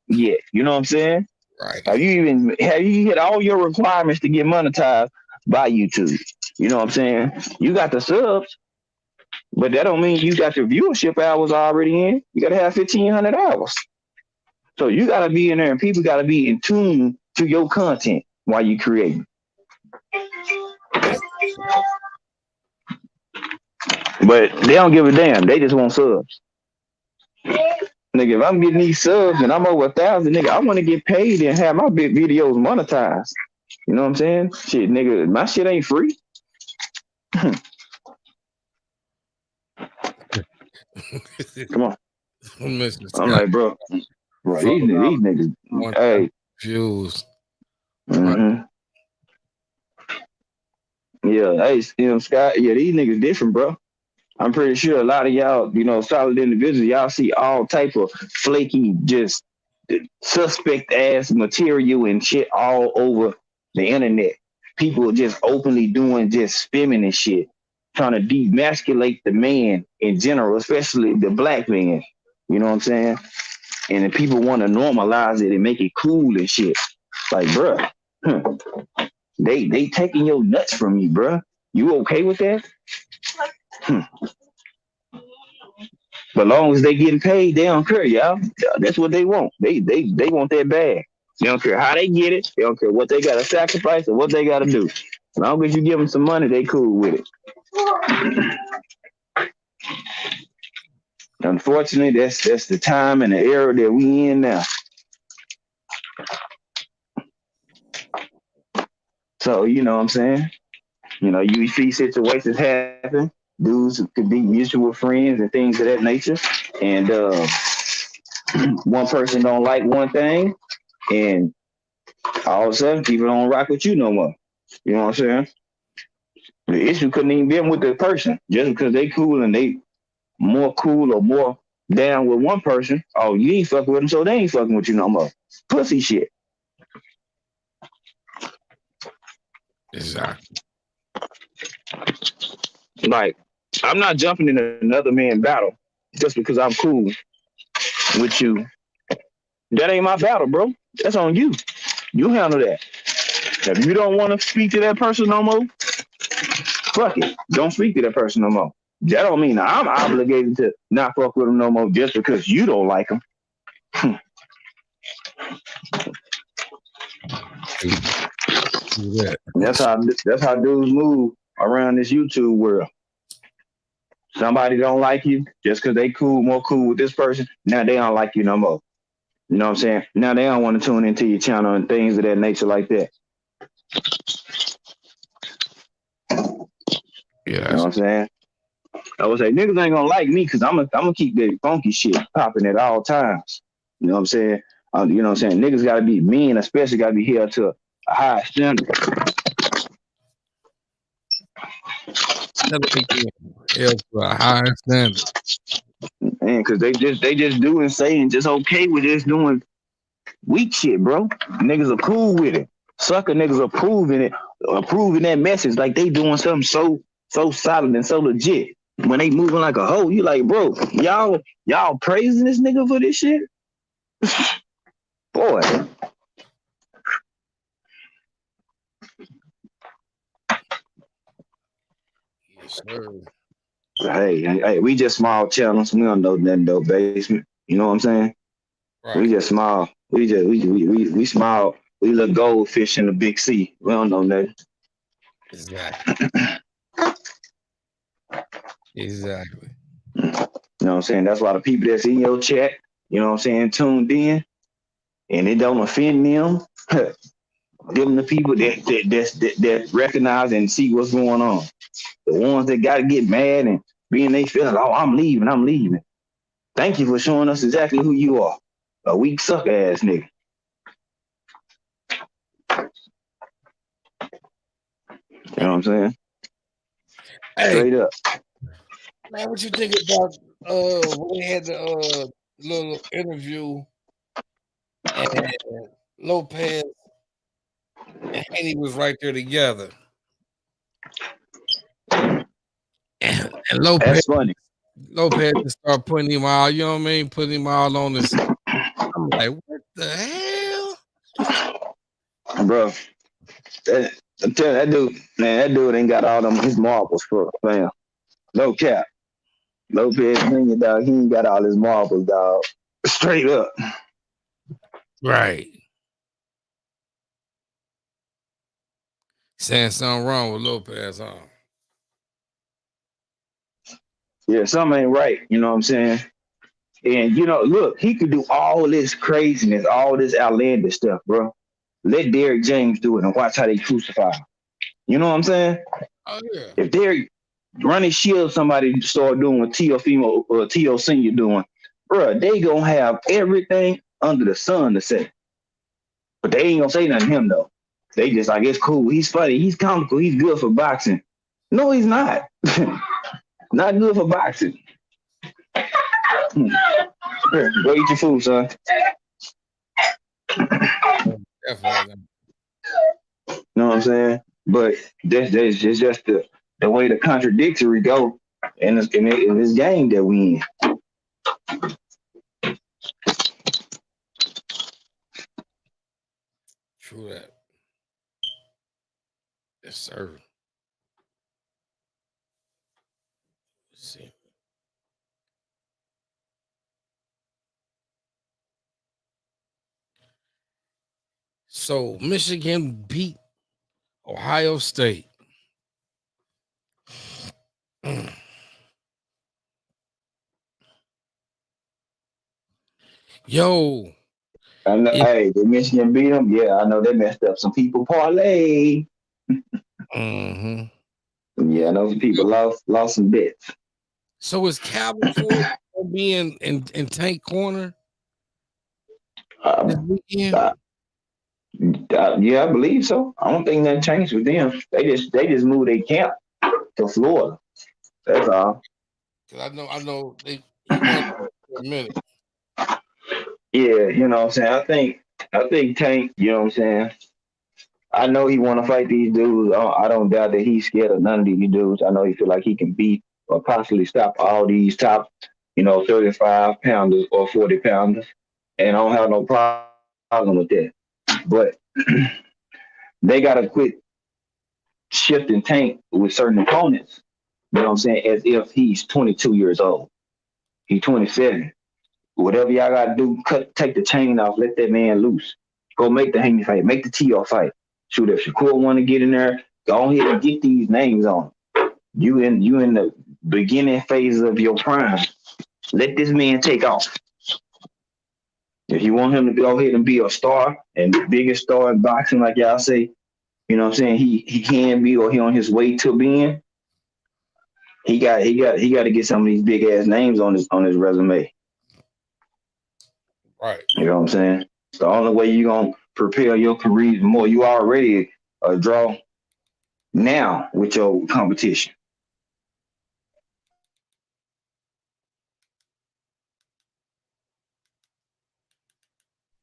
Speaker 3: yet? You know what I'm saying?
Speaker 1: Right.
Speaker 3: Have you hit all your requirements to get monetized by YouTube? You know what I'm saying? You got the subs, but that don't mean you got your viewership hours already in. You got to have 1,500 hours. So you got to be in there, and people got to be in tune to your content while you create. But they don't give a damn. They just want subs. Nigga, if I'm getting these subs and I'm over 1,000, nigga, I want to get paid and have my big videos monetized. You know what I'm saying? Shit, nigga, my shit ain't free. Come on. I'm like, bro, these niggas, hey.
Speaker 1: Views.
Speaker 3: Mm-hmm. Yeah, hey, Scott, yeah, these niggas different, bro. I'm pretty sure a lot of y'all, solid individuals, y'all see all type of flaky, just suspect ass material and shit all over the internet. People just openly doing just spamming and shit, trying to demasculate the man in general, especially the black man. You know what I'm saying? And then people want to normalize it and make it cool and shit. Like, bruh, they taking your nuts from you, bruh. You okay with that? But long as they getting paid, they don't care, y'all. That's what they want. They want that bag. They don't care how they get it. They don't care what they gotta sacrifice or what they gotta do. As long as you give them some money, they cool with it. Unfortunately, that's the time and the era that we in now. So you know what I'm saying? You see situations happen. Dudes could be mutual friends and things of that nature. And one person don't like one thing, and all of a sudden people don't rock with you no more. You know what I'm saying? The issue couldn't even be with the person just because they cool and they more cool or more down with one person. Oh, you ain't fucking with them, so they ain't fucking with you no more. Pussy shit.
Speaker 1: Exactly.
Speaker 3: Like, I'm not jumping in another man's battle just because I'm cool with you. That ain't my battle, bro. That's on you. You handle that. If you don't want to speak to that person no more, fuck it. Don't speak to that person no more. That don't mean I'm obligated to not fuck with them no more just because you don't like them.
Speaker 1: Yeah.
Speaker 3: That's how dudes move around this YouTube world. Somebody don't like you just because they more cool with this person. Now they don't like you no more. You know what I'm saying? Now they don't want to tune into your channel and things of that nature like that.
Speaker 1: Yeah.
Speaker 3: You know what I'm saying? I would say niggas ain't gonna like me because I'm gonna keep that funky shit popping at all times. You know what I'm saying? You know what I'm saying? Niggas gotta be men, especially gotta be held to a high standard.
Speaker 1: Held to a high standard.
Speaker 3: Man, because they just do and say and just okay with just doing weak shit, bro. Niggas are cool with it. Sucker niggas approving that message like they doing something so solid and so legit. When they moving like a hoe, you like, bro, y'all praising this nigga for this shit? Boy.
Speaker 1: Yes, sir.
Speaker 3: Hey, we just small channels. We don't know nothing though, basement. You know what I'm saying? We
Speaker 1: Right.
Speaker 3: just small. We small. We look goldfish in the big sea. We don't know nothing.
Speaker 1: Exactly. Exactly.
Speaker 3: You know what I'm saying? That's why the people that's in your chat, you know what I'm saying, tuned in, and it don't offend them. Them the people that recognize and see what's going on. The ones that gotta get mad and being they feeling, oh, I'm leaving, I'm leaving. Thank you for showing us exactly who you are. A weak sucker ass nigga. You know what I'm saying?
Speaker 1: Hey,
Speaker 3: Straight up.
Speaker 1: man, what you think about when they had the little interview and Lopez and Haney was right there together. And
Speaker 3: That's funny.
Speaker 1: Lopez just started putting him all, you know what I mean? Putting him all on this. I'm like, what the hell?
Speaker 3: Bro, I'm telling you, that dude, man, that dude ain't got all them his marbles for fam. No cap. Lopez Jr., dog, he ain't got all his marbles, dog. Straight up.
Speaker 1: Right. Saying something wrong with Lopez, huh?
Speaker 3: Yeah, something ain't right. You know what I'm saying? And you know, look, he could do all this craziness, all this outlandish stuff, bro. Let Derrick James do it and watch how they crucify him. You know what I'm saying?
Speaker 1: Oh yeah.
Speaker 3: If Derrick running shield somebody start doing what Teofimo or Teo Senior doing, bro, they gonna have everything under the sun to say. But they ain't gonna say nothing to him though. They just like it's cool. He's funny. He's comical. He's good for boxing. No, he's not. Not good for boxing. Here, go eat your food, son.
Speaker 1: Definitely.
Speaker 3: You know what I'm saying? But that's just the way the contradictory go in this game that we in.
Speaker 1: True that. Yes, sir. Let's see. So Michigan beat Ohio State. Yo,
Speaker 3: I know,
Speaker 1: it,
Speaker 3: hey, did Michigan beat them? Yeah, I know they messed up some people parlay.
Speaker 1: mhm.
Speaker 3: Yeah, I know some people lost some bets.
Speaker 1: So is Calvin Ford gonna be in Tank Corner this
Speaker 3: Uh,
Speaker 1: weekend?
Speaker 3: uh, yeah, I believe so. I don't think nothing changed with them. They just moved their camp to Florida. That's all.
Speaker 1: Because I know he went for a minute.
Speaker 3: Yeah, you know what I'm saying. I think Tank. You know what I'm saying. I know he want to fight these dudes. I don't doubt that he's scared of none of these dudes. I know he feel like he can beat or possibly stop all these top, 35 pounders or 40 pounders, and I don't have no problem with that. But they gotta quit shifting Tank with certain opponents. You know what I'm saying? As if he's 22 years old. He's 27. Whatever y'all gotta do, take the chain off, let that man loose. Go make the Haney fight, make the T.O. fight. Shoot, if Shakur want to get in there, go ahead and get these names on. You in the beginning phases of your prime. Let this man take off. If you want him to go ahead and be a star and the biggest star in boxing, like y'all say, you know what I'm saying, he can be or he on his way to being, he got to get some of these big ass names on his resume.
Speaker 1: Right.
Speaker 3: You know what I'm saying? It's the only way you're gonna prepare your career more. You already a draw now with your competition.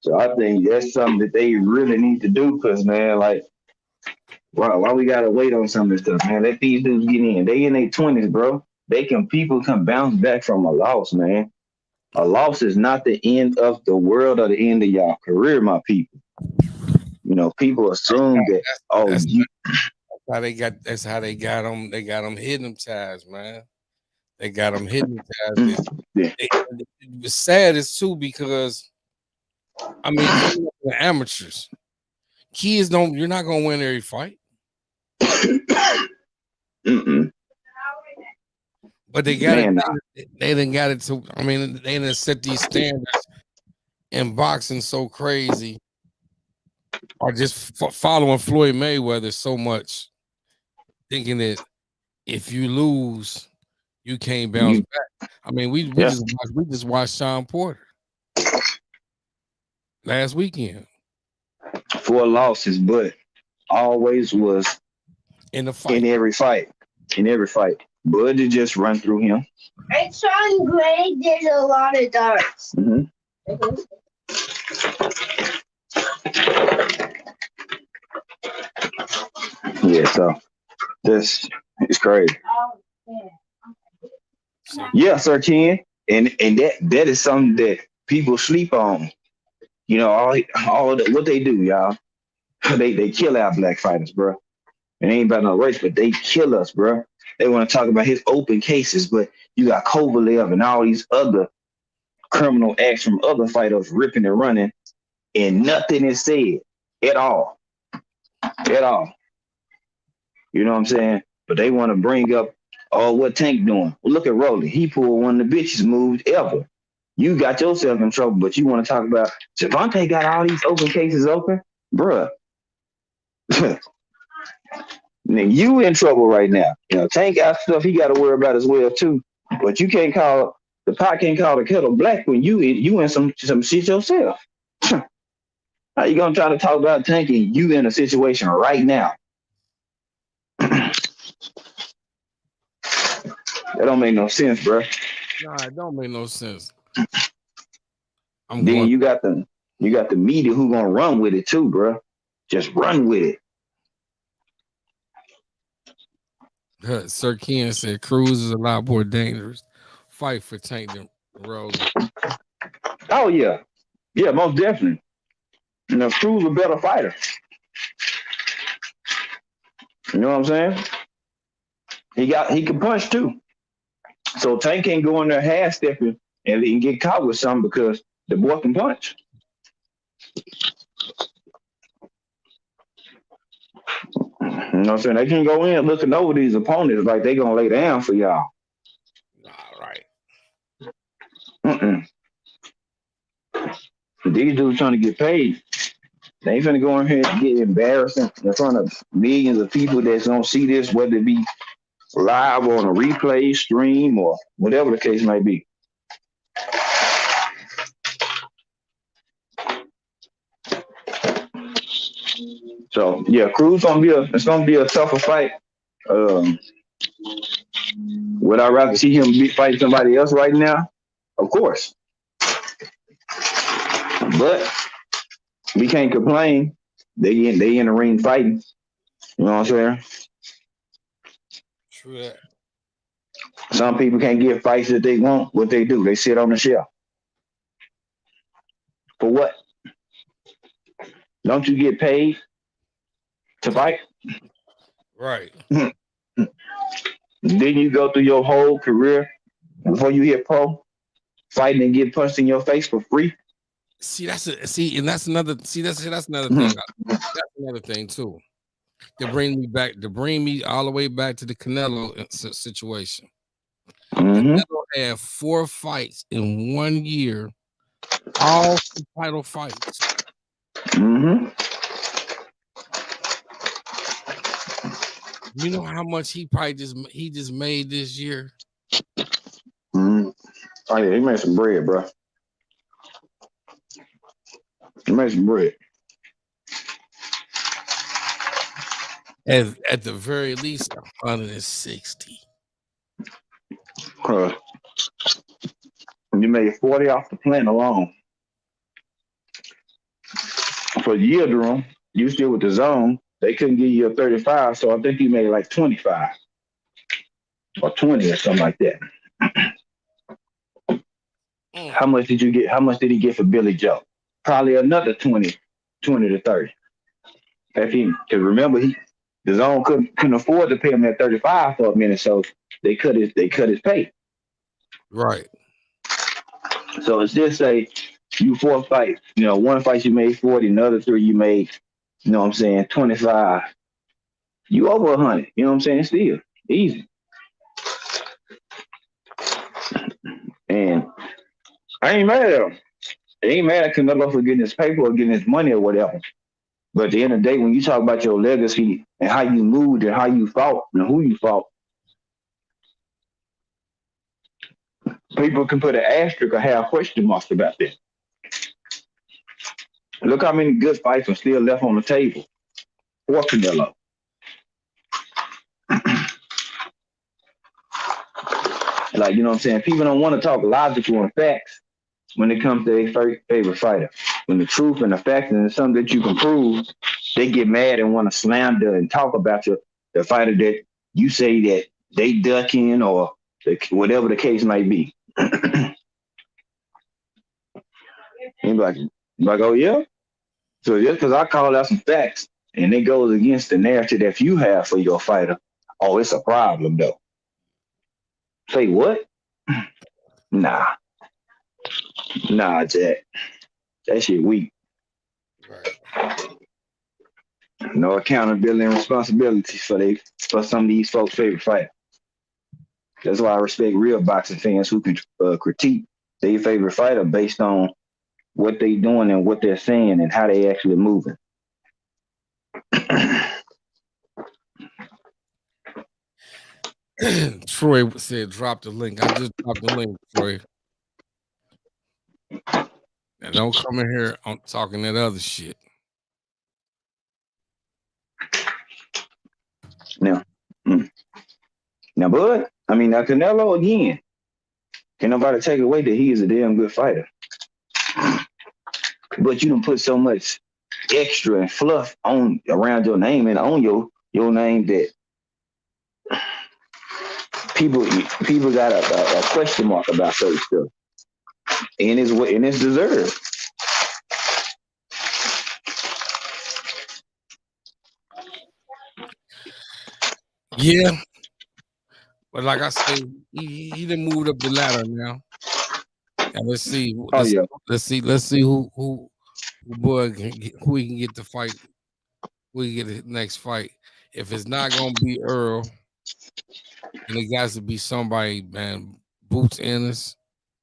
Speaker 3: So I think that's something that they really need to do because man, like why we gotta wait on some of this stuff, man? Let these dudes get in. They in their 20s, bro. People can bounce back from a loss, man. A loss is not the end of the world or the end of y'all career, my people. People assume that, oh,
Speaker 1: That's how they got them. They got them hitting them ties, man. They got them hypnotized.
Speaker 3: Yeah.
Speaker 1: It was sad as too because I mean, coming up with amateurs, kids don't. You're not gonna win every fight,
Speaker 3: Mm-mm.
Speaker 1: but they got it.
Speaker 3: Man,
Speaker 1: They didn't got it to. I mean, they didn't set these standards in boxing so crazy, or just following Floyd Mayweather so much, thinking that if you lose, you can't bounce back. I mean, we
Speaker 3: Yeah.
Speaker 1: just watched Sean Porter last weekend
Speaker 3: 4 losses, but always was
Speaker 1: in the fight.
Speaker 3: in every fight. In every fight. Bud to just run through him.
Speaker 4: It's on grade. There's a lot of darts.
Speaker 3: Mm-hmm. Yeah, so this is crazy. Yeah, Sir Ken. And that is something that people sleep on. You know, all the, what they do, y'all. They kill our black fighters, bro. It ain't about no race, but they kill us, bro. They want to talk about his open cases, but you got Kovalev and all these other criminal acts from other fighters ripping and running, and nothing is said at all. At all. You know what I'm saying? But they want to bring up, oh, what Tank doing? Well, look at Rolly. He pulled one of the bitches moves ever. You got yourself in trouble, but you want to talk about Javante got all these open cases open? Bruh. You in trouble right now. You know, Tank got stuff he got to worry about as well too. But you can't call the pot can't call the kettle black when you in some shit yourself. How you gonna try to talk about Tank and you in a situation right now? That don't make no sense, bro.
Speaker 1: Nah, it don't make no sense.
Speaker 3: Then you got the media who gonna run with it too, bro. Just run with it.
Speaker 1: Sir Ken said Cruz is a lot more dangerous. Fight for Tank than Rose.
Speaker 3: Oh yeah, yeah, most definitely. You know, Cruz a better fighter. You know what I'm saying? He can punch too. So Tank can't go in there half stepping and get caught with something because the boy can punch. You know what I'm saying? They can go in looking over these opponents like they gonna lay down for y'all.
Speaker 1: All right.
Speaker 3: Mm-mm. These dudes trying to get paid. They ain't finna go in here and get embarrassing in front of millions of people that don't see this, whether it be live on a replay, stream, or whatever the case might be. So yeah, Cruz it's gonna be a tougher fight. Would I rather see him fight somebody else right now? Of course. But we can't complain. They in the ring fighting. You know what I'm saying?
Speaker 1: True that.
Speaker 3: Some people can't get fights that they want. What they do, they sit on the shelf. For what? Don't you get paid to fight?
Speaker 1: Right.
Speaker 3: Then you go through your whole career before you hit pro, fighting and get punched in your face for free.
Speaker 1: That's another thing. That's another thing too. To bring me all the way back to the Canelo situation.
Speaker 3: Mm-hmm.
Speaker 1: Canelo had 4 fights in 1 year, all title fights.
Speaker 3: Mm-hmm.
Speaker 1: You know how much he probably just made this year?
Speaker 3: Mm-hmm. Oh yeah, he made some bread, bro. He made some bread.
Speaker 1: At the very least, 160.
Speaker 3: You made 40 off the plan alone. For the year, Jerome, you still with the zone. They couldn't give you a 35, so I think you made like 25 or 20 or something like that. How much did you get? How much did he get for Billy Joe? Probably another 20 to 30. Because remember, the zone couldn't afford to pay him that 35 for a minute, so they cut his pay.
Speaker 1: Right.
Speaker 3: So it's just say you 4 fights. One fight you made 40, another 3 you made, 25. You over 100. You know what I'm saying? Still easy. And I ain't mad at him. I ain't mad at Canelo for getting his paper or getting his money or whatever. But at the end of the day, when you talk about your legacy and how you moved and how you fought and who you fought, people can put an asterisk or have question marks about that. Look how many good fights are still left on the table for Canelo. Like, you know what I'm saying? People don't want to talk logical and facts when it comes to their favorite fighter. When the truth and the facts and it's something that you can prove, they get mad and want to slander and talk about the fighter that you say that they ducking or whatever the case might be. And like, oh yeah? So just because I call out some facts and it goes against the narrative that you have for your fighter, oh, it's a problem though. Say what? Nah, Jack. That shit weak.
Speaker 1: Right.
Speaker 3: No accountability and responsibility for some of these folks' favorite fighter. That's why I respect real boxing fans who can critique their favorite fighter based on what they doing and what they're saying and how they actually moving.
Speaker 1: Troy said, "Drop the link." I just dropped the link, Troy. And don't come in here on talking that other shit.
Speaker 3: Now, bud, now Canelo again. Can nobody take away that he is a damn good fighter? But you don't put so much extra and fluff on around your name and on your name that people got a question mark about certain stuff, and it's deserved.
Speaker 1: Yeah, but like I say, he done moved up the ladder now, and let's see. Let's see who boy who he can get the fight. Who he get the next fight. If it's not gonna be Earl, and it got to be somebody, man. Boots Ennis,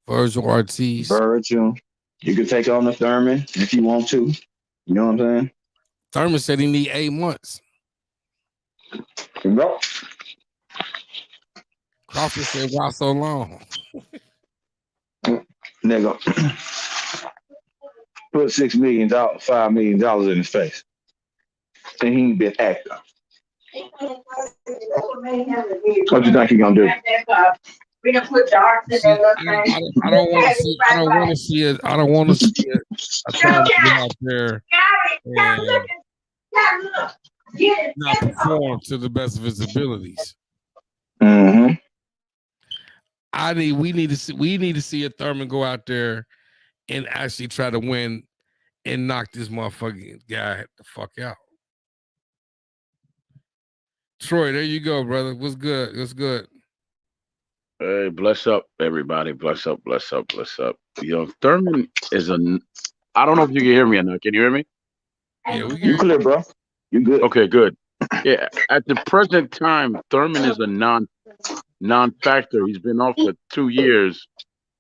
Speaker 1: Virgil Ortiz.
Speaker 3: Virgil, you can take on the Thurman if you want to. You know what I'm saying?
Speaker 1: Thurman said he need 8 months.
Speaker 3: Bro.
Speaker 1: Crawford said, "Why so long?"
Speaker 3: Nigga, put $6 million, $5 million in his face, and he ain't been active. What you think he gonna do?
Speaker 4: We can put dark in the
Speaker 1: I don't want to see. I don't want to see it. I don't want to see it. A Thurman out there and not perform to the best of his abilities.
Speaker 3: Mm-hmm.
Speaker 1: We need to see a Thurman go out there and actually try to win and knock this motherfucking guy the fuck out. Troy, there you go, brother. What's good? What's good?
Speaker 6: Hey, bless up, everybody. Bless up, bless up, bless up. Thurman is I don't know if you can hear me or not. Can you hear me?
Speaker 1: Yeah, we
Speaker 3: You clear, bro. You good?
Speaker 6: Okay, good. Yeah, at the present time, Thurman is a non-factor. He's been off for 2 years,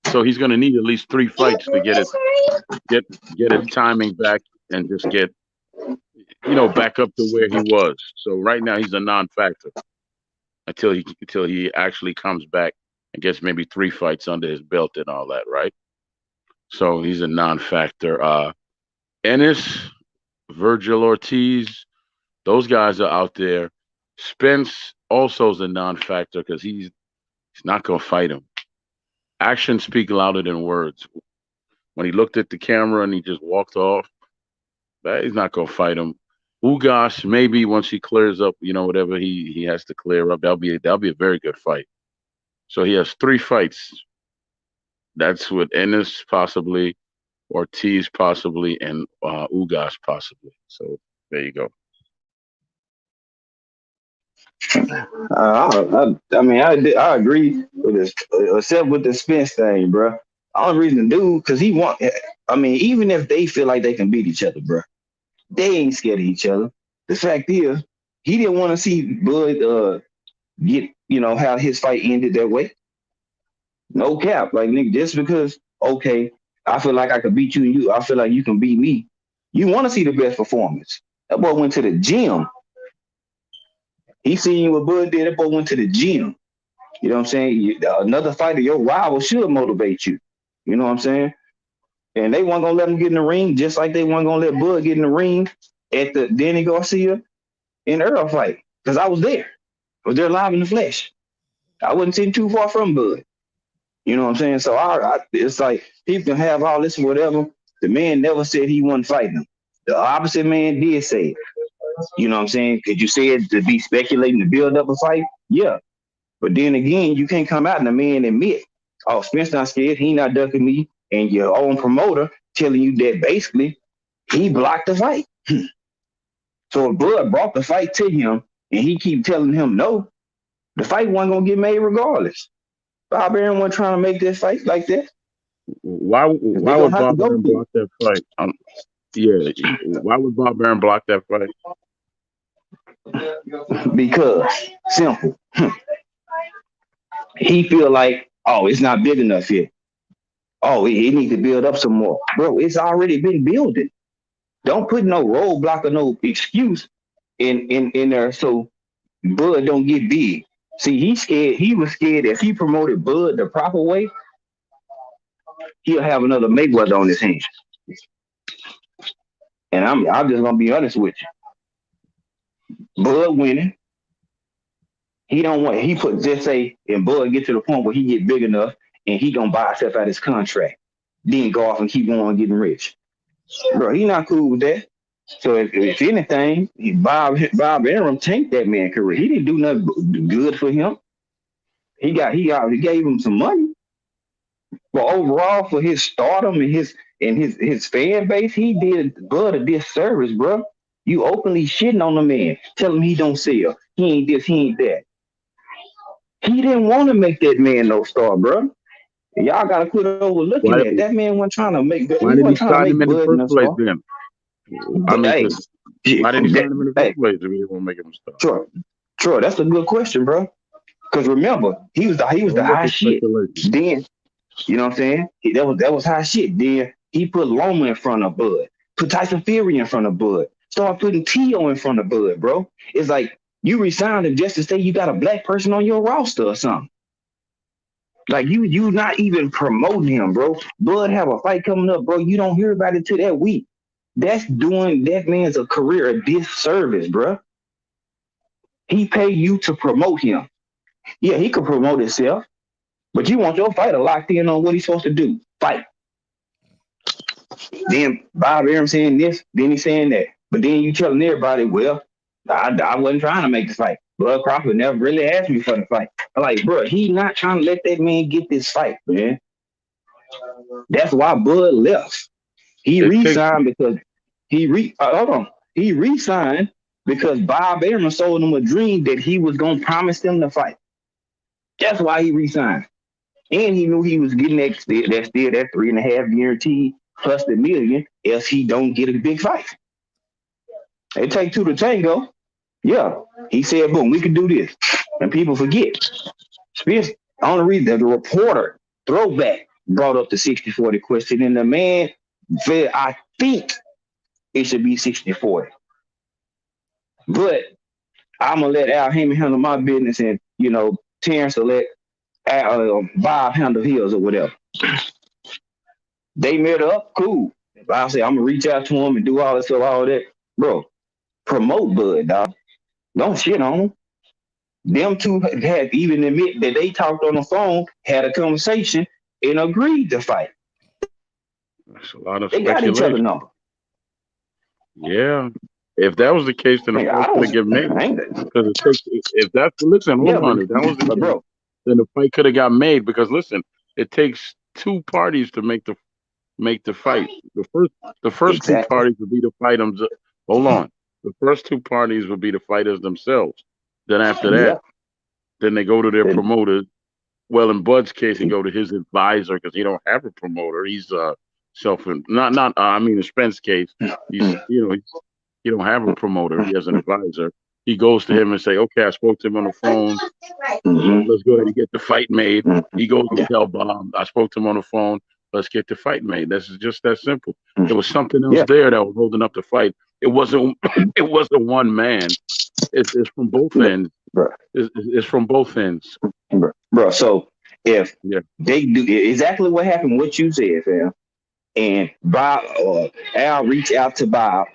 Speaker 6: so he's going to need at least 3 fights to get his timing back and just get back up to where he was. So right now he's a non-factor until he actually comes back and gets maybe 3 fights under his belt and all that, right? So he's a non-factor. Ennis, Virgil Ortiz, those guys are out there. Spence also is a non-factor because he's not going to fight him. Actions speak louder than words. When he looked at the camera and he just walked off, he's not going to fight him. Ugas, maybe once he clears up, whatever he has to clear up, that'll be a very good fight. So he has 3 fights. That's with Ennis possibly, Ortiz possibly, and Ugas possibly. So there you go.
Speaker 3: I mean, I agree with this, except with the Spence thing, bro. Only reason to do because he want. I mean, even if they feel like they can beat each other, bro, they ain't scared of each other. The fact is, he didn't want to see Bud get how his fight ended that way. No cap, like nigga, just because okay, I feel like I could beat you, and I feel like you can beat me. You want to see the best performance. That boy went to the gym. He seen what Bud did. That boy went to the gym. You know what I'm saying? Another fighter, your rival should motivate you. You know what I'm saying? And they weren't gonna let him get in the ring, just like they weren't gonna let Bud get in the ring at the Danny Garcia and Earl fight. Because I was there. I was there live in the flesh. I wasn't sitting too far from Bud. You know what I'm saying? So it's like people can have all this or whatever. The man never said he wasn't fighting him. The opposite man did say it. You know what I'm saying? Could you say it to be speculating to build up a fight? Yeah. But then again, you can't come out and the man admit, oh, Spence not scared, he not ducking me, and your own promoter telling you that basically he blocked the fight. So if Bud brought the fight to him and he keep telling him no, the fight wasn't gonna get made regardless. Bob Arum wasn't trying to make this fight like that.
Speaker 6: Why
Speaker 3: They're
Speaker 6: would
Speaker 3: gonna have to
Speaker 6: Bob
Speaker 3: go
Speaker 6: Arum
Speaker 3: through
Speaker 6: block that fight? Yeah. Why would Bob Arum block that fight?
Speaker 3: it. Because simple. He feel like, oh, it's not big enough here. Oh, he needs to build up some more. Bro, it's already been building. Don't put no roadblock or no excuse in there so Bud don't get big. See, he's scared. He was scared if he promoted Bud the proper way, he'll have another Mayweather on his hands. And I'm just gonna be honest with you. Bud winning. He don't want. He put just say and Bud get to the point where he get big enough and he gonna buy himself out his contract. Then go off and keep going getting rich. Bro, he not cool with that. So if anything, Bob Arum tanked that man career. He didn't do nothing good for him. He gave him some money, but overall for his stardom and his fan base, he did Bud a disservice, bro. You openly shitting on the man, tell him he don't sell, he ain't this, he ain't that. He didn't want to make that man no star, bro. Y'all gotta quit overlooking
Speaker 6: Why
Speaker 3: that. That man wasn't trying to make.
Speaker 6: why
Speaker 3: He
Speaker 6: did he
Speaker 3: wasn't trying to
Speaker 6: sign him
Speaker 3: make
Speaker 6: in the
Speaker 3: Bud
Speaker 6: first
Speaker 3: no
Speaker 6: place
Speaker 3: star.
Speaker 6: then? I
Speaker 3: But
Speaker 6: mean,
Speaker 3: hey,
Speaker 6: why did he sign him in the
Speaker 3: hey,
Speaker 6: first place if he didn't want to make him a star?
Speaker 3: Troy, that's a good question, bro. Because remember, he was the
Speaker 6: Don't look
Speaker 3: high
Speaker 6: at
Speaker 3: shit.
Speaker 6: speculation.
Speaker 3: Then you know what I'm saying? That was high shit. Then he put Loma in front of Bud, put Tyson Fury in front of Bud, start putting Tio in front of Bud, bro. It's like you resigned him just to say you got a black person on your roster or something. Like you not even promoting him, bro. Bud have a fight coming up, bro. You don't hear about it till that week. That's doing that man's a career a disservice, bro. He pay you to promote him. Yeah, he could promote himself, but you want your fighter locked in on what he's supposed to do. Fight. Then Bob Arum saying this, then he's saying that. But then you telling everybody, well, I wasn't trying to make the fight. Bud Crawford never really asked me for the fight. I'm like, bro, he not trying to let that man get this fight, man. That's why Bud left. He
Speaker 6: It takes
Speaker 3: re-signed because hold on. He re-signed because Bob Arum sold him a dream that he was gonna promise them the fight. That's why he re-signed. And he knew he was getting that 3.5 guarantee plus the million, else he don't get a big fight. It take two to tango. Yeah. He said, boom, we can do this. And people forget. Spears, I want to read that the reporter throwback brought up the 60-40 question, and the man said, I think it should be 60-40. But I'm gonna let Al Heyman handle my business, and Terrence will let Bob handle his or whatever. They met up, cool. I say I'm gonna reach out to him and do all this stuff, all that, bro. Promote Bud, dog. Don't shit on him. Them two had even admit that they talked on the phone, had a conversation, and agreed to fight.
Speaker 6: That's a lot of
Speaker 3: They got each other
Speaker 6: speculation.
Speaker 3: number.
Speaker 6: Yeah. If that was the case, then the
Speaker 3: Nigga,
Speaker 6: fight
Speaker 3: I
Speaker 6: could have
Speaker 3: don't.
Speaker 6: get made.
Speaker 3: I ain't,
Speaker 6: Because it takes if that's listen,
Speaker 3: yeah,
Speaker 6: hold on. If that was the
Speaker 3: but
Speaker 6: case,
Speaker 3: bro,
Speaker 6: then the fight could have got made. Because listen, it takes two parties to make the fight. The first two
Speaker 3: exactly.
Speaker 6: parties would be the fight hold on. The first two parties would be the fighters themselves. Then after that, then they go to their promoter. Well, in Bud's case, he go to his advisor because he don't have a promoter. He's self not I mean in Spence case, he's he don't have a promoter. He has an advisor. He goes to him and say, okay, I spoke to him on the phone. Let's go ahead and get the fight made. He goes to tell Bob, I spoke to him on the phone. Let's get the fight made. This is just that simple. There was something else there that was holding up the fight. It wasn't one man. It's from both ends. It's from both ends.
Speaker 3: Bro, so if they do exactly what happened, what you said, fam, and Bob or Al reach out to Bob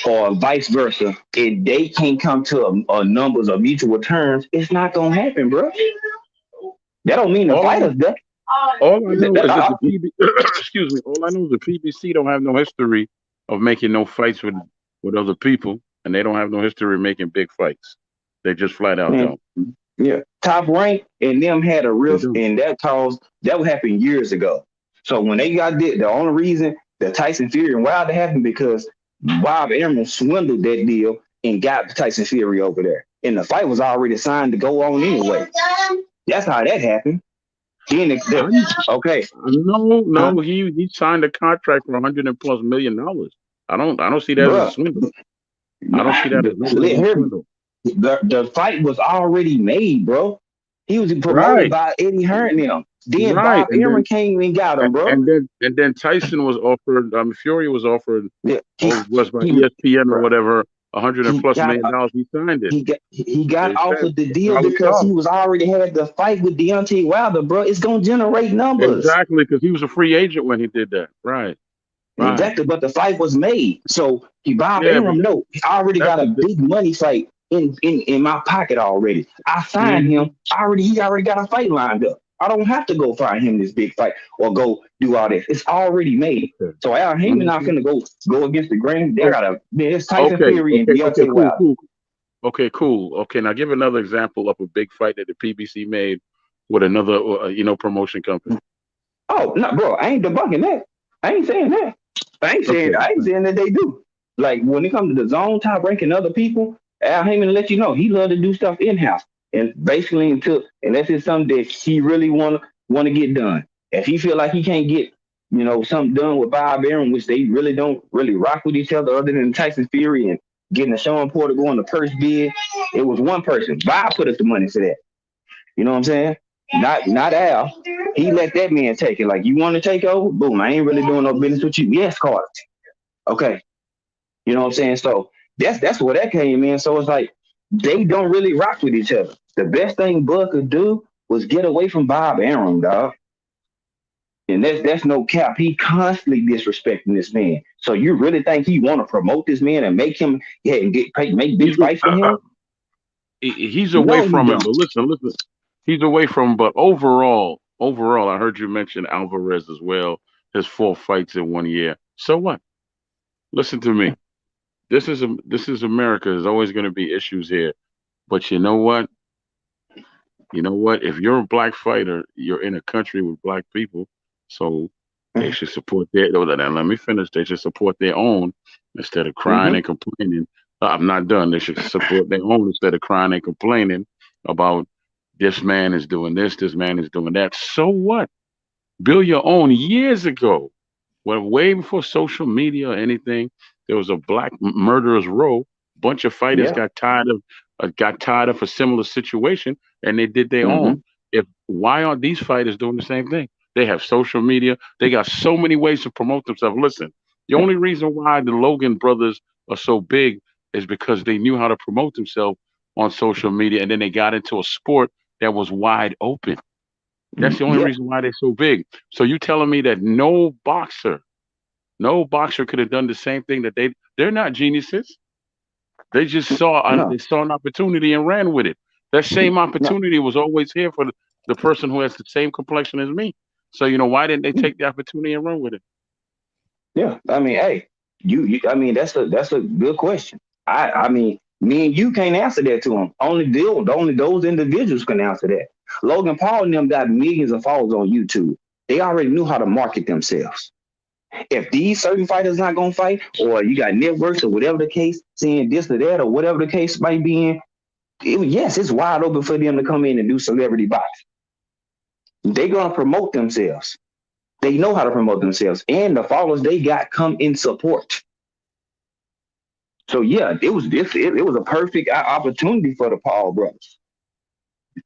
Speaker 3: or vice versa, if they can't come to a numbers or mutual terms, it's not gonna happen, bro. That don't mean the fighter's done.
Speaker 6: All I know is that excuse me. All I know is the PBC don't have no history of making no fights with other people, and they don't have no history of making big fights. They just flat out don't.
Speaker 3: Yeah, Top Rank and them had a rift, and that would happen years ago. So when they got the only reason that Tyson Fury and Wilder happened because Bob Arum swindled that deal and got Tyson Fury over there, and the fight was already signed to go on anyway. That's how that happened. Then okay.
Speaker 6: No, he signed a contract for $100+ million. I don't see that as a swindle. I don't see that as a swindle.
Speaker 3: The fight was already made, bro. He was promoted by Eddie Hearn now. Then Bob Arum came and got him, bro.
Speaker 6: And then Tyson was offered. Fury was offered. Was by ESPN or whatever. $100+ million. He signed it.
Speaker 3: He got offered the deal because he was already had the fight with Deontay Wilder, bro. It's gonna generate numbers.
Speaker 6: Exactly, because he was a free agent when he did that. Right.
Speaker 3: Exactly, but the fight was made. So Bob Arum, he already got a big money fight in my pocket already. I signed him. He already got a fight lined up. I don't have to go find him this big fight or go do all this. It's already made. So Al Heyman not gonna go against the grain. They got it's Tyson Fury and Deontay Wilder.
Speaker 6: Cool. Okay, cool. Okay, now give another example of a big fight that the PBC made with another promotion company.
Speaker 3: Oh no, bro, I ain't debunking that. I ain't saying that. I ain't saying that they do. Like when it comes to the zone, Top Rank, and other people, Al Heyman let you know he love to do stuff in house. And basically, unless it's something that he really want to get done. If he feel like he can't get, something done with Bob Arum, which they really don't really rock with each other, other than Tyson Fury and getting a Sean Porter going the purse bid. It was one person. Bob put up the money for that. You know what I'm saying? Not Al. He let that man take it. Like, you want to take over? Boom. I ain't really doing no business with you. Yes, Carter. Okay. You know what I'm saying? So that's where that came in. So it's like they don't really rock with each other. The best thing Bud could do was get away from Bob Arum, dog. And that's no cap. He constantly disrespecting this man. So you really think he want to promote this man and make him and make big fights for him?
Speaker 6: He's away from him. But listen. He's away from him. But overall, I heard you mention Alvarez as well. His 4 fights in 1 year. So what? Listen to me. This is America. There's always going to be issues here. But you know what? If you're a black fighter, you're in a country with black people, so they should support their. Let me finish. They should support their own instead of crying and complaining. I'm not done. They should support their own instead of crying and complaining about this man is doing this man is doing that. So what? Build your own. Years ago, way before social media or anything, there was a black murderers row. Bunch of fighters got tired of a similar situation, and they did their own. Why aren't these fighters doing the same thing? They have social media. They got so many ways to promote themselves. Listen, the only reason why the Logan brothers are so big is because they knew how to promote themselves on social media, and then they got into a sport that was wide open. That's the only reason why they're so big. So you telling me that no boxer could have done the same thing that they're not geniuses. They just saw an opportunity and ran with it. That same opportunity was always here for the person who has the same complexion as me. So why didn't they take the opportunity and run with it?
Speaker 3: Yeah, I mean, hey, I mean, that's a good question. I mean, me and you can't answer that to them. Only those individuals can answer that. Logan Paul and them got millions of followers on YouTube. They already knew how to market themselves. If these certain fighters not gonna fight, or you got networks or whatever the case, saying this or that or whatever the case might be in, Yes, it's wide open for them to come in and do celebrity boxing. They're gonna promote themselves. They know how to promote themselves, and the followers they got come in support. So yeah, it was a perfect opportunity for the Paul brothers.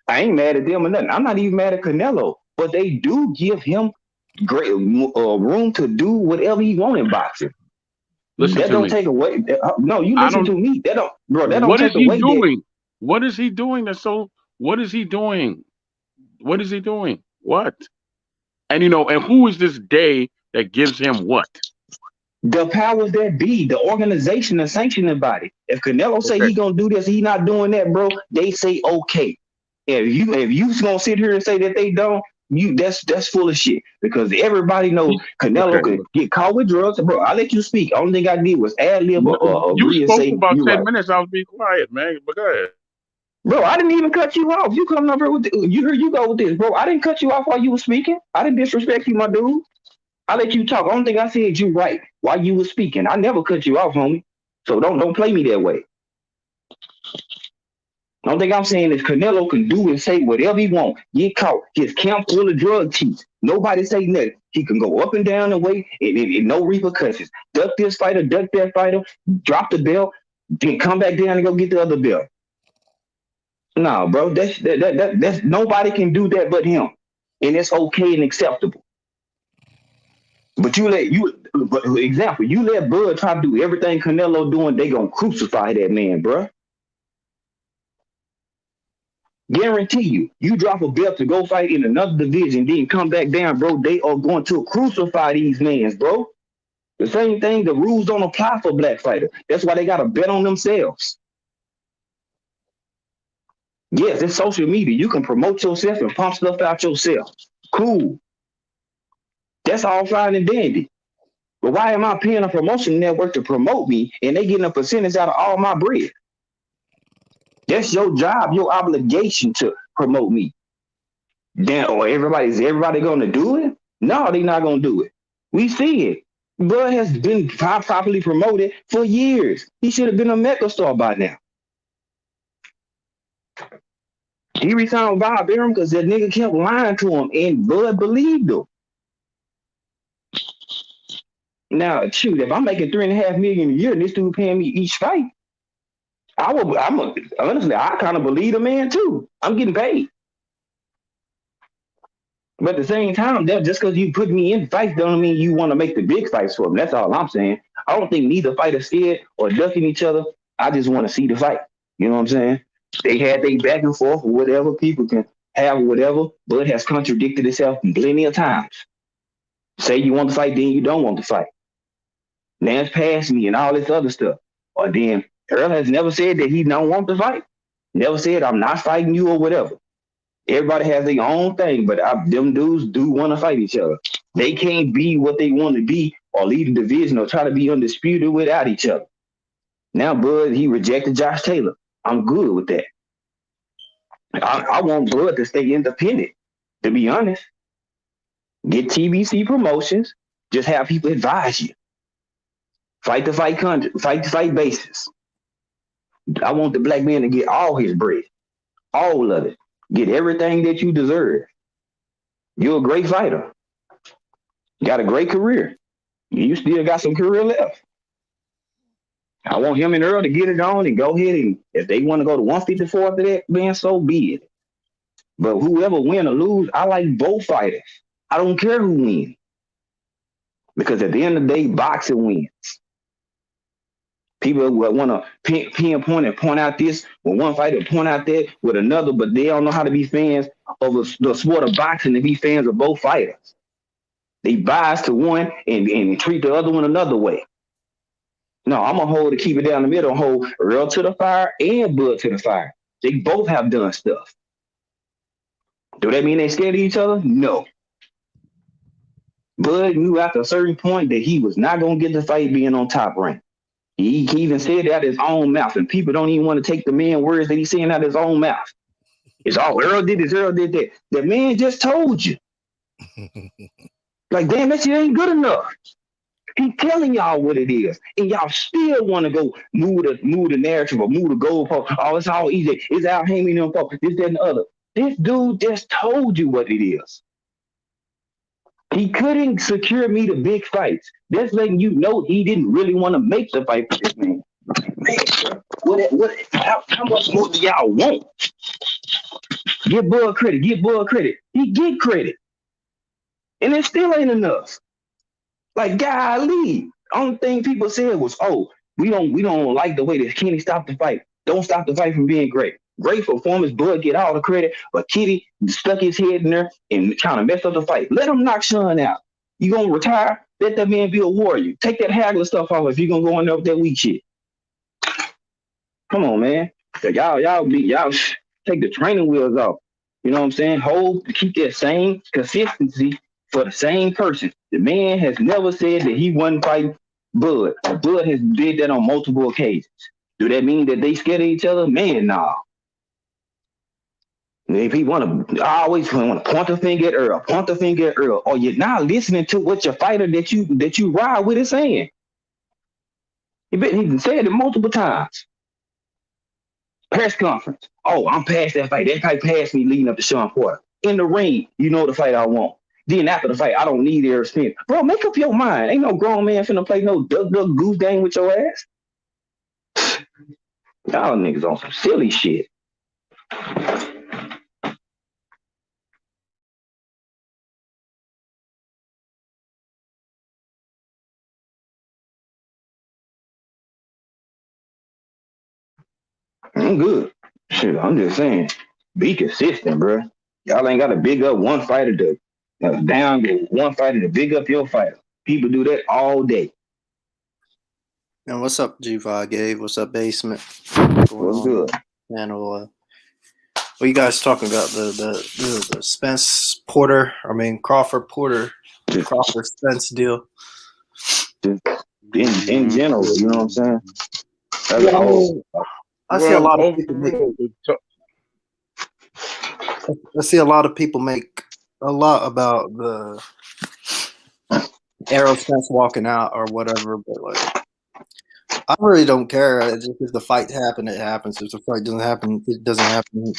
Speaker 3: I ain't mad at them or nothing. I'm not even mad at Canelo, but they do give him great room to do whatever he want in boxing.
Speaker 6: Listen
Speaker 3: That
Speaker 6: to
Speaker 3: don't
Speaker 6: me.
Speaker 3: take away. No, you
Speaker 6: I
Speaker 3: listen
Speaker 6: don't.
Speaker 3: to me. That don't, bro. That don't
Speaker 6: What is
Speaker 3: take
Speaker 6: he
Speaker 3: away that.
Speaker 6: doing? What is he doing? That's so. What is he doing? What is he doing? What? And and who is this day that gives him what?
Speaker 3: The powers that be, the organization, the sanctioning body. If Canelo say
Speaker 6: Okay.
Speaker 3: he gonna do this, he not doing that, bro. They say okay. If you gonna sit here and say that they don't, that's full of shit. Because everybody know
Speaker 6: Okay.
Speaker 3: Canelo could get caught with drugs, bro. I let you speak. Only thing I did was ad lib or
Speaker 6: You
Speaker 3: agree and
Speaker 6: spoke for
Speaker 3: say
Speaker 6: about
Speaker 3: you
Speaker 6: 10 minutes. I was being quiet, man. But go ahead.
Speaker 3: bro. I didn't even cut you off. You come over with you go with this, bro. I didn't cut you off while you were speaking. I didn't disrespect you, my dude. I let you talk. Only thing I said you right while you were speaking. I never cut you off, homie. So don't play me that way. The only thing I'm saying is Canelo can do and say whatever he want. Get caught. His camp full of drug cheats. Nobody say nothing. He can go up and down the way and no repercussions. Duck this fighter, duck that fighter, drop the belt, then come back down and go get the other belt. No, bro, that's nobody can do that but him, and it's okay and acceptable. But example, you let Bud try to do everything Canelo doing, they gonna crucify that man, bro. Guarantee you, you drop a belt to go fight in another division, then come back down, bro. They are going to crucify these mans, bro. The same thing, the rules don't apply for black fighters. That's why they got to bet on themselves. Yes, it's social media. You can promote yourself and pump stuff out yourself. Cool. That's all fine and dandy. But why am I paying a promotion network to promote me and they getting a percentage out of all my bread? That's your job, your obligation to promote me. Then, or is everybody going to do it? No, they're not going to do it. We see it. Bud has been properly promoted for years. He should have been a mega star by now. He resigned with Bob Arum because that nigga kept lying to him, and Bud believed him. Now, shoot, if I'm making $3.5 million a year and this dude paying me each fight, honestly, I kind of believe the man too. I'm getting paid. But at the same time, just because you put me in fights don't mean you want to make the big fights for them. That's all I'm saying. I don't think neither fighter scared or ducking each other. I just want to see the fight. You know what I'm saying? They had they back and forth or whatever. People can have whatever. Bud has contradicted itself plenty of times. Say you want to fight, then you don't want to fight. Lance passed me and all this other stuff. Or then Earl has never said that he don't want to fight. Never said I'm not fighting you or whatever. Everybody has their own thing, but them dudes do want to fight each other. They can't be what they want to be or lead the division or try to be undisputed without each other. Now, Bud, he rejected Josh Taylor. I'm good with that. I want Bud to stay independent, to be honest. Get TBC promotions. Just have people advise you. Fight the fight country, fight the fight basis. I want the black man to get all his bread, all of it. Get everything that you deserve. You're a great fighter. Got a great career. You still got some career left. I want him and Earl to get it on and go ahead and if they want to go to 154 after that, man, so be it. But whoever win or lose, I like both fighters. I don't care who wins. Because at the end of the day, boxing wins. People want to pinpoint and point out this with one fighter, point out that with another, but they don't know how to be fans of the sport of boxing and be fans of both fighters. They bias to one and treat the other one another way. No, I'm going to hold to keep it down the middle, hold Earl to the fire and Bud to the fire. They both have done stuff. Do that mean they scared of each other? No. Bud knew after a certain point that he was not going to get the fight being on Top Rank. He even said it out of his own mouth, and people don't even want to take the man words that he's saying out of his own mouth. It's all Earl did this, Earl did that. The man just told you. Like, damn, that shit ain't good enough. He's telling y'all what it is, and y'all still want to go move the narrative or move the goalpost. Oh, it's all easy. It's Al Haymon and folks. This, that, and the other. This dude just told you what it is. He couldn't secure me the big fights. That's letting you know he didn't really want to make the fight for this man. How much more do y'all want? Give Bud credit. Give Bud credit. He get credit, and it still ain't enough. Like, golly, only thing people said was, "Oh, we don't like the way that Kenny stopped the fight. Don't stop the fight from being great. Great performance. Bud get all the credit, but Kitty stuck his head in there and kind of messed up the fight. Let him knock Sean out. You gonna retire? Let that man be a warrior. Take that haggler stuff off if you gonna go in there with that weak shit. Come on, man. Y'all take the training wheels off. You know what I'm saying? Keep that same consistency for the same person. The man has never said that he wasn't fighting Bud. Bud has did that on multiple occasions. Do that mean that they scared of each other? Man, nah. If he I always want to point the finger at Earl, or you're not listening to what your fighter that you ride with is saying. He said it multiple times. Press conference. Oh, I'm past that fight. That fight passed me leading up to Sean Porter. In the ring, you know the fight I want. Then after the fight, I don't need air spin. Bro, make up your mind. Ain't no grown man finna play no duck goose game with your ass. Y'all niggas on some silly shit. I'm good. Shit, I'm just saying, be consistent, bro. Y'all ain't got to big up one fighter to downgrade one fighter to big up your fighter. People do that all day.
Speaker 7: And what's up, G5 Gabe? What's up, Basement?
Speaker 3: What's good?
Speaker 7: What you guys talking about? The Spence Porter, Crawford Porter, Crawford Spence deal.
Speaker 3: In general, you know what I'm saying?
Speaker 7: I see a lot of people I see a lot of people make a lot about the Errol Spence walking out or whatever, but like, I really don't care. Just if the fight happens, it happens. If the fight doesn't happen, it doesn't happen.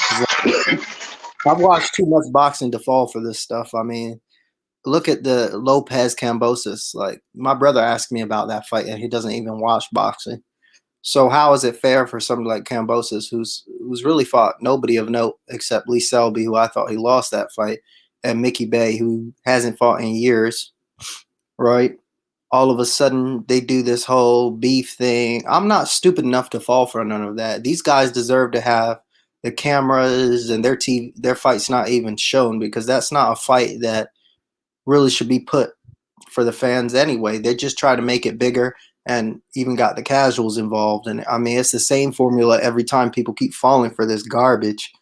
Speaker 7: I've watched too much boxing to fall for this stuff. I mean, look at the Lopez Kambosos. Like, my brother asked me about that fight, and he doesn't even watch boxing. So how is it fair for somebody like Kambosos, who's really fought nobody of note except Lee Selby, who I thought he lost that fight, and Mickey Bay, who hasn't fought in years, right? All of a sudden, they do this whole beef thing. I'm not stupid enough to fall for none of that. These guys deserve to have the cameras and their fight's not even shown, because that's not a fight that really should be put for the fans anyway. They just try to make it bigger and even got the casuals involved. And I mean, it's the same formula every time. People keep falling for this garbage.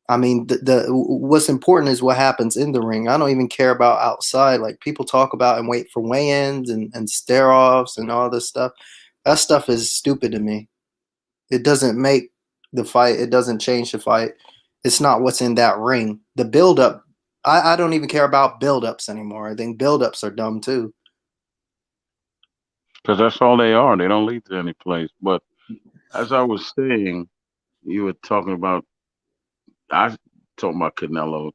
Speaker 7: I mean, what's important is what happens in the ring. I don't even care about outside. Like, people talk about and wait for weigh-ins and stare-offs and all this stuff. That stuff is stupid to me. It doesn't make the fight. It doesn't change the fight. It's not what's in that ring. The build-up, I don't even care about build-ups anymore. I think build-ups are dumb too.
Speaker 6: Because that's all they are. They don't lead to any place. But as I was saying, you were talking about, I talking about Canelo.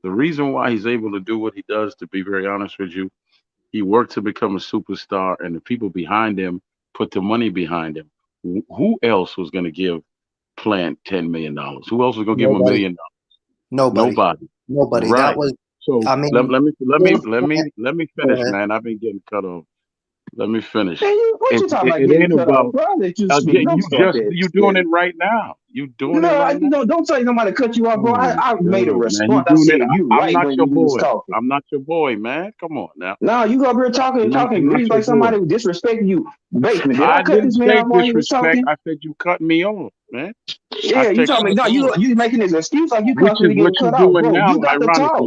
Speaker 6: The reason why he's able to do what he does, to be very honest with you, he worked to become a superstar, and the people behind him put the money behind him. Who else was going to give Plant $10 million? Who else was going to give him $1 million?
Speaker 7: Nobody.
Speaker 6: Right.
Speaker 7: That was.
Speaker 6: So
Speaker 7: I mean,
Speaker 6: let me finish, man. I've been getting cut off. Let me finish.
Speaker 3: Hey, what you talking about?
Speaker 6: It ain't about.
Speaker 3: Bro, that you speak.
Speaker 6: You doing it right now. You doing it right now.
Speaker 3: Don't tell somebody to cut you off, bro. I made a response.
Speaker 6: Man,
Speaker 3: I said you
Speaker 6: I'm
Speaker 3: right
Speaker 6: not
Speaker 3: when
Speaker 6: your
Speaker 3: you
Speaker 6: boy.
Speaker 3: was talking.
Speaker 6: I'm not your boy, man. Come on now.
Speaker 3: No, you up here talking grease like somebody who disrespecting you. Basement. Did I cut this man off while he was talking?
Speaker 6: I said you cut me off, man.
Speaker 3: Yeah, you told me. No, you making this excuse like you constantly getting cut off, bro.
Speaker 6: Now,
Speaker 3: You got to talk.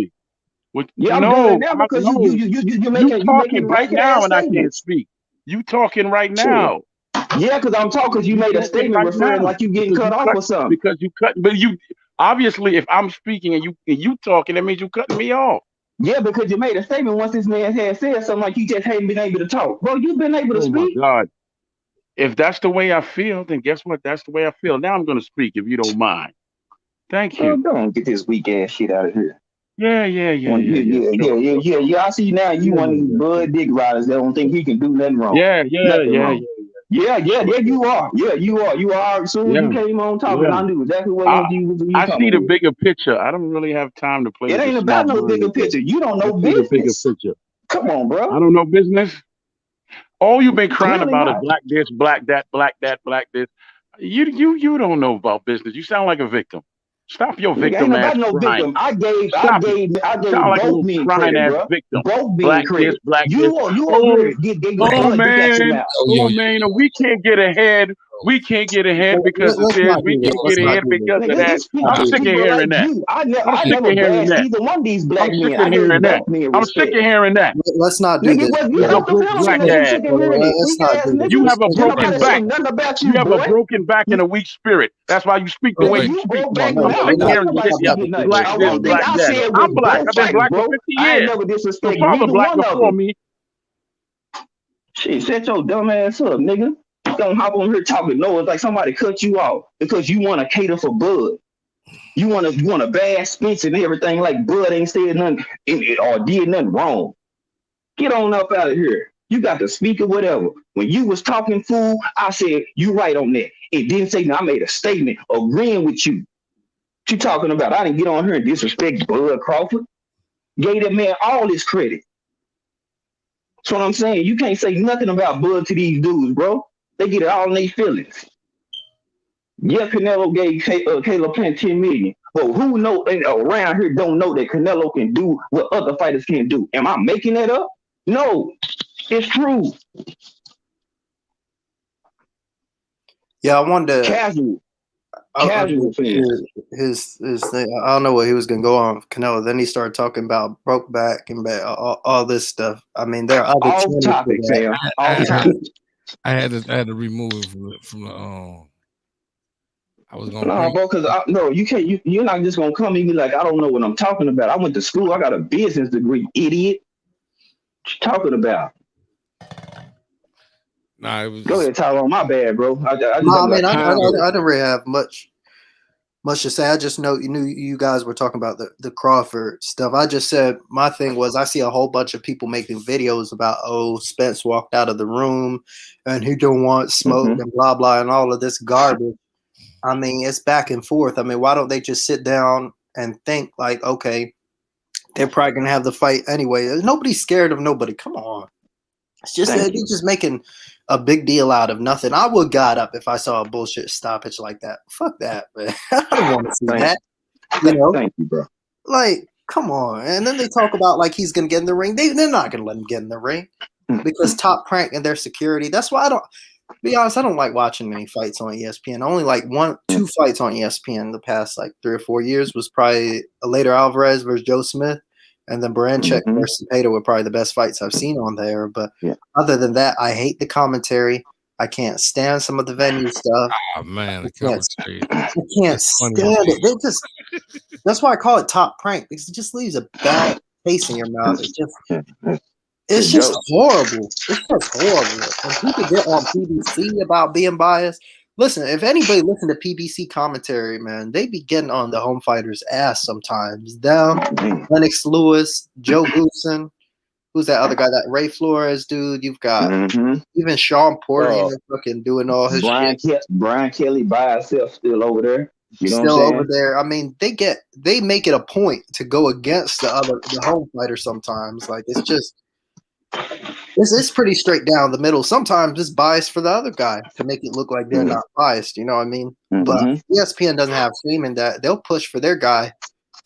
Speaker 6: Yeah,
Speaker 3: I'm doing it now because you making
Speaker 6: right now and I can't speak. You talking right now.
Speaker 3: Yeah, because I'm talking because you made a statement right referring like you getting cut off or something.
Speaker 6: Because you cut, but you obviously, if I'm speaking and you talking, that means you cutting me off.
Speaker 5: Yeah, because you made a statement once this man had said something like you just hadn't been able to talk. Bro, you've been able to
Speaker 6: Oh my
Speaker 5: speak.
Speaker 6: God. If that's the way I feel, then guess what? That's the way I feel. Now I'm going to speak if you don't mind. Thank
Speaker 5: Bro,
Speaker 6: you.
Speaker 5: don't get this weak ass shit out of here.
Speaker 6: Yeah, yeah, yeah,
Speaker 5: One,
Speaker 6: yeah,
Speaker 5: yeah,
Speaker 6: yeah.
Speaker 5: yeah, yeah,
Speaker 6: Sure,
Speaker 5: yeah,
Speaker 6: sure.
Speaker 5: yeah, yeah. I see now you
Speaker 6: Yeah,
Speaker 5: one of
Speaker 6: yeah,
Speaker 5: these
Speaker 6: yeah, sure.
Speaker 5: bud dick riders that don't think he can do nothing wrong.
Speaker 6: Yeah, yeah,
Speaker 5: Nothing
Speaker 6: yeah,
Speaker 5: wrong.
Speaker 6: yeah,
Speaker 5: Yeah, yeah,
Speaker 6: sure,
Speaker 5: yeah,
Speaker 6: sure.
Speaker 5: you are. Yeah, you are. You are. As soon as you
Speaker 6: Yeah,
Speaker 5: came on talking,
Speaker 6: yeah.
Speaker 5: I knew exactly what
Speaker 6: I
Speaker 5: you
Speaker 6: I see
Speaker 5: coming
Speaker 6: the
Speaker 5: with.
Speaker 6: bigger picture. I don't really have time to play
Speaker 5: It
Speaker 6: with the
Speaker 5: ain't
Speaker 6: small
Speaker 5: about no bigger
Speaker 6: mind, but
Speaker 5: picture. You don't
Speaker 6: I
Speaker 5: know
Speaker 6: see the bigger
Speaker 5: business.
Speaker 6: picture.
Speaker 5: Come on,
Speaker 6: I
Speaker 5: bro.
Speaker 6: don't know business. All you've been crying
Speaker 5: Clearly
Speaker 6: about is
Speaker 5: not.
Speaker 6: black this, black that, black that, black this. You don't know about business. You sound like a victim. Stop your
Speaker 5: Nigga, ain't
Speaker 6: victim ass
Speaker 5: nobody no
Speaker 6: crying.
Speaker 5: victim. I gave, I
Speaker 6: Stop it.
Speaker 5: gave, I
Speaker 6: You sound
Speaker 5: gave
Speaker 6: like a
Speaker 5: both
Speaker 6: little
Speaker 5: men
Speaker 6: crying
Speaker 5: credit,
Speaker 6: ass
Speaker 5: bro.
Speaker 6: victim.
Speaker 5: Both men
Speaker 6: Black this,
Speaker 5: credit.
Speaker 6: black this.
Speaker 5: You over
Speaker 6: Oh,
Speaker 5: here getting your
Speaker 6: oh
Speaker 5: butt dick out your
Speaker 6: man,
Speaker 5: mouth.
Speaker 1: Yo,
Speaker 6: oh
Speaker 1: yo, yo,
Speaker 6: man.
Speaker 1: yo,
Speaker 6: We can't get ahead. We can't get ahead because of
Speaker 7: Let's
Speaker 6: this.
Speaker 7: not
Speaker 6: We
Speaker 7: do this.
Speaker 6: can't
Speaker 1: yo,
Speaker 7: Let's
Speaker 6: get
Speaker 7: not
Speaker 6: ahead
Speaker 7: do this.
Speaker 6: because of
Speaker 5: Nigga,
Speaker 6: that.
Speaker 5: it's
Speaker 6: I'm
Speaker 5: fucking
Speaker 6: sick of
Speaker 5: people like
Speaker 6: hearing that.
Speaker 5: you.
Speaker 6: I'm
Speaker 5: I
Speaker 6: sick
Speaker 5: never
Speaker 6: of hearing
Speaker 5: bashed
Speaker 6: that.
Speaker 5: either one of these
Speaker 6: I'm
Speaker 5: black
Speaker 6: sick
Speaker 5: men.
Speaker 6: of
Speaker 5: I gave
Speaker 6: hearing that.
Speaker 5: both men
Speaker 6: I'm sick
Speaker 5: respect.
Speaker 6: of hearing that.
Speaker 7: Let's not do
Speaker 5: Nigga,
Speaker 7: this.
Speaker 5: well, you
Speaker 6: With your
Speaker 5: have to
Speaker 6: broke
Speaker 5: feel me
Speaker 6: black
Speaker 5: that you
Speaker 6: ass.
Speaker 5: sick of hearing it.
Speaker 7: Let's
Speaker 5: Weak
Speaker 7: not
Speaker 5: ass
Speaker 7: do this.
Speaker 5: nigga.
Speaker 6: You have a
Speaker 5: Ain't
Speaker 6: broken
Speaker 5: nobody
Speaker 6: back.
Speaker 5: saying nothing about
Speaker 6: You
Speaker 5: you,
Speaker 6: have a
Speaker 5: boy.
Speaker 6: broken back and a weak spirit. That's why you speak the way
Speaker 5: Nigga,
Speaker 1: yo,
Speaker 6: you
Speaker 5: you
Speaker 6: speak.
Speaker 5: broke
Speaker 7: Come on,
Speaker 5: back
Speaker 7: no,
Speaker 6: I'm
Speaker 7: no,
Speaker 5: now.
Speaker 6: sick
Speaker 7: we're
Speaker 6: of
Speaker 5: Now
Speaker 7: not.
Speaker 5: ain't
Speaker 6: hearing
Speaker 7: We're
Speaker 5: nobody
Speaker 6: shit.
Speaker 7: not
Speaker 6: Yeah,
Speaker 7: about
Speaker 5: speaking
Speaker 7: to do
Speaker 5: nothing.
Speaker 6: black
Speaker 7: this.
Speaker 5: I
Speaker 6: this,
Speaker 5: one
Speaker 7: No,
Speaker 5: thing
Speaker 6: black
Speaker 5: I
Speaker 6: that.
Speaker 5: said was
Speaker 6: I'm black.
Speaker 5: both
Speaker 6: I've been
Speaker 5: fighting,
Speaker 6: black for
Speaker 5: bro.
Speaker 6: 50
Speaker 5: I ain't
Speaker 6: years.
Speaker 5: never
Speaker 6: Your
Speaker 5: disrespect
Speaker 6: father
Speaker 5: neither
Speaker 6: black
Speaker 5: one of
Speaker 6: before
Speaker 5: them.
Speaker 6: me.
Speaker 5: Shit, shut your dumb ass up, nigga. Don't hop on here talking no, it's like somebody cut you off because you want to cater for Bud. You want to bad speech and everything like Bud ain't said nothing or did nothing wrong. Get on up out of here. You got to speak or whatever. When you was talking fool, I said you right on that. It didn't say no, I made a statement agreeing with you. What you talking about? I didn't get on here and disrespect Bud Crawford. Gave that man all his credit. That's what I'm saying. You can't say nothing about Bud to these dudes, bro. They get it all in their feelings. Yeah, Canelo gave Caleb Plant 10 million. But who know around here don't know that Canelo can do what other fighters can't do? Am I making that up? No, it's true.
Speaker 7: Yeah, I wanted to.
Speaker 5: Casual,
Speaker 7: I
Speaker 5: casual
Speaker 7: mean,
Speaker 5: fans.
Speaker 7: his thing. I don't know what he was gonna go on with Canelo. Then he started talking about broke back and all this stuff. I mean, there are other
Speaker 5: Off
Speaker 7: channels for
Speaker 5: topic,
Speaker 7: that.
Speaker 5: fam.
Speaker 1: I
Speaker 5: Off
Speaker 1: had,
Speaker 5: topic.
Speaker 1: I had to remove it from the I was gonna
Speaker 5: No,
Speaker 1: bring
Speaker 5: bro, because no, you can't. You're not just gonna come and be like, I don't know what I'm talking about. I went to school. I got a business degree, idiot. What you talking about?
Speaker 1: nah it
Speaker 5: Go
Speaker 1: was
Speaker 5: ahead, Tyrone. My bad, bro. I just
Speaker 7: No, I
Speaker 5: don't got
Speaker 7: mean,
Speaker 5: time for it.
Speaker 7: I don't really have much to say. I just know you knew you guys were talking about the Crawford stuff. I just said my thing was I see a whole bunch of people making videos about Spence walked out of the room and he don't want smoke
Speaker 5: Mm-hmm.
Speaker 7: and blah blah and all of this garbage. I mean, it's back and forth. I mean, why don't they just sit down and think like, okay, they're probably gonna have the fight anyway. Nobody's scared of nobody. Come on. It's just they're
Speaker 5: Thank you.
Speaker 7: just making a big deal out of nothing. I would got up if I saw a bullshit stoppage like that. Fuck that, man. I don't want to see
Speaker 5: Thank
Speaker 7: that. You know,
Speaker 5: Thank you, bro.
Speaker 7: like, come on. And then they talk about like he's gonna get in the ring. They're not gonna let him get in the ring because Top Rank and their security. That's why I don't. Be honest, I don't like watching many fights on ESPN. Only like 2 fights on ESPN in the past like 3 or 4 years was probably Later Alvarez versus Joe Smith, and then Baranchek
Speaker 5: Mm-hmm.
Speaker 7: versus Peter were probably the best fights I've seen on there. But
Speaker 5: Yeah.
Speaker 7: other than that, I hate the commentary. I can't stand some of the venue stuff.
Speaker 1: oh man the
Speaker 7: I can't,
Speaker 1: commentary.
Speaker 7: I can't
Speaker 1: It's funny
Speaker 7: stand
Speaker 1: as
Speaker 7: it. They just that's why I call it Top Prank because it just leaves a bad taste in your mouth. It's just horrible. It's just horrible. And people get on PBC about being biased. Listen, if anybody listen to PBC commentary, man, they be getting on the home fighter's ass sometimes. Them, Lennox Lewis, Joe Goosen, who's that other guy, that Ray Flores dude? You've got even Sean Porter, fucking doing all his shit.
Speaker 5: Brian Kelly by himself still over there. You know
Speaker 7: Still
Speaker 5: what I'm
Speaker 7: over
Speaker 5: saying?
Speaker 7: there. I mean, they make it a point to go against the home fighter sometimes. Like it's pretty straight down the middle. Sometimes it's biased for the other guy to make it look like they're not biased. You know what I mean? But ESPN doesn't have streaming that. They'll push for their guy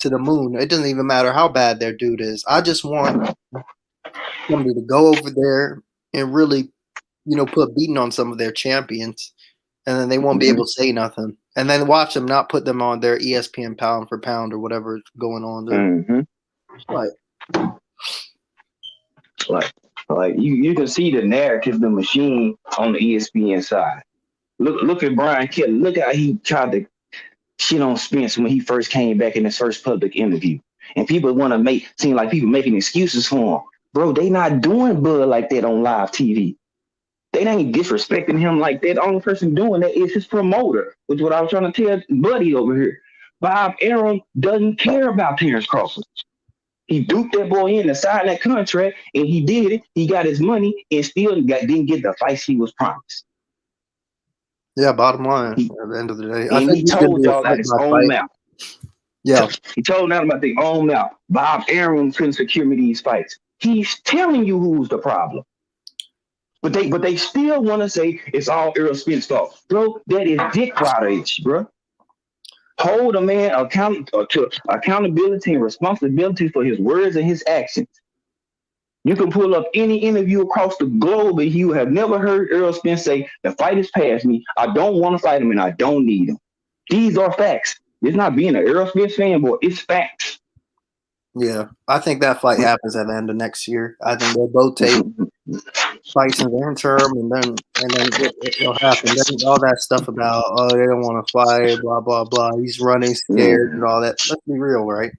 Speaker 7: to the moon. It doesn't even matter how bad their dude is. I just want somebody to go over there and really, put beating on some of their champions, and then they won't be able to say nothing. And then watch them not put them on their ESPN pound for pound or whatever's going on there.
Speaker 5: Like you can see the narrative, the machine on the ESPN side. Look at Brian Kelly. Look how he tried to shit on Spence when he first came back in his first public interview.
Speaker 3: And people want to seem like people making excuses for him. Bro, they not doing Bud like that on live TV. They ain't disrespecting him like that. The only person doing that is his promoter, which is what I was trying to tell Buddy over here. Bob Arum doesn't care about Terrence Crawford. He duped that boy in to sign that contract, and he did it. He got his money and still didn't get the fights he was promised.
Speaker 7: Yeah, bottom line, at the end of the day. I
Speaker 3: And
Speaker 7: think
Speaker 3: he
Speaker 7: he's going to
Speaker 3: told
Speaker 7: be a
Speaker 3: y'all
Speaker 7: fight
Speaker 3: out his
Speaker 7: by
Speaker 3: own
Speaker 7: fight.
Speaker 3: mouth.
Speaker 7: Yeah.
Speaker 3: He told them about their own mouth. Bob Arum couldn't secure me these fights. He's telling you who's the problem. But they still want to say it's all Errol Spence' fault. Bro, that is dick ridage, bro. Hold a man to accountability and responsibility for his words and his actions. You can pull up any interview across the globe and you have never heard Errol Spence say, the fight is past me. I don't want to fight him and I don't need him. These are facts. It's not being an Errol Spence fanboy. It's facts.
Speaker 7: Yeah, I think that fight happens at the end of next year. I think they'll both take fights in the interim, and then it'll happen. Then all that stuff about they don't want to fight, blah blah blah. He's running scared and all that. Let's be real, right?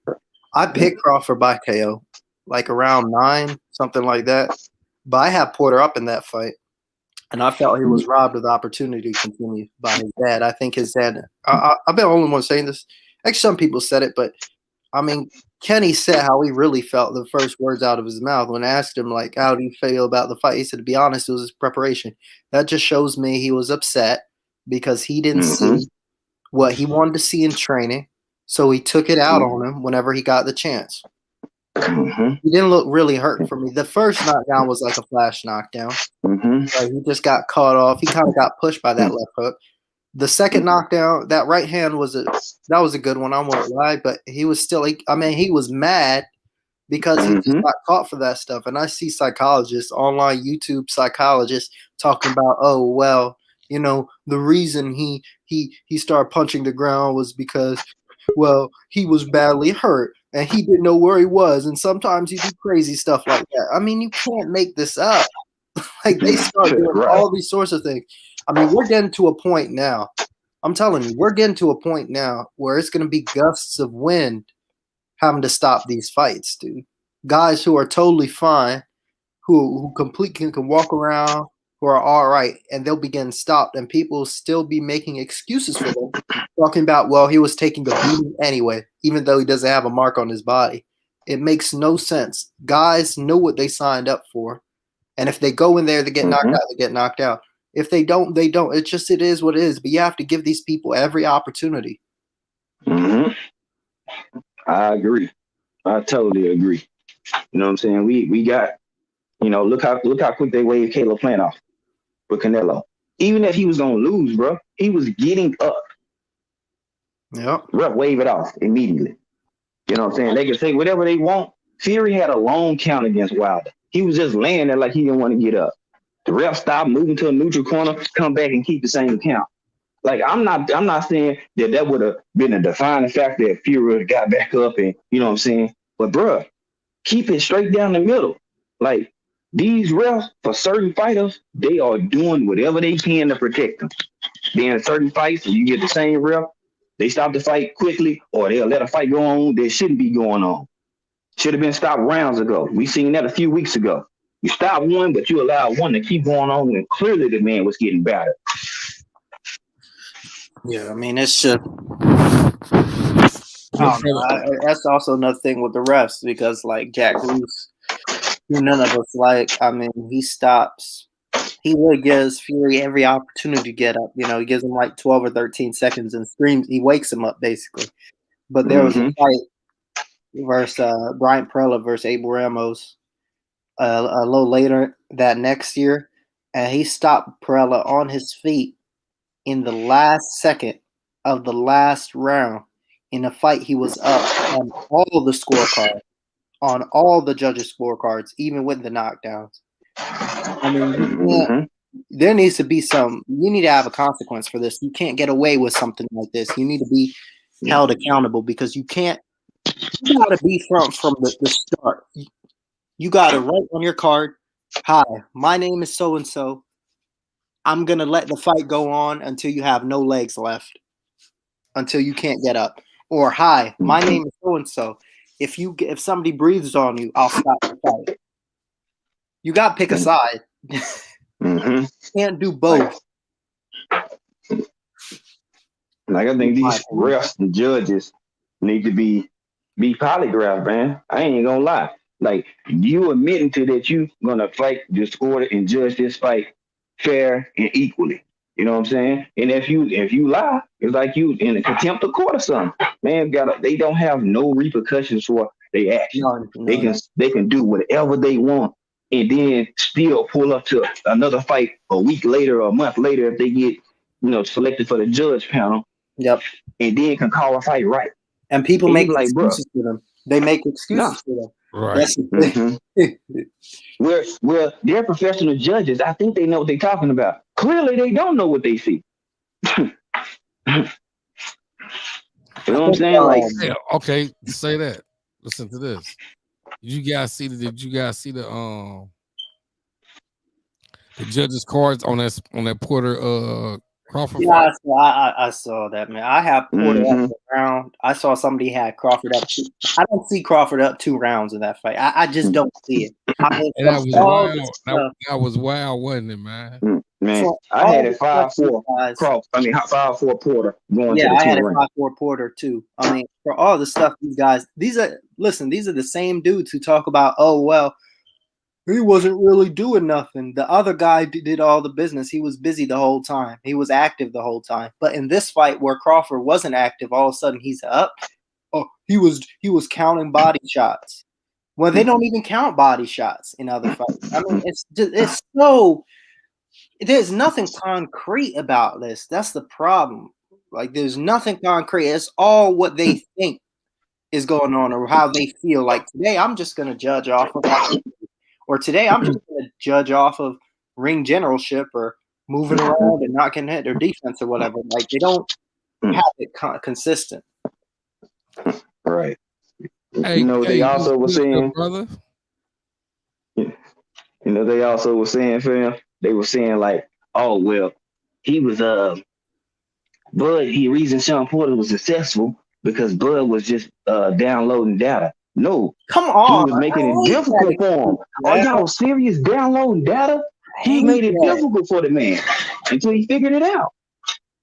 Speaker 7: I picked Crawford by KO, like around 9, something like that. But I had Porter up in that fight, and I felt he was robbed of the opportunity to continue by his dad. I think his dad. I've been the only one saying this. Actually, some people said it, but I mean, Kenny said how he really felt the first words out of his mouth when I asked him, like, how do you feel about the fight? He said, to be honest, it was his preparation. That just shows me he was upset because he didn't see what he wanted to see in training. So he took it out on him whenever he got the chance. He didn't look really hurt for me. The first knockdown was like a flash knockdown. Like he just got caught off. He kind of got pushed by that left hook. The second knockdown, that right hand was a good one. I won't lie, but he was still. He was mad because he just got caught for that stuff. And I see psychologists, online YouTube psychologists, talking about, oh well, the reason he started punching the ground was because, well, he was badly hurt and he didn't know where he was. And sometimes you do crazy stuff like that. I mean, you can't make this up. Like they start doing all these sorts of things. I mean, we're getting to a point now. I'm telling you, we're getting to a point now where it's going to be gusts of wind having to stop these fights, dude. Guys who are totally fine, who completely can walk around, who are all right, and they'll be getting stopped, and people will still be making excuses for them, talking about, well, he was taking a beating anyway, even though he doesn't have a mark on his body. It makes no sense. Guys know what they signed up for, and if they go in there to get knocked out, they get knocked out. If they don't, they don't. It is what it is. But you have to give these people every opportunity.
Speaker 3: I agree. I totally agree. You know what I'm saying? We got, look how quick they waved Caleb Plant off with Canelo. Even if he was gonna lose, bro, he was getting up.
Speaker 7: Yep.
Speaker 3: Ref wave it off immediately. You know what I'm saying? They can say whatever they want. Fury had a long count against Wilder. He was just laying there like he didn't want to get up. The ref stopped, moving to a neutral corner, come back and keep the same count. Like I'm not saying that would have been a defining factor if Fury got back up and you know what I'm saying. But bruh, keep it straight down the middle. Like these refs for certain fighters, they are doing whatever they can to protect them. Then in certain fights, you get the same ref, they stop the fight quickly, or they'll let a fight go on that shouldn't be going on. Should have been stopped rounds ago. We seen that a few weeks ago. You stop one, but you allow one to keep going on when clearly the man was getting battered.
Speaker 7: Yeah, I mean, it's just that's also another thing with the refs because, like Jack Cruz, none of us like. I mean, he stops. He really gives Fury every opportunity to get up. He gives him like 12 or 13 seconds and screams. He wakes him up basically. But there was a fight versus Bryant Perella versus Abel Ramos. A little later that next year, and he stopped Perella on his feet in the last second of the last round in a fight he was up on all the scorecards, on all the judges' scorecards, even with the knockdowns. I mean, there needs to be you need to have a consequence for this. You can't get away with something like this. You need to be held accountable because you got to be from the start. You got to write on your card, hi, my name is so-and-so. I'm going to let the fight go on until you have no legs left, until you can't get up. Or, hi, my name is so-and-so. if somebody breathes on you, I'll stop the fight. You got to pick a side. Can't do both.
Speaker 3: Like I think these refs and judges need to be polygraphed, man. I ain't gonna lie. Like you admitting to that you gonna fight this order and judge this fight fair and equally. You know what I'm saying? And if you lie, it's like you in a contempt of court or something. Man, they don't have no repercussions for their actions. They can do whatever they want and then still pull up to another fight a week later or a month later if they get, selected for the judge panel.
Speaker 7: Yep.
Speaker 3: And then can call a fight right.
Speaker 7: And people make excuses for them. They make excuses for them.
Speaker 1: Right.
Speaker 7: That's the thing.
Speaker 3: Where they're professional judges, I think they know what they're talking about. Clearly, they don't know what they see. You know what I'm saying? Like,
Speaker 1: yeah, okay, say that. Listen to this. Did you guys see the judges' cards on that Porter Crawford?
Speaker 7: Yeah, I saw that, man. I have Porter up a round. I saw somebody had Crawford up 2. I don't see Crawford up 2 rounds in that fight. I just don't see it.
Speaker 1: That was wild. That was wild, wasn't it, man?
Speaker 3: Man, so I had it 5-4 Crawford. 5-4 Porter going to the 10
Speaker 7: I had it
Speaker 3: ring.
Speaker 7: 5-4 Porter too. I mean, for all the stuff these guys, these are the same dudes who talk about, oh well, he wasn't really doing nothing. The other guy did all the business. He was busy the whole time. He was active the whole time. But in this fight where Crawford wasn't active, all of a sudden he's up. Oh, he was counting body shots. Well, they don't even count body shots in other fights. I mean, it's so. There's nothing concrete about this. That's the problem. Like, there's nothing concrete. It's all what they think is going on or how they feel. Like today, I'm just going to judge off of. Or today, I'm just going to judge off of ring generalship or moving around and not getting hit or defense or whatever. Like, they don't have it consistent.
Speaker 3: Right. Hey, they also were saying,
Speaker 1: brother.
Speaker 3: They also were saying, fam, they were saying like, oh, well, he was, Bud, reason Sean Porter was successful because Bud was just downloading data. No,
Speaker 7: come on.
Speaker 3: He was making it difficult for him. Are y'all serious? Downloading data? He made it difficult for the man until he figured it out.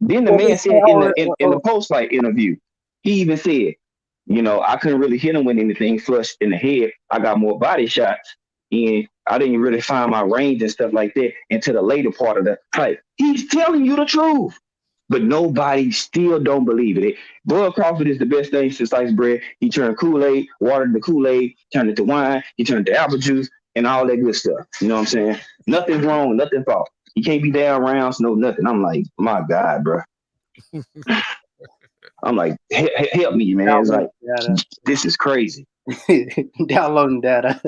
Speaker 3: Then the man said in the post-fight interview, he even said, I couldn't really hit him with anything flush in the head. I got more body shots, and I didn't really find my range and stuff like that until the later part of the fight. He's telling you the truth. But nobody still don't believe it. Bud Crawford is the best thing since sliced bread. He turned Kool-Aid, watered the Kool-Aid, turned it to wine. He turned it to apple juice and all that good stuff. You know what I'm saying? Nothing's wrong, nothing fault. He can't be down rounds, no nothing. I'm like, my God, bro. I'm like, help me, man. It's like, this is crazy.
Speaker 7: Downloading data.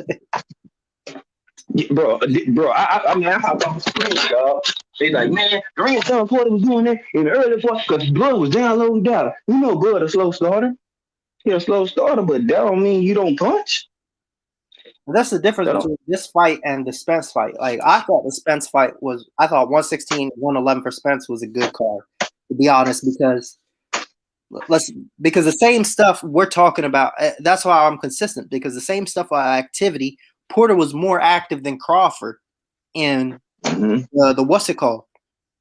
Speaker 3: Bro, I mean, I hopped off the screen, dog. They like, man, Sean Porter was doing that in the early part because Bud was downloading data. Bud a slow starter. He's a slow starter, but that don't mean you don't punch.
Speaker 7: That's the difference between this fight and the Spence fight. Like, I thought the Spence fight I thought 116, 111 for Spence was a good card, to be honest, because the same stuff we're talking about, that's why I'm consistent, because the same stuff on activity, Porter was more active than Crawford in the what's it called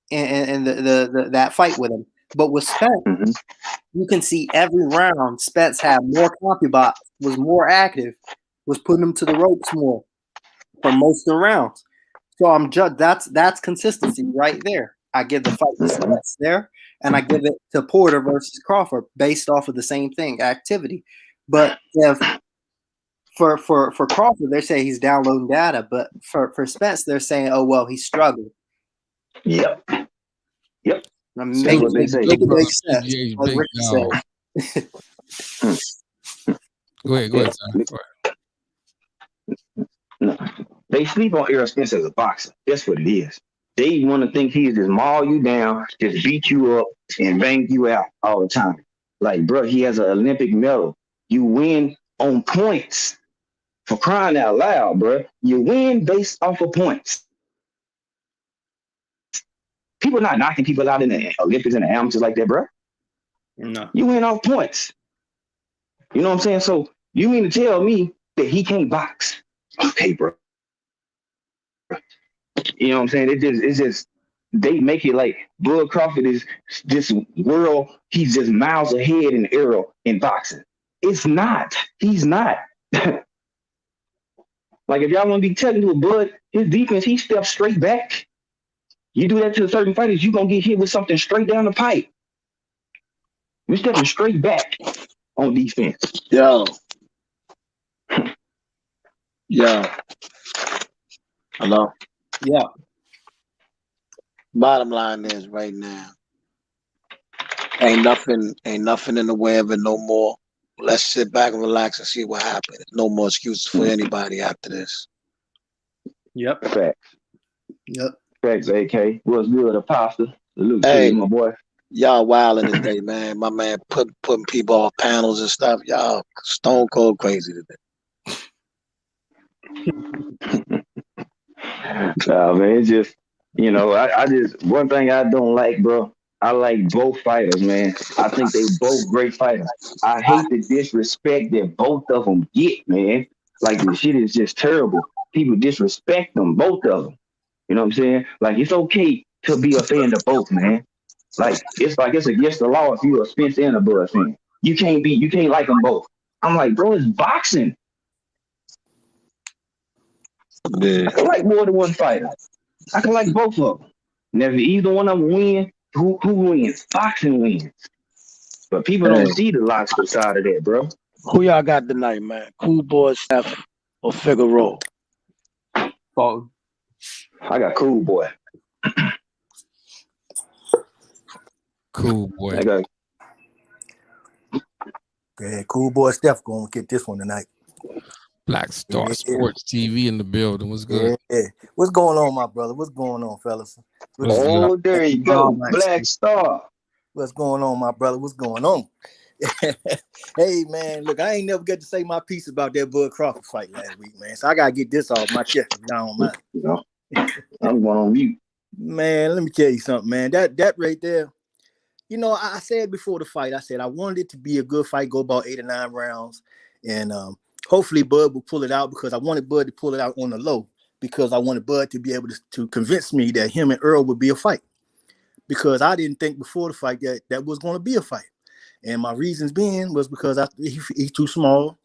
Speaker 7: in the that fight with him. But with Spence, you can see every round Spence had more CompuBot, was more active, was putting him to the ropes more for most of the rounds. So I'm just that's consistency right there. I give the fight to Spence there, and I give it to Porter versus Crawford based off of the same thing, activity. But if For Crawford, they're saying he's downloading data, but for Spence, they're saying, oh, well, he's struggling.
Speaker 3: Yep.
Speaker 7: Make it make sense. Like Ricky said.
Speaker 1: Go ahead, Tom.
Speaker 3: No. They sleep on Errol Spence as a boxer. That's what it is. They want to think he's just maul you down, just beat you up, and bang you out all the time. Like, bro, he has an Olympic medal. You win on points. For crying out loud, bro. You win based off of points. People not knocking people out in the Olympics and the amateurs like that, bro.
Speaker 7: No.
Speaker 3: You win off points. You know what I'm saying? So You mean to tell me that he can't box? Okay, bro. You know what I'm saying? It's just they make it like Bud Crawford is this world. He's just miles ahead in Errol in boxing. It's not. He's not. Like if y'all want to be technical, Bud, his defense, he steps straight back. You do that to certain fighters, you gonna get hit with something straight down the pipe. You're stepping straight back on defense.
Speaker 8: Yo. Hello?
Speaker 7: Yeah.
Speaker 8: Bottom line is right now, ain't nothing in the way of it no more. Let's sit back and relax and see what happens. No more excuses for anybody after this.
Speaker 7: Yep.
Speaker 3: Facts.
Speaker 7: Yep.
Speaker 3: Facts, AK. What's good, Apostle? Salute to
Speaker 8: Hey,
Speaker 3: you, my boy.
Speaker 8: y'all wilding today, man. My man putting people off panels and stuff. Y'all stone cold crazy today.
Speaker 3: Nah, man, it's just, I just, one thing I don't like, bro, I like both fighters, man. I think they both great fighters. I hate the disrespect that both of them get, man. Like, the shit is just terrible. People disrespect them, both of them. You know what I'm saying? Like, it's okay to be a fan of both, man. Like it's against the law if you're a Spence and a Bud fan. You can't like them both. I'm like, bro, it's boxing.
Speaker 8: Yeah.
Speaker 3: I can like more than one fighter. I can like both of them. And if either one of them win, who wins? Boxing wins. But people
Speaker 8: Hey,
Speaker 3: don't see the logical side of that, bro.
Speaker 8: who y'all got tonight, man? Cool Boy Steph or Figueroa?
Speaker 7: Paul.
Speaker 3: I got Cool Boy.
Speaker 1: Cool Boy.
Speaker 3: I got
Speaker 9: Yeah, Cool Boy Steph gonna get this one tonight.
Speaker 1: Black Star Sports TV in the building. What's good?
Speaker 9: Yeah. What's going on, my brother? What's going on, fellas?
Speaker 3: Oh, there you go. Black Star.
Speaker 9: What's going on, my brother? What's going on? Hey, man, look, I ain't never get to say my piece about that Bud Crawford fight last week, man. So I gotta get this off my chest if y'all don't mind.
Speaker 3: You know, I'm going on mute.
Speaker 9: Man, let me tell you something, man. That right there, I said before the fight, I said I wanted it to be a good fight, go about 8 or 9 rounds, and hopefully Bud will pull it out because I wanted Bud to pull it out on the low because I wanted Bud to be able to convince me that him and Earl would be a fight because I didn't think before the fight that was going to be a fight. And my reasons being was because he's too small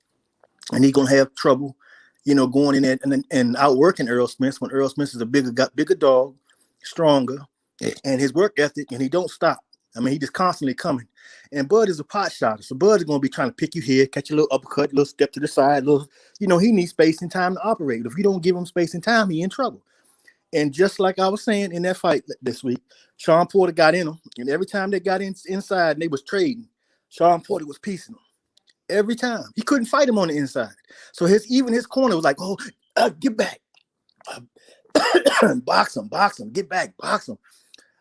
Speaker 9: and he's going to have trouble, going in there and outworking Earl Smith when Earl Smith is a bigger dog, stronger, and his work ethic, and he don't stop. I mean, he just constantly coming. And Bud is a pot shotter. So Bud is going to be trying to pick you here, catch a little uppercut, little step to the side, he needs space and time to operate. If you don't give him space and time, he in trouble. And just like I was saying in that fight this week, Sean Porter got in him. And every time they got inside and they was trading, Sean Porter was piecing him. Every time. He couldn't fight him on the inside. So even his corner was like, get back. Box him, get back, box him.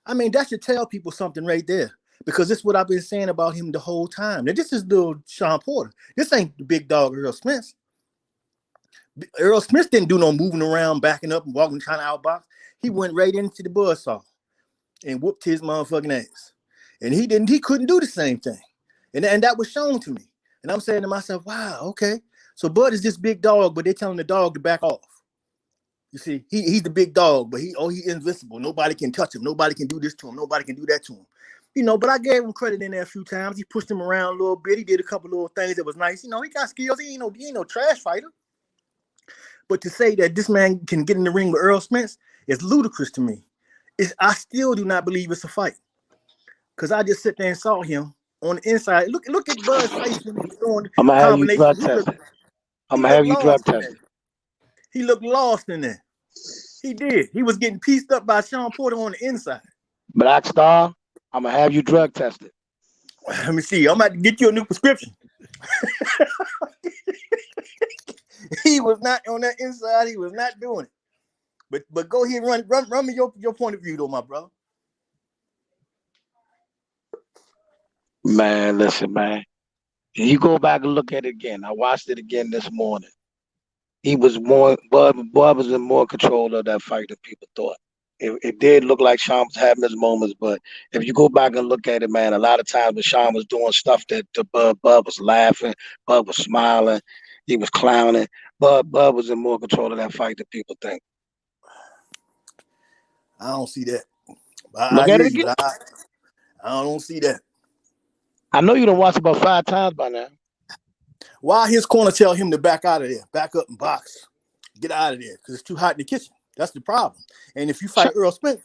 Speaker 9: I mean, that should tell people something right there. Because this is what I've been saying about him the whole time. Now, this is little Sean Porter. This ain't the big dog Earl Smith. Earl Smith didn't do no moving around, backing up and walking, trying to outbox. He went right into the buzzsaw and whooped his motherfucking ass. And he couldn't do the same thing. And that was shown to me. And I'm saying to myself, wow, okay. So Bud is this big dog, but they're telling the dog to back off. You see, he's the big dog, but he's invincible. Nobody can touch him. Nobody can do this to him. Nobody can do that to him. But I gave him credit in there a few times. He pushed him around a little bit. He did a couple little things that was nice. He got skills. He ain't no trash fighter. But to say that this man can get in the ring with Earl Spence is ludicrous to me. I still do not believe it's a fight. Because I just sit there and saw him on the inside. Look at Bud's face when he's doing
Speaker 8: I'm gonna have you
Speaker 9: combination.
Speaker 8: drug tested. I'm gonna have you drug tested.
Speaker 9: He looked lost in there. He did. He was getting pieced up by Sean Porter on the inside.
Speaker 8: Black Star, I'm gonna have you drug tested.
Speaker 9: Let me see. I'm about to get you a new prescription. He was not on that inside. He was not doing it. But go ahead, run me your point of view, though, my brother.
Speaker 8: Man, listen, man. You go back and look at it again. I watched it again this morning. He was Bud was in more control of that fight than people thought. it did look like Sean was having his moments, but if you go back and look at it, man, a lot of times when Sean was doing stuff that Bud was laughing, Bud was smiling, he was clowning. Bud was in more control of that fight than people think.
Speaker 9: I don't see that.
Speaker 8: Look
Speaker 9: I
Speaker 8: at
Speaker 9: hear
Speaker 8: it
Speaker 9: you,
Speaker 8: again.
Speaker 9: but I don't see that.
Speaker 8: I know you done watched about 5 times by now.
Speaker 9: Why his corner tell him to back out of there, back up and box, get out of there, because it's too hot in the kitchen. That's the problem. And if you fight Earl Spence,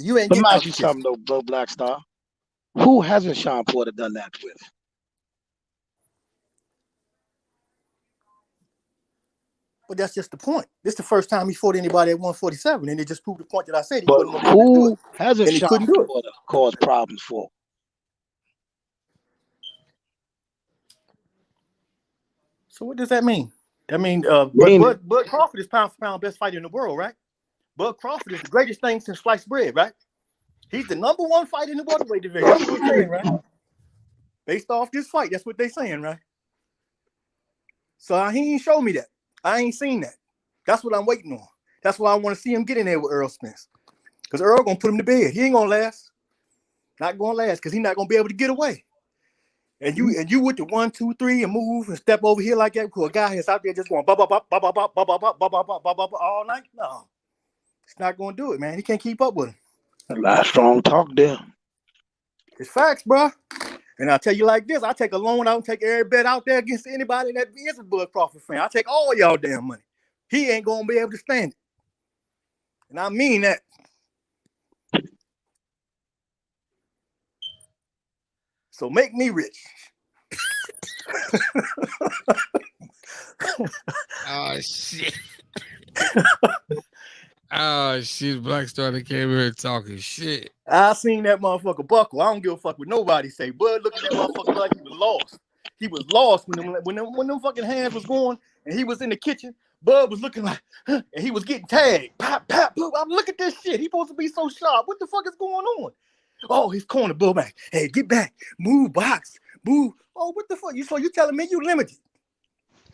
Speaker 9: you ain't
Speaker 8: Let me
Speaker 9: getting out
Speaker 8: ask
Speaker 9: the
Speaker 8: you
Speaker 9: kitchen.
Speaker 8: something though, Black Star. Who hasn't Sean Porter done that with?
Speaker 9: But that's just the point. This is the first time he fought anybody at 147, and it just proved the point that I said he
Speaker 8: But
Speaker 9: wasn't going to be able to do
Speaker 8: who
Speaker 9: it.
Speaker 8: hasn't
Speaker 9: And he
Speaker 8: Sean
Speaker 9: couldn't do it.
Speaker 8: Porter caused problems for?
Speaker 9: So what does that mean? I mean,
Speaker 8: Meaning-
Speaker 9: Bud Crawford is pound for pound best fighter in the world, right? Bud Crawford is the greatest thing since sliced bread, right? He's the number one fighter in the welterweight division. That's what they're saying, right? Based off this fight, that's what they're saying, right? So he ain't showed me that. I ain't seen that. That's what I'm waiting on. That's why I want to see him get in there with Earl Spence. Because Earl gonna put him to bed. He ain't gonna last. Not gonna last because he's not gonna be able to get away. And you with the 1, 2, 3 and move and step over here like that for a guy that's out there just going all night. No, it's not gonna do it, man. He can't keep up with him.
Speaker 8: A lot of strong talk there.
Speaker 9: It's facts, bro. And I'll tell you like this: I take a loan out and take every bet out there against anybody that is a Bud Crawford fan. I take all y'all damn money. He ain't gonna be able to stand it, and I mean that. So make me rich.
Speaker 1: Oh shit. Oh shit, Black Star that came here talking shit.
Speaker 9: I seen that motherfucker buckle. I don't give a fuck what nobody say. Bud looked at that motherfucker like he was lost. He was lost when them fucking hands was going and he was in the kitchen. Bud was looking like, and he was getting tagged. Pop, pop, pop. I'm look at this shit. He supposed to be so sharp. What the fuck is going on? Oh, his corner, Bill back. Hey, get back. Move, box. Move. Oh, what the fuck? So you telling me you limited?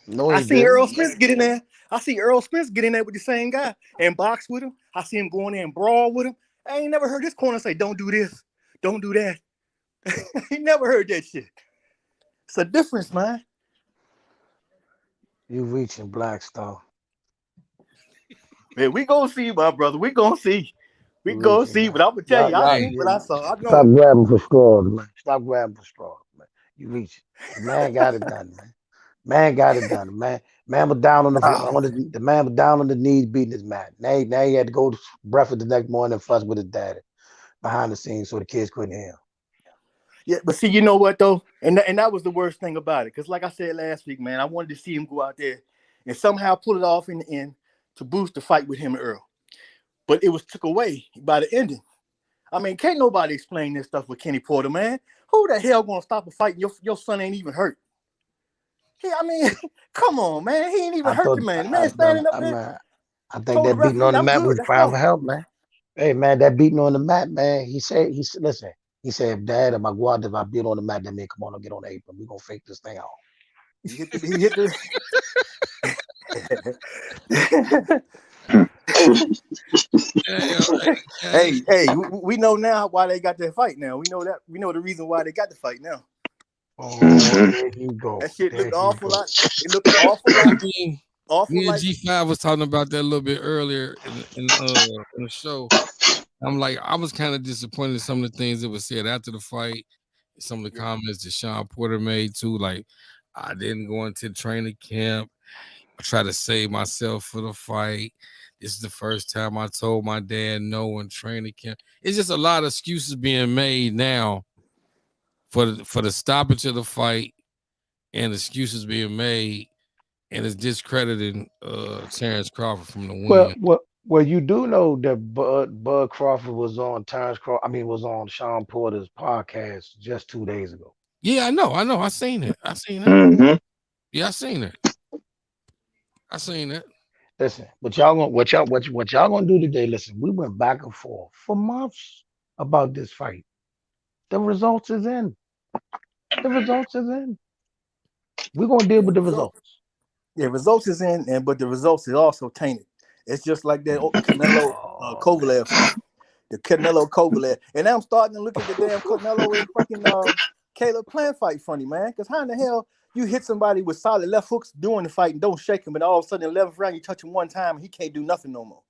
Speaker 8: No,
Speaker 9: I seen Earl Spence get in there. I see Earl Spence get in there with the same guy and box with him. I see him going there and brawl with him. I ain't never heard this corner say, don't do this, don't do that. He never heard that shit. It's a difference, man.
Speaker 8: You reaching, Black Star.
Speaker 9: Man, we gonna see, my brother. We gonna see. We gonna see. But I'm gonna tell you, I seen what I saw. I know.
Speaker 8: Stop grabbing for straws, man. Stop grabbing for straws, man. You reaching. The man got it done, man. Man got it done. Man was down on the man was down on the knees beating his man. Now he had to go to breakfast the next morning and fuss with his daddy behind the scenes so the kids couldn't hear him.
Speaker 9: Yeah, but see, you know what though, and that was the worst thing about it. Because like I said last week, man, I wanted to see him go out there and somehow pull it off in the end to boost the fight with him and Earl. But it was took away by the ending. I mean, can't nobody explain this stuff with Kenny Porter, man. Who the hell gonna stop a fight? Your son ain't even hurt. Yeah, I mean, come on, man. He ain't even hurt the man. The man standing up there.
Speaker 8: I think that beating on the mat was crying for help, man. Hey, man, that beating on the mat, man. He said, listen. He said, Dad, if I beat on the mat, then come on and get on the apron. We're gonna fake this thing out.
Speaker 9: He hit the Hey, we know now why they got that fight now. We know the reason why they got the fight now.
Speaker 8: Oh, there you go.
Speaker 9: That shit looked awful lot. It looked awful lot.
Speaker 1: Me and G5 was talking about that a little bit earlier in the show. I'm like, I was kind of disappointed in some of the things that was said after the fight. Some of the comments that Sean Porter made too. Like, I didn't go into the training camp. I tried to save myself for the fight. This is the first time I told my dad no in training camp. It's just a lot of excuses being made now for the stoppage of the fight and excuses being made, and it's discrediting Terrence Crawford from the win.
Speaker 8: Well, you do know that Bud Crawford was on was on Sean Porter's podcast just 2 days ago.
Speaker 1: Yeah, I know. I seen it.
Speaker 8: Mm-hmm.
Speaker 1: Yeah, I seen it.
Speaker 8: Listen, what y'all gonna do today? Listen, we went back and forth for months about this fight. The results is in. We're gonna deal with the results.
Speaker 9: Yeah, results is in, but the results is also tainted. It's just like that Canelo. Kovalev fight, the Canelo Kovalev, and now I'm starting to look at the damn Canelo and fucking Caleb Plant fight funny, man. Because how in the hell you hit somebody with solid left hooks during the fight and don't shake him, and all of a sudden in the 11th round you touch him one time and he can't do nothing no more.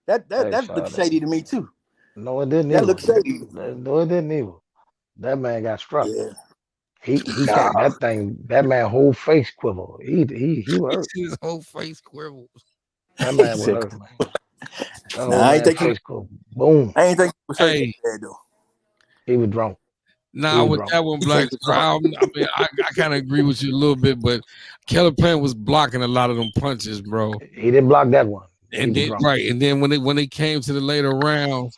Speaker 9: That looks shady to me too.
Speaker 8: No, it didn't.
Speaker 9: That looks shady.
Speaker 8: No, it didn't either. That man got struck.
Speaker 9: Yeah.
Speaker 8: He got that thing. That man whole face quiver. He hurt.
Speaker 1: His whole face quiver.
Speaker 8: That man was hurt, man.
Speaker 9: I ain't think
Speaker 8: face quiver. Boom.
Speaker 9: I ain't think he was hurt bad, though.
Speaker 8: He was drunk.
Speaker 1: Nah, with that one, Black. I mean, I kind of agree with you a little bit, but Caleb Plant was blocking a lot of them punches, bro.
Speaker 8: He didn't block that one.
Speaker 1: And then and then when they came to the later rounds,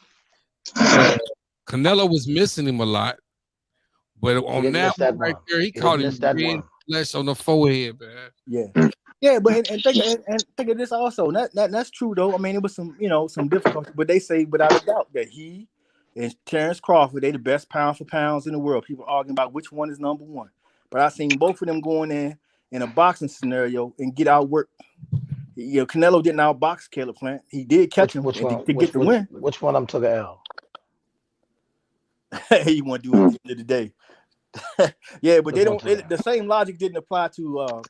Speaker 1: Canelo was missing him a lot. But on that one right there, he caught him dead flesh on the forehead, man.
Speaker 9: Yeah, but and think of this also. That's true though. I mean, it was some difficulty, but they say without a doubt that he and Terrence Crawford, they the best pound for pounds in the world. People arguing about which one is number one. But I seen both of them going in a boxing scenario and get outworked. Canelo didn't outbox Caleb Plant. He did catch him to get the win.
Speaker 8: Which one I'm took a L?
Speaker 9: He want to do it at the end of the day. Yeah, but the same logic didn't apply to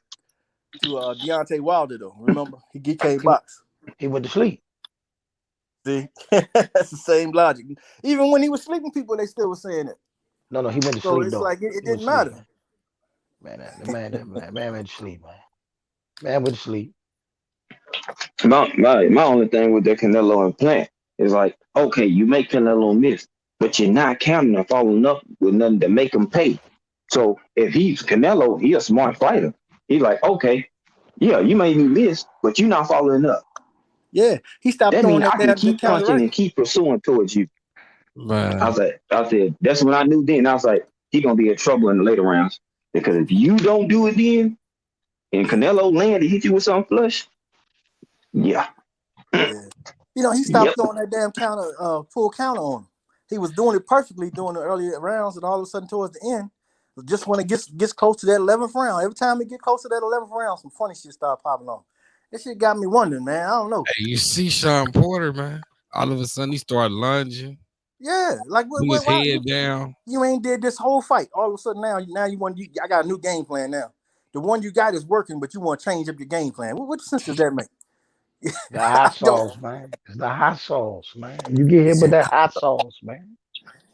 Speaker 9: Deontay Wilder though. Remember, he came box.
Speaker 8: He went to sleep.
Speaker 9: See, that's the same logic. Even when he was sleeping, people they still were saying it.
Speaker 8: No, he went to sleep.
Speaker 9: So it's like it didn't matter.
Speaker 8: Man went to sleep, man. Man went to sleep.
Speaker 3: My only thing with the Canelo and Plant is like, okay, you make Canelo miss, but you're not counting or following up with nothing to make him pay. So if he's Canelo, he's a smart fighter. He's like, okay, yeah, you made me miss, but you're not following up.
Speaker 9: Yeah, he stopped throwing that
Speaker 3: I can keep punching and keep pursuing towards you.
Speaker 1: Man.
Speaker 3: I said, that's when I knew then. I was like, he's going to be in trouble in the later rounds. Because if you don't do it then, and Canelo land to hit you with something flush, yeah.
Speaker 9: He stopped throwing that damn full counter on him. He was doing it perfectly during the earlier rounds, and all of a sudden towards the end, just when it gets close to that 11th round, every time it get close to that 11th round, some funny shit start popping off. That shit got me wondering, man. I don't know.
Speaker 1: Hey, you see Sean Porter, man. All of a sudden, he started lunging.
Speaker 9: Yeah, like
Speaker 1: his head down.
Speaker 9: You ain't did this whole fight. All of a sudden now you want I got a new game plan now. The one you got is working, but you want to change up your game plan. What sense does that make?
Speaker 8: The hot sauce, man. It's the hot sauce, man. You get hit with that hot sauce, man.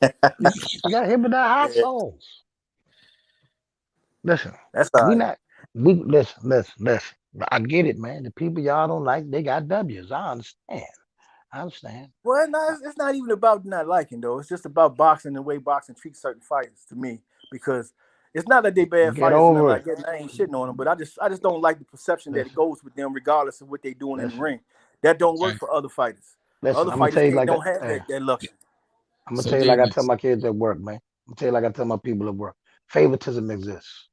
Speaker 8: You got hit with that hot sauce. Listen,
Speaker 9: that's all
Speaker 8: listen. I get it, man. The people y'all don't like, they got W's. I understand.
Speaker 9: Well, no, it's not even about not liking though. It's just about boxing, the way boxing treats certain fighters to me. Because it's not that they bad fighters and like that. I ain't shitting on them, but I just don't like the perception that it goes with them, regardless of what they doing in the ring. That don't work for other fighters. Other fighters don't have that luxury.
Speaker 8: I'm gonna tell you like I tell my kids at work, man. I'm gonna tell you like I tell my people at work. Favoritism exists.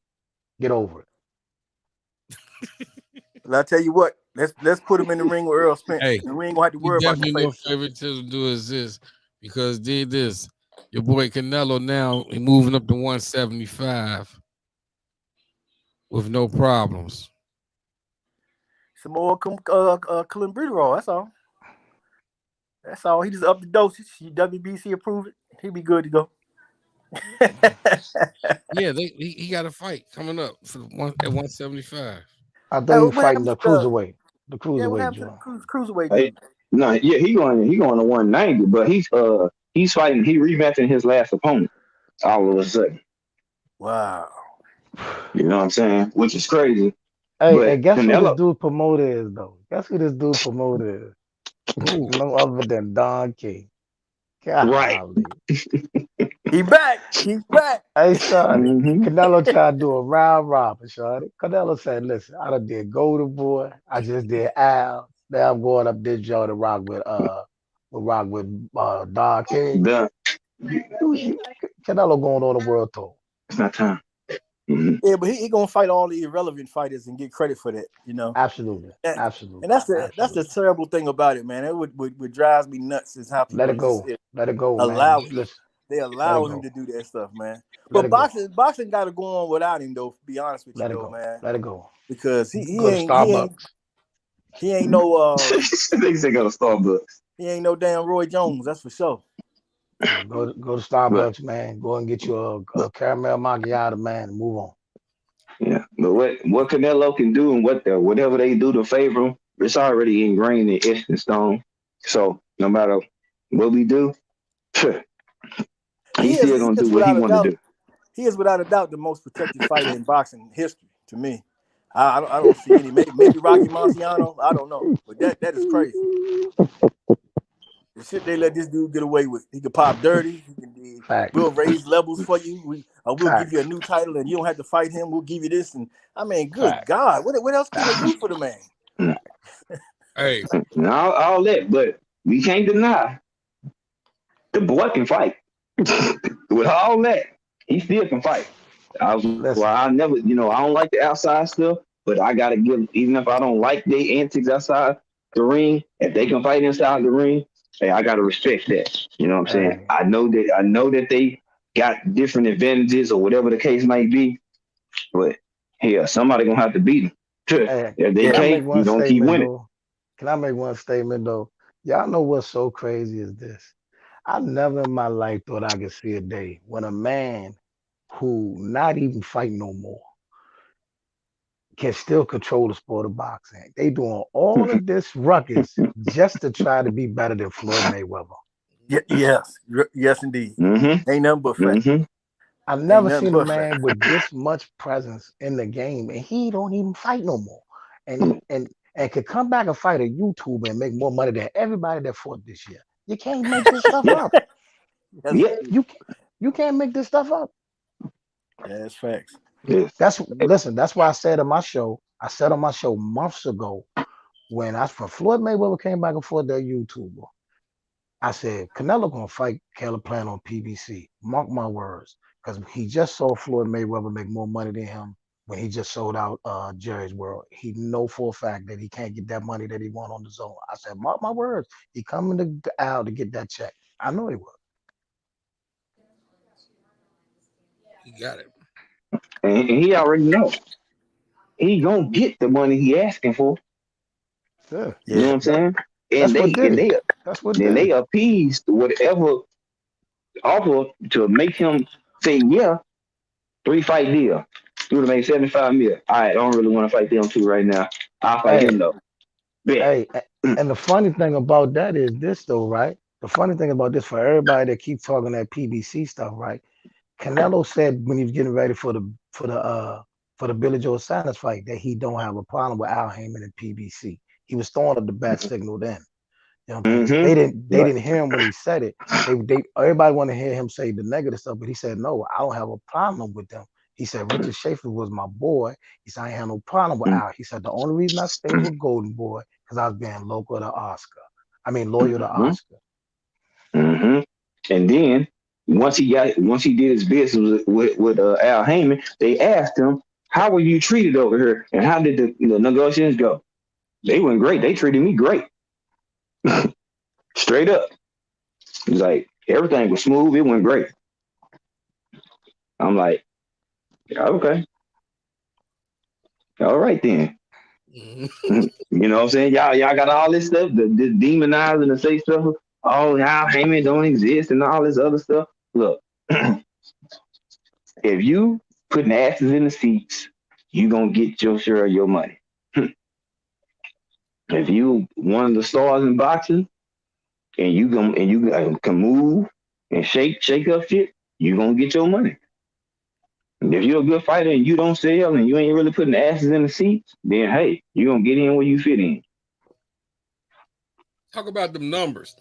Speaker 8: Get over it.
Speaker 9: Well, I tell you what, let's put him in the ring with Earl Spence.
Speaker 1: Hey,
Speaker 9: and we ain't gonna have to worry about
Speaker 1: no favoritism do exist because did this. Your boy Canelo now moving up to 175 with no problems.
Speaker 9: Some more Clenbuterol, that's all. That's all. He just upped the dosage. WBC approved it. He'll be good to go.
Speaker 1: Yeah, he got a fight coming up for at 175.
Speaker 8: I thought he was fighting the cruiserweight. The cruiserweight,
Speaker 9: cruiserweight.
Speaker 3: Hey, no, yeah, he going to 190, but he's fighting. He rematching his last opponent. All of a sudden.
Speaker 9: Wow.
Speaker 3: You know what I'm saying? Which is crazy.
Speaker 8: Hey, guess who this dude promoter is though? Guess who this dude promoter is? No other than Don King.
Speaker 3: Right.
Speaker 9: He back. He's back.
Speaker 8: Hey, Shorty. Canelo tried to do a round robin, Shorty. Canelo said, listen, I done did Golden Boy. I just did Al. Now I'm going up this joint to rock with Don King. Canelo going on a world tour.
Speaker 3: It's not time.
Speaker 9: Yeah, but he gonna fight all the irrelevant fighters and get credit for that, you know.
Speaker 8: Absolutely.
Speaker 9: And that's the terrible thing about it, man. It would drives me nuts is how people
Speaker 8: let it go,
Speaker 9: allow
Speaker 8: man.
Speaker 9: They allow him to do that stuff, man. But boxing got to go on without him, though. To be honest with you, man.
Speaker 8: Let it go
Speaker 9: because he ain't
Speaker 8: Starbucks.
Speaker 9: He ain't no.
Speaker 3: They say go to Starbucks.
Speaker 9: He ain't no damn Roy Jones, that's for sure.
Speaker 8: Go to Starbucks, man. Go and get you a caramel macchiato, man, and move on.
Speaker 3: Yeah, but what Canelo can do and whatever they do to favor him, it's already ingrained in etched in stone. So no matter what we do,
Speaker 9: He
Speaker 3: he's
Speaker 9: is
Speaker 3: still
Speaker 9: he
Speaker 3: gonna do
Speaker 9: is
Speaker 3: what he
Speaker 9: without a
Speaker 3: want to
Speaker 9: doubt.
Speaker 3: do.
Speaker 9: He is without a doubt the most protected fighter in boxing history to me. I don't see any. Maybe Rocky Marciano. I don't know, but that is crazy. The shit they let this dude get away with. He can pop dirty.
Speaker 8: Facts.
Speaker 9: We'll raise levels for you. We'll give you a
Speaker 8: Facts.
Speaker 9: new title, and you don't have to fight him. We'll give you this, and I mean, good
Speaker 8: Facts.
Speaker 9: God, what else can they do for the man?
Speaker 1: Hey,
Speaker 3: And all that, but we can't deny the boy can fight. With all that, he still can fight.
Speaker 8: Listen,
Speaker 3: I never, I don't like the outside stuff, but I gotta give, even if I don't like their antics outside the ring, if they can fight inside the ring, hey, I gotta respect that. You know what I'm saying?
Speaker 8: hey,
Speaker 3: I know that they got different advantages or whatever the case might be, but hell, somebody gonna have to beat them.
Speaker 8: hey,
Speaker 3: If they
Speaker 8: can I make
Speaker 3: can't, you
Speaker 8: one
Speaker 3: don't keep
Speaker 8: statement
Speaker 3: winning.
Speaker 8: though? Can I make one statement though? Y'all know what's so crazy is this. I never in my life thought I could see a day when a man who not even fight no more can still control the sport of boxing. They doing all of this ruckus just to try to be better than Floyd Mayweather.
Speaker 9: Yes, indeed.
Speaker 3: Mm-hmm.
Speaker 9: Ain't nothing but fact.
Speaker 3: Mm-hmm.
Speaker 8: I've
Speaker 9: Ain't
Speaker 8: never
Speaker 9: nothing
Speaker 8: seen a
Speaker 9: but fact.
Speaker 8: man with this much presence in the game, and he don't even fight no more. And could come back and fight a YouTuber and make more money than everybody that fought this year. You can't make this stuff
Speaker 3: Yeah.
Speaker 8: up.
Speaker 9: Yes,
Speaker 3: Yeah.
Speaker 9: indeed.
Speaker 8: You you can't make this stuff up.
Speaker 9: Yeah, it's facts.
Speaker 3: Yes.
Speaker 8: That's why I said on my show. I said on my show months ago when Floyd Mayweather came back and fought that YouTuber. I said Canelo gonna fight Caleb Plant on PBC. Mark my words, because he just saw Floyd Mayweather make more money than him when he just sold out Jerry's World. He know for a fact that he can't get that money that he want on the zone. I said, mark my words, he coming to Al to get that check. I know he will.
Speaker 1: he got it.
Speaker 3: And he already know he gonna get the money he asking for.
Speaker 8: Yeah,
Speaker 3: You know
Speaker 9: Yeah.
Speaker 3: what I'm saying? And
Speaker 8: that's what
Speaker 3: they
Speaker 8: did
Speaker 3: and
Speaker 8: it.
Speaker 3: they
Speaker 8: That's what
Speaker 3: then
Speaker 8: did
Speaker 3: they
Speaker 8: it.
Speaker 3: appeased whatever offer to make him say yeah, 3 fight deal. You would have made 75 mil. I don't really want to fight them two right now. I'll fight
Speaker 8: Hey,
Speaker 3: him though. Bet.
Speaker 8: hey, and the funny thing about that is this though, right? The funny thing about this for everybody that keeps talking that PBC stuff, right? Canelo said when he was getting ready for the Billy Joe Sanders fight that he don't have a problem with Al Heyman and PBC. He was throwing up the bat signal then. You know what I'm saying?
Speaker 3: Mm-hmm.
Speaker 8: They didn't hear him when he said it. They everybody want to hear him say the negative stuff, but he said no, I don't have a problem with them. He said Richard Schaefer was my boy. He said I ain't have no problem with Al. He said the only reason I stayed with Golden Boy because I was being local to Oscar. I mean loyal to
Speaker 3: Mm-hmm.
Speaker 8: Oscar.
Speaker 3: Mm-hmm. And then once he did his business with Al Heyman, they asked him, "How were you treated over here? And how did the negotiations go?" They went great. They treated me great, straight up. It was like everything was smooth. It went great. I'm like, okay, all right then.
Speaker 1: Mhm.
Speaker 3: You know what I'm saying? Y'all got all this stuff, the demonizing and say stuff. Oh, Al Heyman don't exist and all this other stuff. Look, if you putting asses in the seats, you gonna get your share of your money. If you one of the stars in boxing and you can move and shake up shit, you gonna get your money. And if you're a good fighter and you don't sell and you ain't really putting asses in the seats, then hey, you gonna get in where you fit in.
Speaker 1: Talk about them numbers.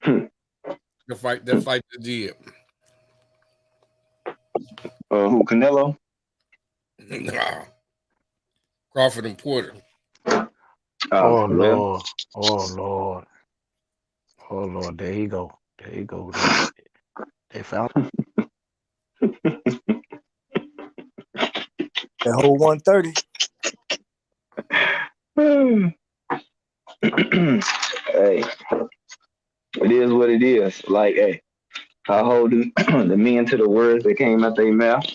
Speaker 3: Hmm.
Speaker 1: That fight that did.
Speaker 3: Who Canelo?
Speaker 1: Nah, Crawford and Porter.
Speaker 8: Oh
Speaker 3: Well,
Speaker 8: Lord. Oh Lord. Oh Lord. There you go. There you go. They found
Speaker 9: That whole 130.
Speaker 3: hey, it is what it is. Like, hey, I hold the men to the words that came out their mouth.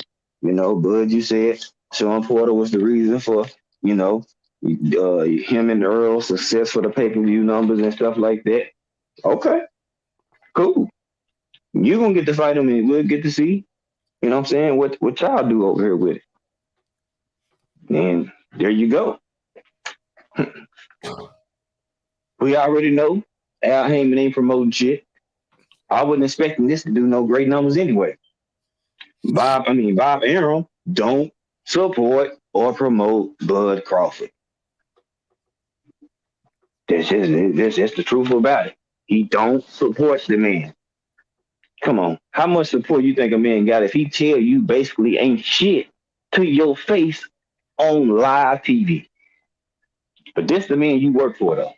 Speaker 3: You know, Bud, you said Sean Porter was the reason for, him and Earl's success for the pay-per-view numbers and stuff like that. Okay, cool. You gonna get to fight him, and we'll get to see. You know what I'm saying? What y'all do over here with it? And there you go. We already know Al Heyman ain't promoting shit. I wasn't expecting this to do no great numbers anyway. Bob Arum don't support or promote Bud Crawford. That's the truth about it. He don't support the man. Come on, how much support you think a man got if he tell you basically ain't shit to your face on live TV? But this the man you work for though.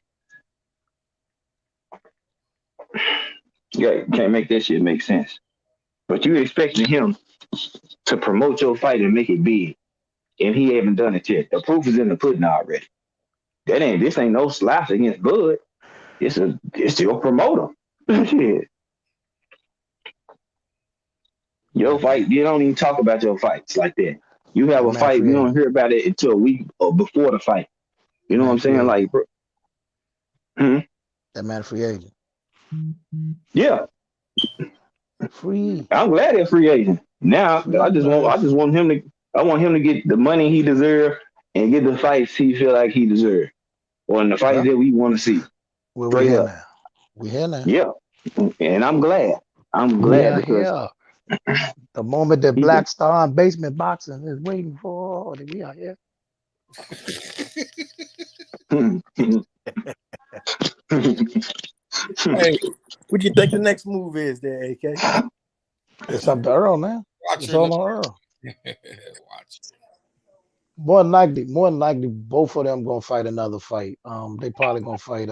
Speaker 3: Yeah, you can't make that shit make sense. But you expecting him to promote your fight and make it big, and he haven't done it yet. The proof is in the pudding already. This ain't no slouch against Bud. It's your promoter. Shit. Your
Speaker 8: Man,
Speaker 3: fight, you don't even talk about your fights like that. You have
Speaker 8: that
Speaker 3: a
Speaker 8: man
Speaker 3: fight,
Speaker 8: free
Speaker 3: you don't
Speaker 8: agent.
Speaker 3: hear about it until a week or before the fight. You know what
Speaker 8: Man
Speaker 3: I'm
Speaker 8: free
Speaker 3: saying?
Speaker 8: agent.
Speaker 3: Like, hmm?
Speaker 8: That man free agent.
Speaker 3: Yeah,
Speaker 8: Free.
Speaker 3: I'm glad they're free agent. Now
Speaker 8: Free bird.
Speaker 3: I want him to get the money he deserves and get the fights he feel like he deserves. Or in the fights
Speaker 8: Well,
Speaker 3: that we want to see.
Speaker 8: well, we
Speaker 3: Straight
Speaker 8: here
Speaker 3: up.
Speaker 8: now. We here now.
Speaker 3: Yeah. And I'm glad. I'm
Speaker 8: We
Speaker 3: glad
Speaker 8: are
Speaker 3: because
Speaker 8: here. The moment that
Speaker 3: he can
Speaker 8: Black Star and Basement Boxing is waiting for, we are here.
Speaker 1: Hey,
Speaker 9: What you think the next move is there, AK?
Speaker 8: It's up to Earl now. It's
Speaker 1: watching
Speaker 8: all
Speaker 1: it.
Speaker 8: on Earl.
Speaker 1: Watch.
Speaker 8: More than likely, both of them gonna fight another fight. They probably gonna fight.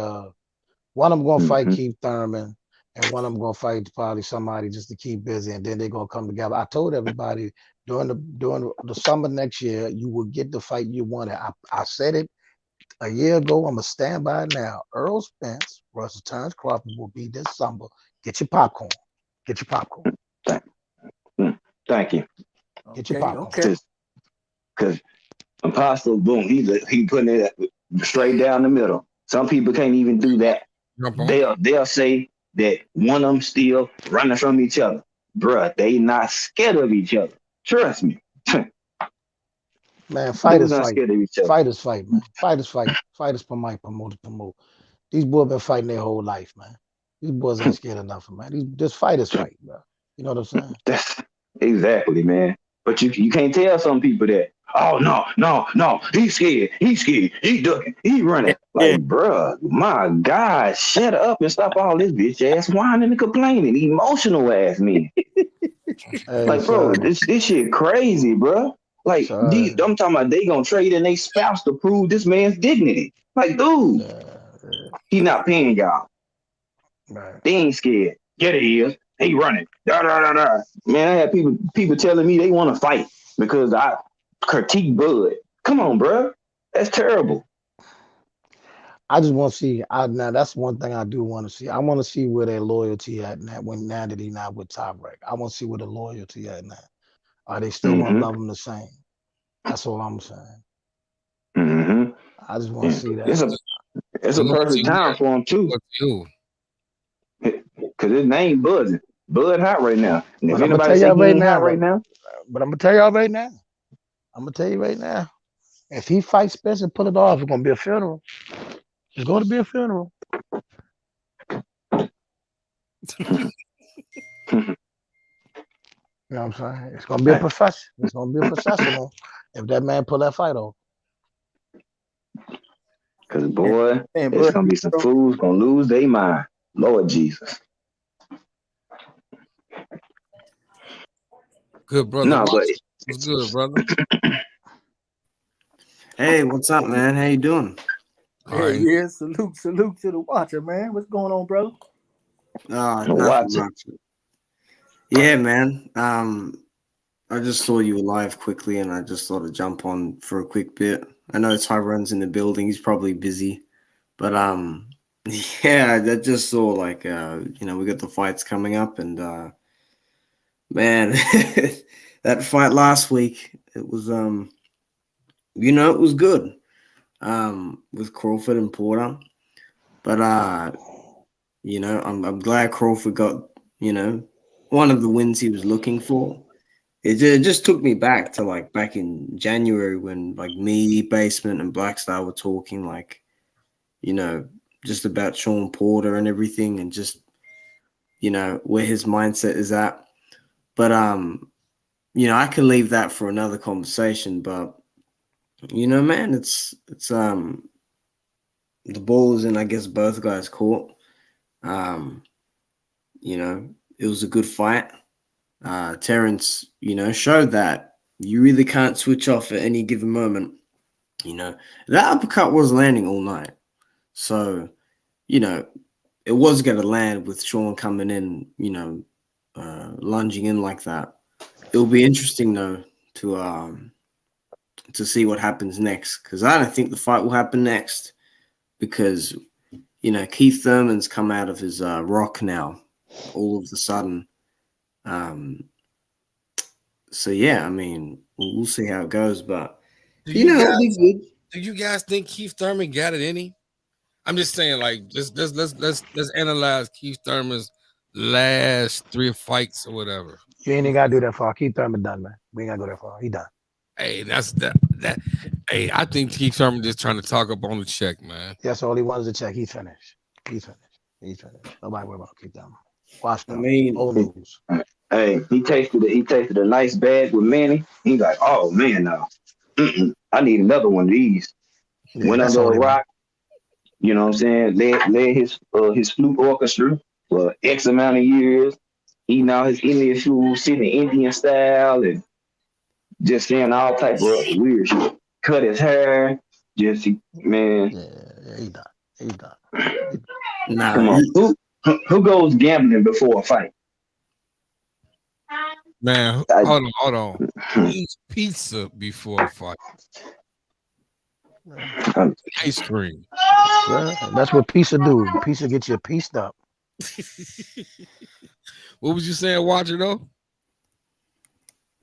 Speaker 8: One of them gonna fight
Speaker 3: Mhm.
Speaker 8: Keith Thurman, and one of them gonna fight probably somebody just to keep busy, and then they gonna come together. I told everybody during the summer next year, you will get the fight you wanted. I said it a year ago. I'm gonna stand by it now. Earl Spence versus Terrence Crawford will be this summer. Get your popcorn. Get your popcorn.
Speaker 3: Thank, mm, thank you.
Speaker 8: Get your
Speaker 9: Okay,
Speaker 8: popcorn.
Speaker 9: okay.
Speaker 3: Because Apostle, boom, he putting it straight down the middle. Some people can't even do that.
Speaker 1: Jump on.
Speaker 3: They'll say that one of them still running from each other. Bruh, they not scared of each other. Trust me.
Speaker 8: Man,
Speaker 3: Dude's
Speaker 8: fighters
Speaker 3: not
Speaker 8: fight.
Speaker 3: scared of each other.
Speaker 8: Fighters fight, man. Fighters fight. Fighters promote, promote. These boys been fighting their whole life, man. These boys ain't scared of nothing, man. This fighters fight, bro. You know what I'm saying?
Speaker 3: That's exactly, man. But you can't tell some people that. Oh no, he's scared. He's scared. He ducking. He running. Like,
Speaker 9: Yeah.
Speaker 3: bruh, my God, shut up and stop all this bitch ass whining and complaining. Emotional ass men.
Speaker 8: Hey,
Speaker 3: Like, bro,
Speaker 8: son,
Speaker 3: this shit crazy, bro. Like,
Speaker 8: son.
Speaker 3: I'm talking about they gonna trade in they spouse to prove this man's dignity. Like, dude,
Speaker 8: Yeah,
Speaker 3: he not paying y'all.
Speaker 8: right.
Speaker 3: They ain't scared. Yeah, he is. He running. Da, da, da, da. Man, I had people telling me they want to fight because I critique Bud. Come on, bro. That's terrible.
Speaker 8: I just want to see. Now that's one thing I do want to see. I want to see where their loyalty at now that he not with Top Rank. I want to see where the loyalty at now. Are they still gonna
Speaker 3: Mm-hmm.
Speaker 8: love him the same? That's all I'm saying.
Speaker 3: Mm-hmm.
Speaker 8: I just want to
Speaker 3: Yeah.
Speaker 8: see
Speaker 3: It's
Speaker 8: that.
Speaker 3: a
Speaker 1: Loyalty
Speaker 3: perfect time
Speaker 1: where?
Speaker 3: for him too,
Speaker 1: Loyalty who?
Speaker 3: because his name buzzing. Bud hot right now. And if
Speaker 8: But I'm gonna
Speaker 3: anybody
Speaker 8: tell
Speaker 3: say
Speaker 8: y'all
Speaker 3: he
Speaker 8: right
Speaker 3: ain't hot
Speaker 8: now.
Speaker 3: right now,
Speaker 8: But I'm gonna tell y'all right now. I'm gonna tell you right now. If he fights Spence and pull it off, it's gonna be a funeral. It's going to be a funeral. You know what I'm saying? It's gonna be a profession. It's gonna be a processional if that man pull that fight off.
Speaker 3: because
Speaker 9: And,
Speaker 3: boy,
Speaker 9: and
Speaker 3: it's
Speaker 9: Bud,
Speaker 3: gonna be some fools gonna lose their mind. Lord Jesus.
Speaker 1: Good brother.
Speaker 3: No, but
Speaker 1: Watch. What's good, brother?
Speaker 10: Hey, what's up, man? How you doing?
Speaker 1: All
Speaker 9: yeah,
Speaker 1: right.
Speaker 9: yeah. Salute to the watcher, man. What's going on, bro?
Speaker 10: Nothing
Speaker 3: watch it.
Speaker 10: much. Yeah, man. I just saw you live quickly, and I just thought to jump on for a quick bit. I know Tyrone's in the building; he's probably busy, but yeah, I just saw like we got the fights coming up, and man, that fight last week, it was it was good, with Crawford and Porter, but You know, I'm glad Crawford got, you know, one of the wins he was looking for. It just took me back to like back in January when like me, Basement, and Blackstar were talking like, you know, just about Sean Porter and everything, and just, you know, where his mindset is at. But you know, I can leave that for another conversation. But you know, man, it's the ball is in, I guess, both guys' court. Um, you know, it was a good fight. Terrence, you know, showed that you really can't switch off at any given moment. You know, that uppercut was landing all night. So, you know, it was going to land with Sean coming in, you know, lunging in like that. It'll be interesting, though, to see what happens next, because I don't think the fight will happen next because, you know, Keith Thurman's come out of his rock now all of a sudden. So yeah, I mean, we'll see how it goes, but
Speaker 1: Do
Speaker 10: you
Speaker 1: you
Speaker 10: know,
Speaker 1: guys
Speaker 10: it'll be good.
Speaker 1: do you guys think Keith Thurman got it in him? I'm just saying, like, let's analyze Keith Thurman's last 3 fights or whatever.
Speaker 8: You ain't even gotta do that far. Keith Thurman done, man. We ain't gotta go that far. He done.
Speaker 1: Hey, that's that. Hey, I think Keith Thurman just trying to talk up on the check, man.
Speaker 8: That's all he wants to check. He's finished. He's finished. He's finished. Nobody worry about Keith Thurman. Watch
Speaker 10: I
Speaker 8: them.
Speaker 10: mean,
Speaker 8: Old news.
Speaker 3: Hey, he tasted a nice bag with Manny. He's like, oh man, no, I need another one of these.
Speaker 8: Yeah,
Speaker 3: Went
Speaker 8: that's
Speaker 3: under
Speaker 8: all
Speaker 3: a
Speaker 8: he wants.
Speaker 3: rock, you know what I'm saying? Led his flute orchestra for X amount of years. Eating all his Indian food, sitting Indian style, and just saying all type of weird shit. Cut his hair, just man.
Speaker 8: Yeah, he done. He done.
Speaker 10: nah,
Speaker 3: Come on, who goes gambling before a fight?
Speaker 1: Man,
Speaker 3: I,
Speaker 1: hold on. Who eats pizza before a fight? Ice cream.
Speaker 8: Well, that's what pizza do. Pizza gets you pieced up.
Speaker 1: What was you saying, Watcher, though?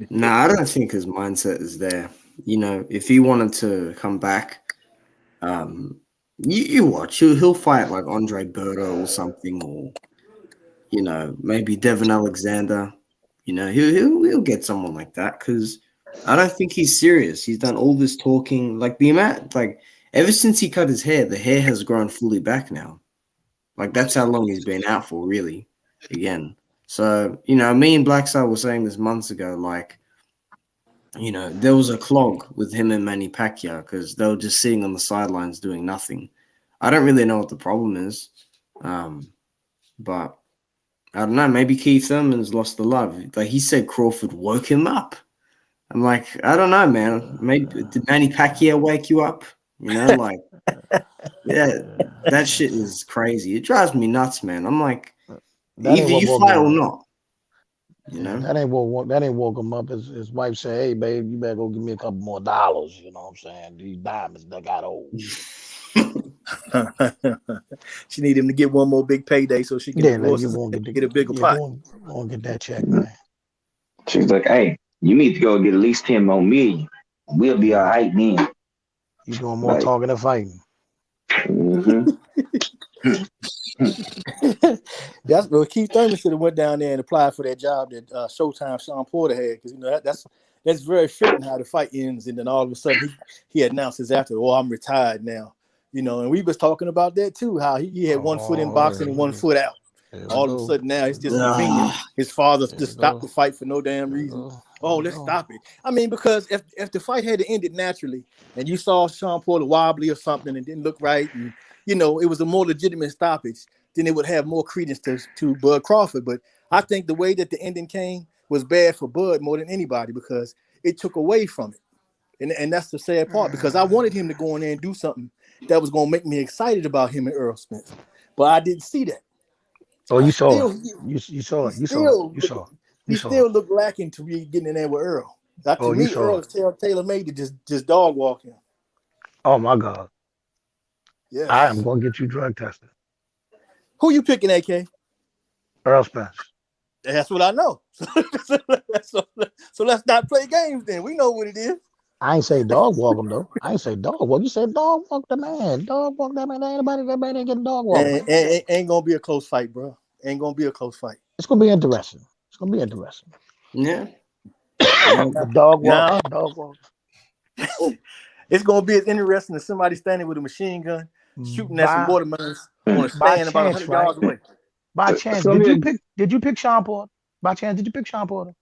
Speaker 10: I don't think his mindset is there. You know, if he wanted to come back, you watch, he'll fight like Andre Berto or something, or you know, maybe Devin Alexander. You know, he'll get someone like that because I don't think he's serious. He's done all this talking, like the amount, like ever since he cut his hair, the hair has grown fully back now. Like that's how long he's been out for, really. Again, so you know, me and Blackstar were saying this months ago, like. You know, there was a clog with him and Manny Pacquiao because they were just sitting on the sidelines doing nothing. I don't really know what the problem is, but I don't know. Maybe Keith Thurman's lost the love. Like he said, Crawford woke him up. I'm like, I don't know, man. Maybe did Manny Pacquiao wake you up? You know, like, yeah, that shit is crazy. It drives me nuts, man. I'm like,
Speaker 8: That ain't
Speaker 10: either
Speaker 8: what
Speaker 10: you
Speaker 8: woke
Speaker 10: fight
Speaker 8: him
Speaker 10: or
Speaker 8: up.
Speaker 10: not. You
Speaker 8: Yeah,
Speaker 10: know,
Speaker 8: that ain't woke him up. His wife said, "Hey, babe, you better go give me a couple more dollars." You know what I'm saying? These diamonds that got old.
Speaker 9: She need him to get one more big payday so she can
Speaker 8: Then
Speaker 9: divorce
Speaker 8: you
Speaker 9: his
Speaker 8: won't
Speaker 9: ass
Speaker 8: get
Speaker 9: and get a bigger pot.
Speaker 8: go and get that check, man.
Speaker 3: she's like, hey, you need to go get at least 10 more million. We'll be all right then.
Speaker 8: You doing more
Speaker 3: Like,
Speaker 8: talking than fighting.
Speaker 9: That's what Keith Thurman should have went down there and applied for that job that Showtime Sean Porter had, because you know that's very fitting how the fight ends, and then all of a sudden he announces after, "Oh, I'm retired now," you know. And we was talking about that too, how he had 1 foot in boxing and 1 foot out. All of a sudden now it's just convenient. His father just stopped the fight for no damn reason. Oh, let's stop it. I mean, because if the fight had ended naturally and you saw Sean Porter wobbly or something and didn't look right, and you know it was a more legitimate stoppage, then it would have more credence to Bud Crawford. But I think the way that the ending came was bad for Bud more than anybody because it took away from it. And that's the sad part, because I wanted him to go in there and do something that was going to make me excited about him and Earl Smith. But I didn't see that.
Speaker 8: Oh, you saw it.
Speaker 9: Still,
Speaker 8: You saw it.
Speaker 9: he
Speaker 8: You saw it.
Speaker 9: still
Speaker 8: You saw it.
Speaker 9: he
Speaker 8: You saw
Speaker 9: still
Speaker 8: it.
Speaker 9: looked lacking to be getting in there with Earl. To
Speaker 8: Oh, you
Speaker 9: me,
Speaker 8: saw
Speaker 9: Earl
Speaker 8: it.
Speaker 9: is tailor made to just dog walk him.
Speaker 8: Oh my God. I am
Speaker 9: Yes.
Speaker 8: going to get you drug tested.
Speaker 9: Who you picking, AK?
Speaker 8: Earl Spence.
Speaker 9: That's what I know. So let's not play games then. We know what it is.
Speaker 8: I ain't say dog walk him though. I ain't say dog walk. You said dog walk the man. Dog walk that man. That man ain't getting dog walk.
Speaker 9: Ain't gonna be a close fight, bro. Ain't gonna be a close fight.
Speaker 8: It's gonna be interesting. It's gonna be interesting.
Speaker 10: Yeah.
Speaker 8: The dog walk.
Speaker 9: Now
Speaker 8: Dog walk.
Speaker 9: it's gonna be as interesting as somebody standing with a machine gun shooting at some
Speaker 8: By
Speaker 9: watermelons on a
Speaker 8: by
Speaker 9: stand about
Speaker 8: chance,
Speaker 9: 100
Speaker 8: right?
Speaker 9: yards away.
Speaker 8: By chance,
Speaker 3: So
Speaker 8: did you pick Sean Porter? By chance, did you pick Sean Porter?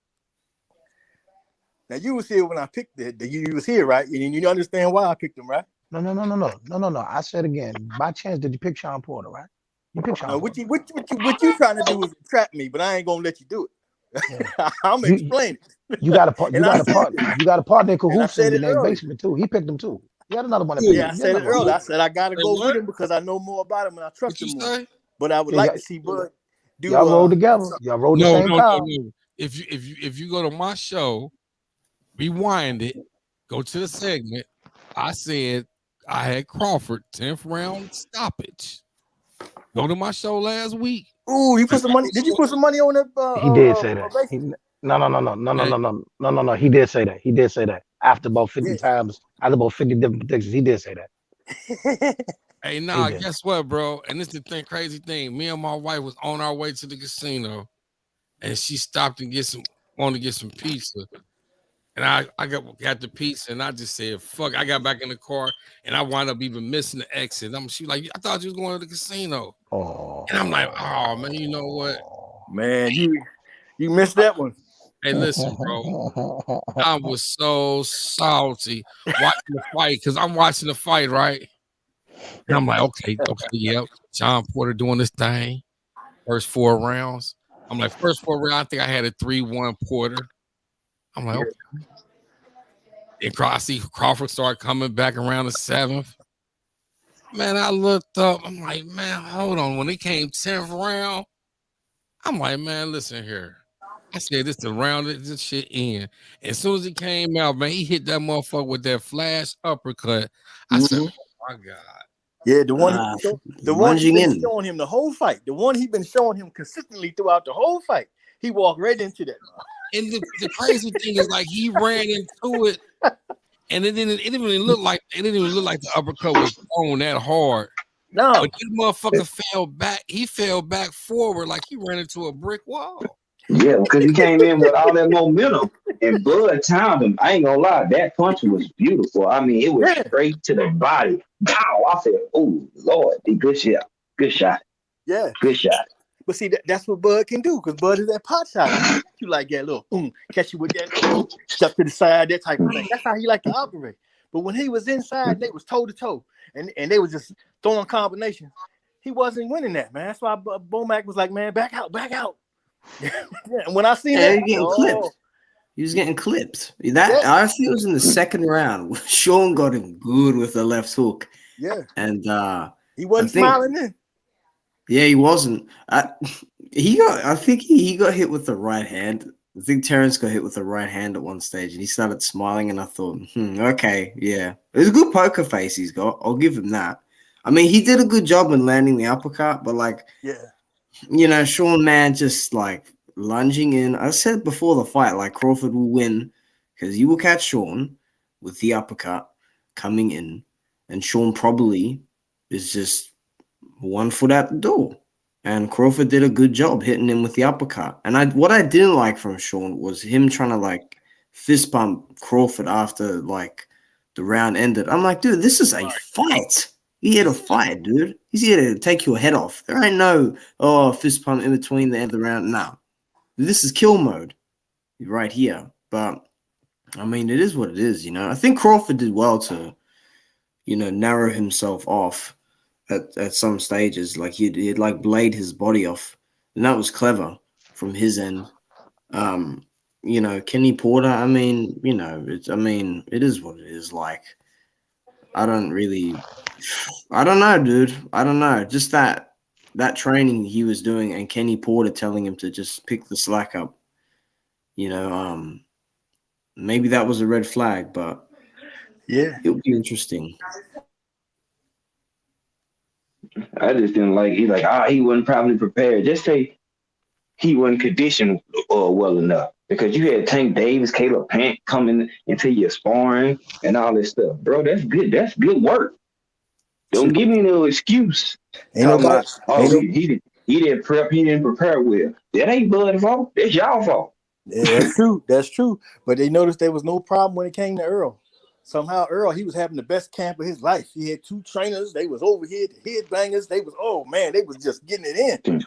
Speaker 9: Now you was here when I picked it. You was here, right? And you understand why I picked him, right?
Speaker 8: No. I said again. By chance, did you pick Sean Porter? Right? You picked Sean
Speaker 9: No,
Speaker 8: Porter.
Speaker 9: what you trying to do is trap me, but I ain't gonna let you do it.
Speaker 8: Yeah.
Speaker 9: I'm gonna explain it.
Speaker 8: You got a part. You
Speaker 9: And I
Speaker 8: got a
Speaker 9: said
Speaker 8: part.
Speaker 9: it.
Speaker 8: You got a partner in
Speaker 9: And I
Speaker 8: cahoots in
Speaker 9: said
Speaker 8: your
Speaker 9: it
Speaker 8: next
Speaker 9: earlier.
Speaker 8: basement too. He picked him too. You got another one that picked
Speaker 9: Yeah, I
Speaker 8: him.
Speaker 9: said it earlier. I said I gotta
Speaker 1: Say
Speaker 9: go with
Speaker 1: what?
Speaker 9: him because I know more about him and I trust
Speaker 1: What you
Speaker 9: him more.
Speaker 1: say?
Speaker 9: But I would
Speaker 8: Yeah,
Speaker 9: like to see Bud do
Speaker 8: y'all roll together.
Speaker 9: something.
Speaker 8: Y'all roll the
Speaker 1: No,
Speaker 8: same
Speaker 1: no, no,
Speaker 8: car.
Speaker 1: no. If you go to my show, rewind it, go to the segment. I said I had Crawford 10th round stoppage. Go to my show last week.
Speaker 9: Ooh, you put some money. Did you put some money on the
Speaker 8: He did say that.
Speaker 9: basement?
Speaker 8: No. He did say that. He did say that. After about 50 times, after about 50 different predictions, he did say that.
Speaker 1: Hey,
Speaker 8: He
Speaker 1: nah,
Speaker 8: did.
Speaker 1: guess what, bro? And this is the thing, crazy thing. Me and my wife was on our way to the casino, and she stopped and wanted to get some pizza. And I got the pizza, and I just said, fuck. I got back in the car, and I wound up even missing the exit. She like, I thought you was going to the casino.
Speaker 8: Oh.
Speaker 1: And I'm like, oh, man, you know what?
Speaker 9: Man, you missed that one.
Speaker 1: Hey, listen, bro. I was so salty watching the fight because I'm watching the fight, right? And I'm like, okay, yep. Sean Porter doing this thing. First 4 rounds. I'm like, first 4 rounds, I think I had a 3-1 Porter. I'm like, okay. And I see Crawford start coming back around the 7th. Man, I looked up. I'm like, man, hold on. When it came 10th round, I'm like, man, listen here. I said, this the round that this shit in. As soon as he came out, man, he hit that motherfucker with that flash uppercut. I said, oh my God.
Speaker 9: Yeah, the one he been
Speaker 10: in.
Speaker 9: showing him the whole fight. The one he been showing him consistently throughout the whole fight. He walked right into that.
Speaker 1: And the crazy thing is, like, he ran into it, and it didn't even look like the uppercut was thrown that hard.
Speaker 9: No,
Speaker 1: but this motherfucker fell back. He fell back forward like he ran into a brick wall.
Speaker 3: Yeah, because he came in with all that momentum and Bud timed him. I ain't gonna lie, that punch was beautiful. I mean, it was straight to the body. Wow! I said, "Oh Lord, good shot, good shot,
Speaker 9: yeah,
Speaker 3: good shot."
Speaker 9: But see, that's what Bud can do because Bud is that pot shot. You like that little catch you with that step to the side, that type of thing. That's how he like to operate. But when he was inside, they was toe to toe, and they was just throwing combinations. He wasn't winning that, man. That's why Bomac was like, "Man, back out." And when I seen that,
Speaker 10: He was getting clipped. I think it was in the second round. Sean got him good with the left hook.
Speaker 9: Yeah,
Speaker 10: and
Speaker 9: he wasn't smiling then.
Speaker 10: Yeah, he wasn't. I think he got hit with the right hand. I think Terrence got hit with the right hand at one stage, and he started smiling. And I thought, okay, yeah, it was a good poker face he's got. I'll give him that. I mean, he did a good job in landing the uppercut, but Sean, man, just like lunging in. I said before the fight, like Crawford will win because you will catch Sean with the uppercut coming in, and Sean probably is just 1 foot out the door. And Crawford did a good job hitting him with the uppercut. And what I didn't like from Sean was him trying to like fist bump Crawford after like the round ended. I'm like, dude, this is a fight. He here to fight, dude. He's here to take your head off. There ain't no fist pump in between the end of the round. No. This is kill mode right here. But I mean, it is what it is, I think Crawford did well to, narrow himself off at some stages. Like he'd like blade his body off. And that was clever from his end. Kenny Porter, I mean, it is what it is. Like, I don't know, dude. I don't know. Just that training he was doing and Kenny Porter telling him to just pick the slack up. Maybe that was a red flag, but
Speaker 9: yeah,
Speaker 10: it would be interesting.
Speaker 3: I just didn't like. He wasn't probably prepared. Just say he wasn't conditioned well enough. because you had Tank Davis, Caleb Pant coming into your sparring and all this stuff, bro. That's good. That's good work. Don't give me no excuse
Speaker 9: Ain't
Speaker 3: talking
Speaker 9: nobody,
Speaker 3: about oh
Speaker 9: ain't no.
Speaker 3: he didn't prep, he didn't prepare well. That ain't Bud's fault. That's y'all fault.
Speaker 9: Yeah, that's true. That's true. But they noticed there was no problem when it came to Earl. Somehow Earl, he was having the best camp of his life. He had 2 trainers. They was over here, the headbangers. They was, oh man, they was just getting it in.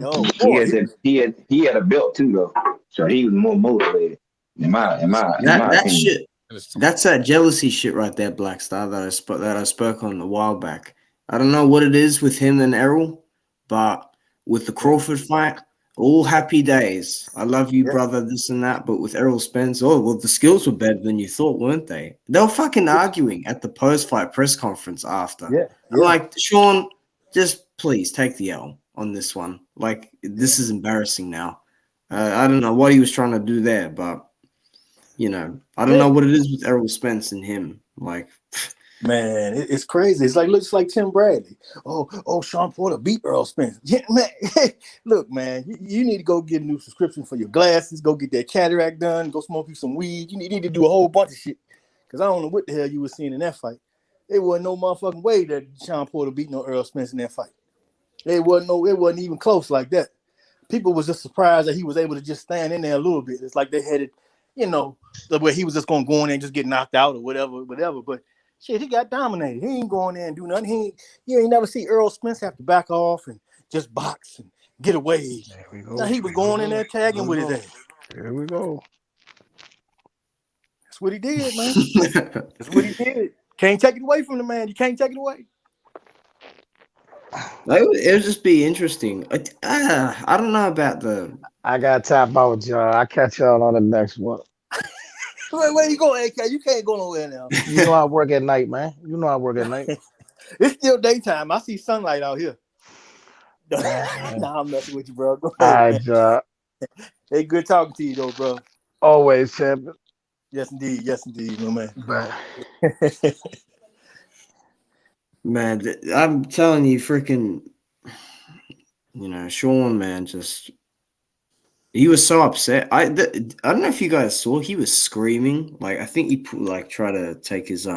Speaker 9: Oh
Speaker 3: He
Speaker 9: boy,
Speaker 3: had that he had a belt too though, so he was more motivated. In my
Speaker 10: That
Speaker 3: opinion.
Speaker 10: shit. That's that jealousy shit right there, Black Star, that I spoke on a while back. I don't know what it is with him and Errol, but with the Crawford fight, all happy days. I love you,
Speaker 9: yeah,
Speaker 10: brother, this and that. But with Errol Spence, oh well, the skills were better than you thought, weren't they? They were fucking arguing at the post-fight press conference after.
Speaker 9: yeah,
Speaker 10: I'm
Speaker 9: yeah.
Speaker 10: like, Sean, just please take the L on this one. Like, this is embarrassing now. I don't know what he was trying to do there, but you know, I don't
Speaker 9: Yeah.
Speaker 10: know what it is with Errol Spence and him. Like,
Speaker 9: Man, it's crazy. It's like looks like Tim Bradley. Oh, Sean Porter beat Earl Spence. Yeah, man. Look, man, you need to go get a new subscription for your glasses. Go get that cataract done. Go smoke you some weed. You need to do a whole bunch of shit. Because I don't know what the hell you were seeing in that fight. It wasn't no motherfucking way that Sean Porter beat no Earl Spence in that fight. It wasn't even close like that. People was just surprised that he was able to just stand in there a little bit. It's like they had it, the way he was just gonna go in there and just get knocked out or whatever. But shit, he got dominated. He ain't going there and do nothing. You ain't never see Earl Spence have to back off and just box and get away.
Speaker 8: There we go.
Speaker 9: Now he was going in there tagging with his ass.
Speaker 8: Here we go.
Speaker 9: That's what he did, man. That's what he did. Can't take it away from the man. You can't take it away.
Speaker 10: it would just be interesting. I don't know about the.
Speaker 8: I got to tap out, y'all. I'll catch y'all on the next one.
Speaker 9: Where you go, AK? You can't go nowhere now.
Speaker 8: You know I work at night, man. You know I work at night.
Speaker 9: It's still daytime. I see sunlight out here. Nah, I'm messing with you, bro. Go
Speaker 8: All
Speaker 9: ahead,
Speaker 8: right, y'all.
Speaker 9: Hey, good talking to you, though, bro.
Speaker 8: Always, champion.
Speaker 9: Yes, indeed, my man.
Speaker 8: But
Speaker 10: Man, I'm telling you, freaking, Sean, man, he was so upset. I don't know if you guys saw, he was screaming. Like, I think he tried to take his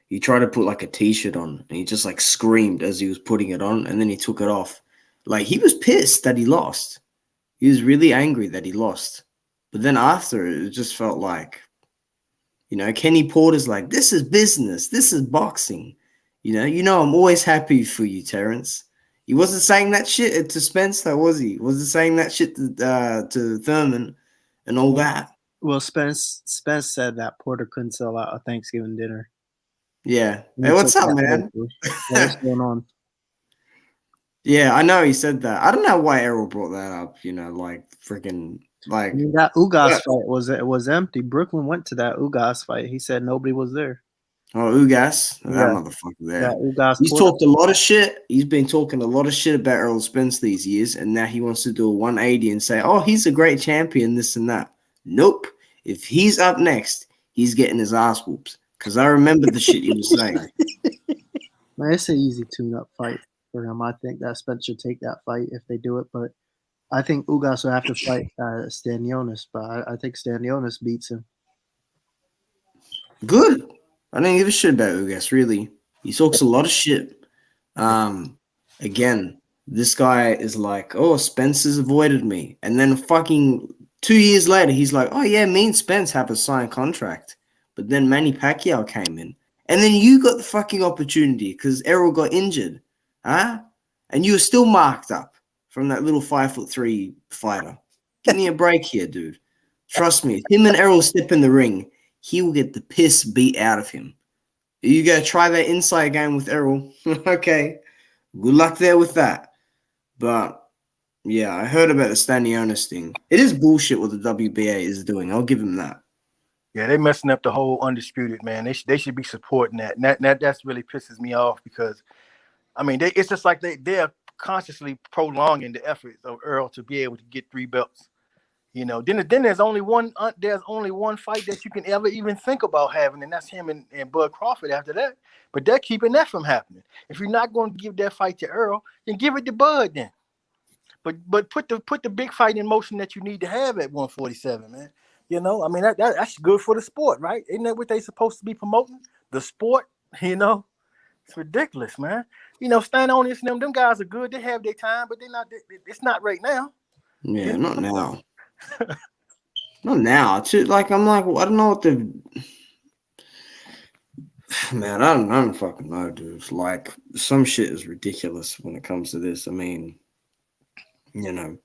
Speaker 10: he tried to put like a t-shirt on, and he just like screamed as he was putting it on, and then he took it off. Like, he was pissed that he lost. He was really angry that he lost. But then after, it just felt like, Kenny Porter's like, this is business. This is boxing. I'm always happy for you, Terrence. He wasn't saying that shit to Spence, though, was he? Wasn't saying that shit to Thurman and all that.
Speaker 11: Well, Spence said that Porter couldn't sell out a Thanksgiving dinner.
Speaker 10: Yeah. Hey, what's up, man?
Speaker 11: What's going on?
Speaker 10: Yeah, I know he said that. I don't know why Errol brought that up. Freaking like.
Speaker 11: I mean, that Ugas fight was empty. Brooklyn went to that Ugas fight. He said nobody was there.
Speaker 10: Oh, Ugas, that motherfucker there.
Speaker 11: Yeah, Ugas.
Speaker 10: He's talked a lot of shit. He's been talking a lot of shit about Errol Spence these years, and now he wants to do a 180 and say, "Oh, he's a great champion, this and that." Nope. If he's up next, he's getting his ass whoops. Because I remember the shit he was saying.
Speaker 11: Man, it's an easy tune-up fight for him. I think that Spence should take that fight if they do it, but I think Ugas will have to fight Stanionis, but I think Stanionis beats him.
Speaker 10: Good. I don't give a shit about Ugas, really. He talks a lot of shit. Again, this guy is like, oh, Spence has avoided me. And then fucking 2 years later, he's like, oh, yeah, me and Spence have a signed contract. But then Manny Pacquiao came in. And then you got the fucking opportunity because Errol got injured. Huh? And you were still marked up from that little 5'3" fighter. Give me a break here, dude. Trust me. Him and Errol step in the ring, he will get the piss beat out of him. You got to try that inside game with Errol. Okay. Good luck there with that. But, yeah, I heard about the Stanionis thing. It is bullshit what the WBA is doing. I'll give him that.
Speaker 9: Yeah, they messing up the whole Undisputed, man. They should be supporting that. And that's really pisses me off because, I mean, it's just like they're consciously prolonging the efforts of Earl to be able to get 3 belts. Then there's only one fight that you can ever even think about having, and that's him and Bud Crawford after that. But they're keeping that from happening. If you're not going to give that fight to Earl, then give it to Bud then. But put the big fight in motion that you need to have at 147, man. You know, I mean that's good for the sport, right? Isn't that what they supposed to be promoting? The sport, you know. It's ridiculous, man. You know, Stan Onius and them guys are good. They have their time, but they're not. It's not right now.
Speaker 10: Yeah,
Speaker 9: You
Speaker 10: not
Speaker 9: know?
Speaker 10: now. Not now. It's just, like I'm like, I don't know what the man. I don't fucking know, dude. It's like some shit is ridiculous when it comes to this. I mean, you know,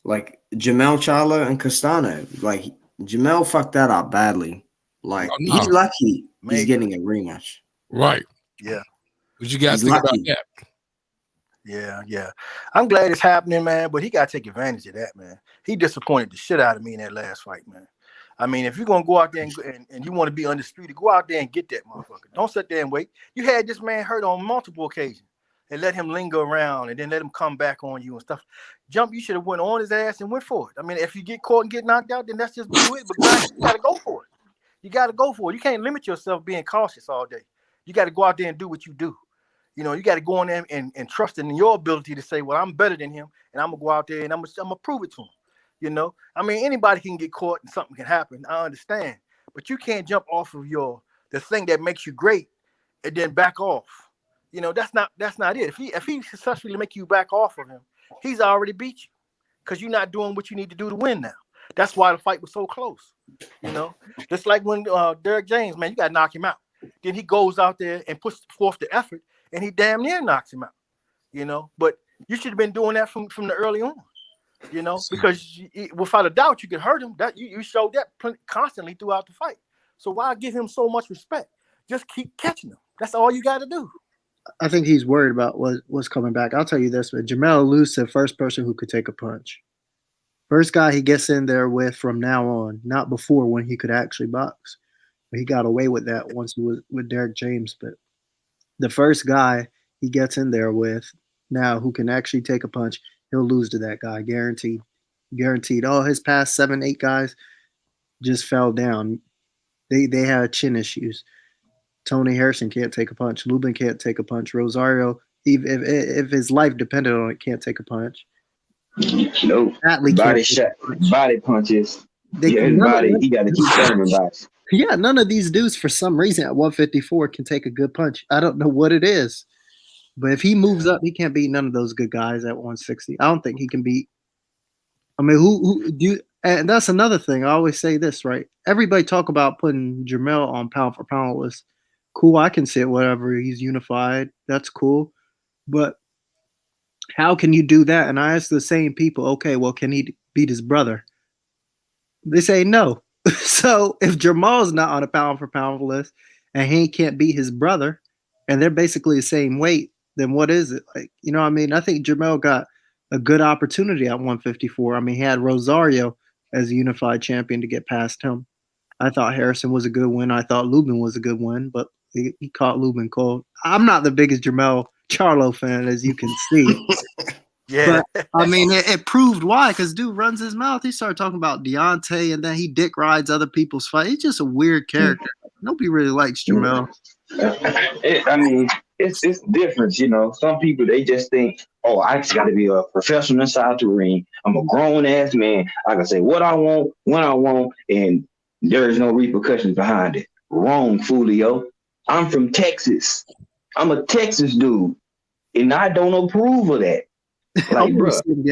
Speaker 10: like Jamel Charlo and Castano. Like Jamel fucked that up badly. Like
Speaker 1: Oh,
Speaker 10: he's
Speaker 1: no.
Speaker 10: lucky he's
Speaker 9: Major.
Speaker 10: getting a rematch.
Speaker 1: Right.
Speaker 9: Yeah.
Speaker 1: What you guys
Speaker 10: He's
Speaker 1: think about
Speaker 10: lucky.
Speaker 1: that?
Speaker 9: Yeah. I'm glad it's happening, man. But he got to take advantage of that, man. He disappointed the shit out of me in that last fight, man. I mean, if you're gonna go out there and you want to be undisputed, go out there and get that motherfucker. Don't sit there and wait. You had this man hurt on multiple occasions and let him linger around and then let him come back on you and stuff. You should have went on his ass and went for it. I mean, if you get caught and get knocked out, then that's just do it. But you gotta go for it. You gotta go for it. You can't limit yourself being cautious all day. You got to go out there and do what you do. You know, you got to go in there and trust in your ability to say, well, I'm better than him, and I'm gonna go out there and I'm gonna prove it to him. You know, I mean, anybody can get caught and something can happen. I understand, but you can't jump off of the thing that makes you great and then back off. You know, that's not it. If he successfully make you back off of him, he's already beat you because you're not doing what you need to do to win now. That's why the fight was so close. You know, just like when Derek James, man, you got to knock him out. Then he goes out there and puts forth the effort, and he damn near knocks him out. You know, but you should have been doing that from the early on. You know, because without a doubt you could hurt him. That you showed that constantly throughout the fight. So why give him so much respect? Just keep catching him. That's all you got to do.
Speaker 11: I think he's worried about what's coming back. I'll tell you this, but Jamel Elusive, first person who could take a punch. First guy he gets in there with from now on, not before when he could actually box. But he got away with that once he was with Derek James. But the first guy he gets in there with now who can actually take a punch, he'll lose to that guy, guaranteed. Guaranteed. All his past 7-8 guys just fell down. They had chin issues. Tony Harrison can't take a punch. Lubin can't take a punch. Rosario, if his life depended on it, can't take a punch.
Speaker 3: Nope. Body punches. He got to keep serving bodies.
Speaker 11: Yeah, none of these dudes, for some reason, at 154 can take a good punch. I don't know what it is. But if he moves up, he can't beat none of those good guys at 160. I don't think he can beat. I mean, who do you, and that's another thing. I always say this, right? Everybody talk about putting Jamel on pound for pound list. Cool, I can see it, whatever. He's unified. That's cool. But how can you do that? And I ask the same people, okay, well, can he beat his brother? They say no. So if Jamal's not on a pound for pound list and he can't beat his brother, and they're basically the same weight, then what is it? Like, you know what I mean? I think Jamel got a good opportunity at 154. I mean, he had Rosario as a unified champion to get past him. I thought Harrison was a good win. I thought Lubin was a good win, but he caught Lubin cold. I'm not the biggest Jamel Charlo fan, as you can see.
Speaker 9: Yeah.
Speaker 11: But, I mean, it proved why, because dude runs his mouth. He started talking about Deontay, and then he dick rides other people's fight. He's just a weird character. Nobody really likes Jamel.
Speaker 3: It's different, you know. Some people, they just think, oh, I just got to be a professional inside the ring. I'm a grown-ass man. I can say what I want, when I want, and there is no repercussions behind it. Wrong, Fulio. I'm from Texas. I'm a Texas dude, and I don't approve of that. Like,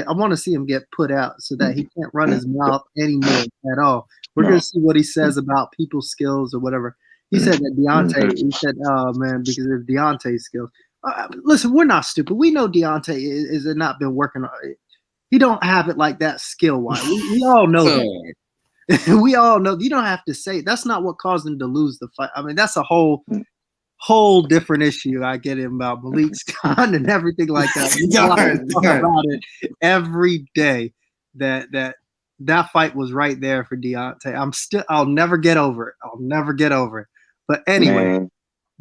Speaker 11: I want to see him get put out so that he can't run his mouth anymore at all. We're going to see what he says about people's skills or whatever. He said that Deontay, he said, oh, man, because of Deontay's skills. Listen, we're not stupid. We know Deontay is not been working on it. He don't have it like that skill-wise. We all know that. We all know. You don't have to say it. That's not what caused him to lose the fight. I mean, that's a whole different issue. I get him about Malik's gun and everything like that. We talk about it every day. That fight was right there for Deontay. I'll never get over it. I'll never get over it. But anyway,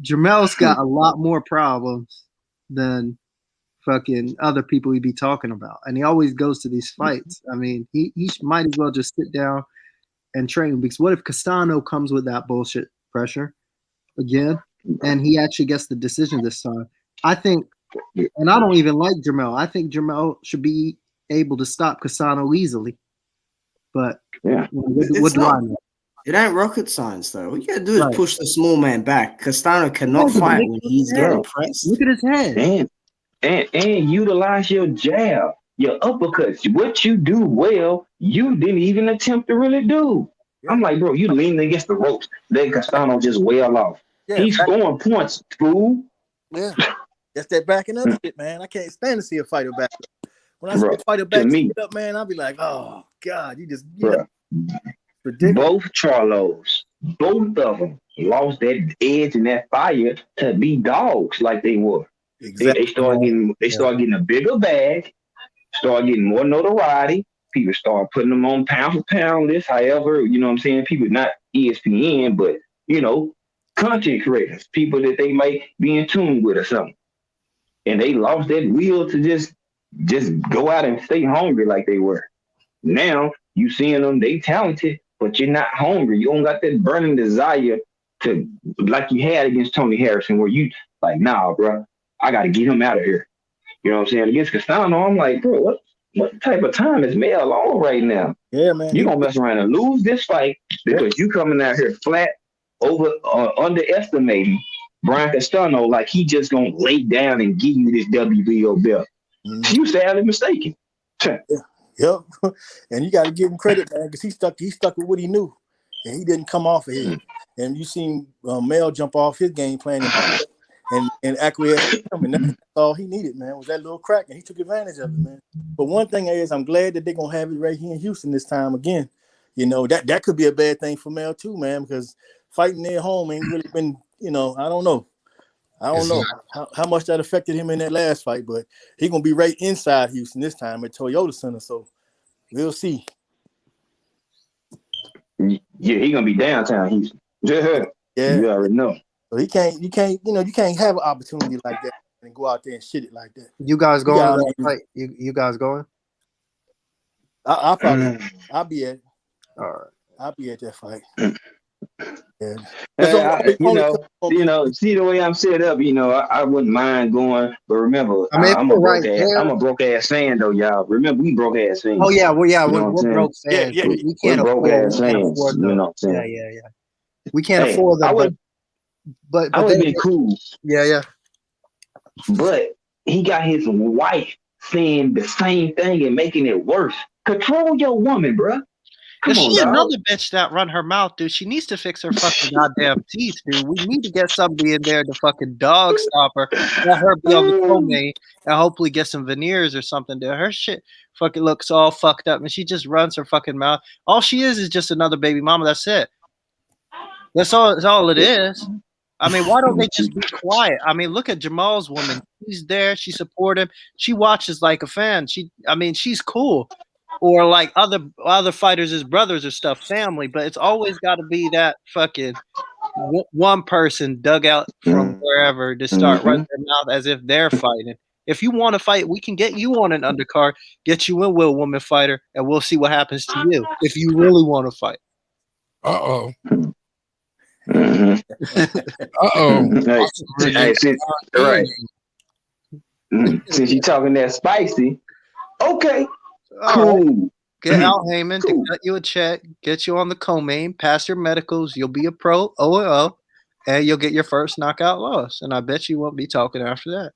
Speaker 11: Jamel's got a lot more problems than fucking other people he'd be talking about. And he always goes to these fights. I mean, he might as well just sit down and train, because what if Castano comes with that bullshit pressure again and he actually gets the decision this time? I think, and I don't even like Jamel. I think Jamel should be able to stop Castano easily. But
Speaker 3: Yeah.
Speaker 11: what do I know?
Speaker 10: It ain't rocket science though. What you gotta do is
Speaker 11: Right.
Speaker 10: push the small man back. Castano cannot
Speaker 11: Yeah, but
Speaker 10: fight
Speaker 11: look
Speaker 10: when
Speaker 11: at
Speaker 10: he's
Speaker 11: his head.
Speaker 10: getting pressed.
Speaker 11: Look at his head.
Speaker 3: And utilize your jab, your uppercuts. What you do well, you didn't even attempt to really do. I'm like, bro, you leaning against the ropes. Let Castano just wail off. He's scoring points, fool.
Speaker 9: Yeah. That's that backing up shit, man. I can't stand to see a fighter back up. When I see
Speaker 3: Bro,
Speaker 9: a fighter back up, man, I'll be like, oh God, you know, ridiculous.
Speaker 3: Both Charlos, both of them lost that edge and that fire to be dogs like they were.
Speaker 9: Exactly.
Speaker 3: They start getting a bigger bag, start getting more notoriety. People start putting them on pound for pound list. However, you know what I'm saying? People not ESPN, but you know, content creators, people that they might be in tune with or something. And they lost that will to just go out and stay hungry like they were. Now you seeing them, they talented, but you're not hungry. You don't got that burning desire to like you had against Tony Harrison, where you like, nah, bro, I got to get him out of here. You know what I'm saying? Against Castano, I'm like, bro, what type of time is Mel on right now?
Speaker 9: Yeah, man.
Speaker 3: You gonna mess around and lose this fight because you coming out here flat over underestimating Brian Castano like he just gonna lay down and give you this WBO belt. You sadly mistaken.
Speaker 9: Yep. And you got to give him credit, man, because he stuck with what he knew, and he didn't come off of it. And you seen Mel jump off his game plan and acquiesce to him, and that's all he needed, man, was that little crack, and he took advantage of it, man. But one thing is, I'm glad that they're gonna have it right here in Houston this time again. You know, that could be a bad thing for Mel too, man, because fighting there home ain't really been, you know, I don't know how much that affected him in that last fight, but he's gonna be right inside Houston this time at Toyota Center, so we'll see.
Speaker 3: Yeah, he's gonna be downtown Houston. Yeah, you already know.
Speaker 9: So you can't have an opportunity like that and go out there and shit it like that.
Speaker 11: You guys going to that fight? You guys going?
Speaker 9: I'll be at.
Speaker 11: All right.
Speaker 9: I'll be at that fight. Yeah.
Speaker 3: See the way I'm set up, I wouldn't mind going, but remember, I'm a broke ass fan though, y'all. Remember, we broke ass fans.
Speaker 11: Oh yeah, well yeah, we're broke fans.
Speaker 9: Yeah,
Speaker 11: we can't afford
Speaker 3: ass fans.
Speaker 11: You know what I'm saying? Yeah. We can't afford them. But
Speaker 3: I would be cool.
Speaker 11: Yeah.
Speaker 3: But he got his wife saying the same thing and making it worse. Control your woman, bro.
Speaker 12: Is she another bitch that run her mouth, dude? She needs to fix her fucking goddamn teeth, dude. We need to get somebody in there to fucking dog stop her, let her be on the co-main, and hopefully get some veneers or something. Dude, her shit fucking looks all fucked up, and she just runs her fucking mouth. All she is just another baby mama. That's it. That's all it is. I mean, why don't they just be quiet? I mean, look at Jamal's woman. She's there. She support him. She watches like a fan. She's cool. Or like other fighters as brothers or stuff, family. But it's always got to be that fucking one person dug out from wherever to start running their mouth as if they're fighting. If you want to fight, we can get you on an undercard, get you in with a woman fighter, and we'll see what happens to you if you really want to fight.
Speaker 1: Uh-oh.
Speaker 3: Since you talking that spicy, okay,
Speaker 12: cool. Right. Get Al Heyman to cut you a check, get you on the co-main, pass your medicals, you'll be a pro, OO, and you'll get your first knockout loss. And I bet you won't be talking after that.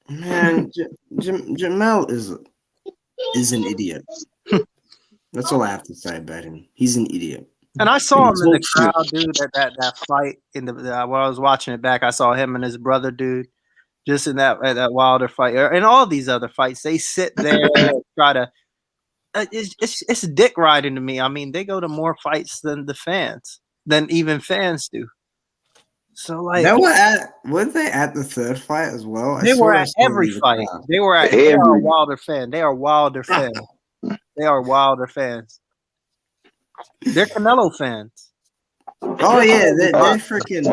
Speaker 10: Man, Jamel is an idiot. That's all I have to say about him. He's an idiot.
Speaker 12: And I saw him in the crowd, dude, at that fight when I was watching it back. I saw him and his brother, dude, just in that Wilder fight, and all these other fights. They sit there and try to. It's dick riding to me. I mean, they go to more fights than even fans do. So like,
Speaker 10: were they at the third fight as well?
Speaker 12: They were at every fight. They were at. They are a Wilder fan. They are Wilder fans. They are Wilder fans. They're Canelo fans.
Speaker 10: Oh yeah, they're freaking.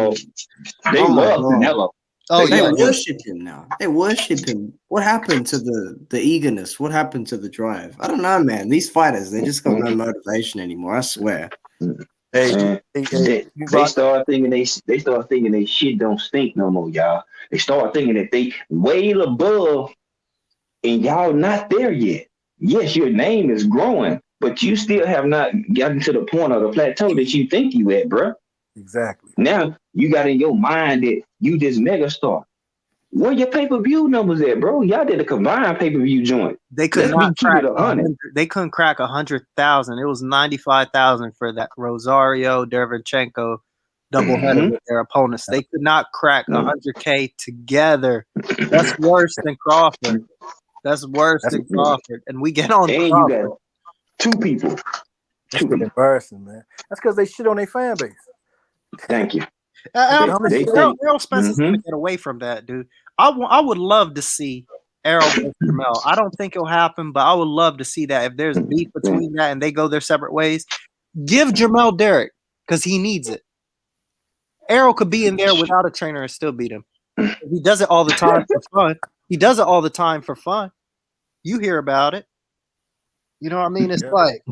Speaker 3: They love Canelo.
Speaker 12: Oh
Speaker 10: they
Speaker 12: yeah,
Speaker 10: worship him now. They worship him. What happened to the eagerness? What happened to the drive? I don't know, man. These fighters, they just got no motivation anymore. I swear.
Speaker 3: They start thinking they shit don't stink no more, y'all. They start thinking that they way above and y'all not there yet. Yes, your name is growing, but you still have not gotten to the point of the plateau that you think you at, bro.
Speaker 9: Exactly.
Speaker 3: Now you got in your mind that you this mega star. Where your pay per view numbers at, bro? Y'all did a combined pay per view joint.
Speaker 12: They could
Speaker 3: Let's
Speaker 12: not
Speaker 3: be keep
Speaker 12: crack
Speaker 3: it 100.
Speaker 12: They couldn't crack 100,000. It was 95,000 for that Rosario Derevchenko doubleheader with their opponents. They could not crack 100K together. That's worse than Crawford. That's worse than Crawford. And we get on
Speaker 3: And you
Speaker 12: Crawford.
Speaker 3: got two people.
Speaker 9: That's embarrassing, man. That's because they shit on their fan base.
Speaker 3: Thank you.
Speaker 12: Errol Spence's gonna get away from that, dude. I would love to see Errol versus Jamel. I don't think it'll happen, but I would love to see that. If there's beef between that and they go their separate ways, give Jamel Derek because he needs it. Errol could be in there without a trainer and still beat him. He does it all the time for fun. He does it all the time for fun. You hear about it. You know what I mean? It's like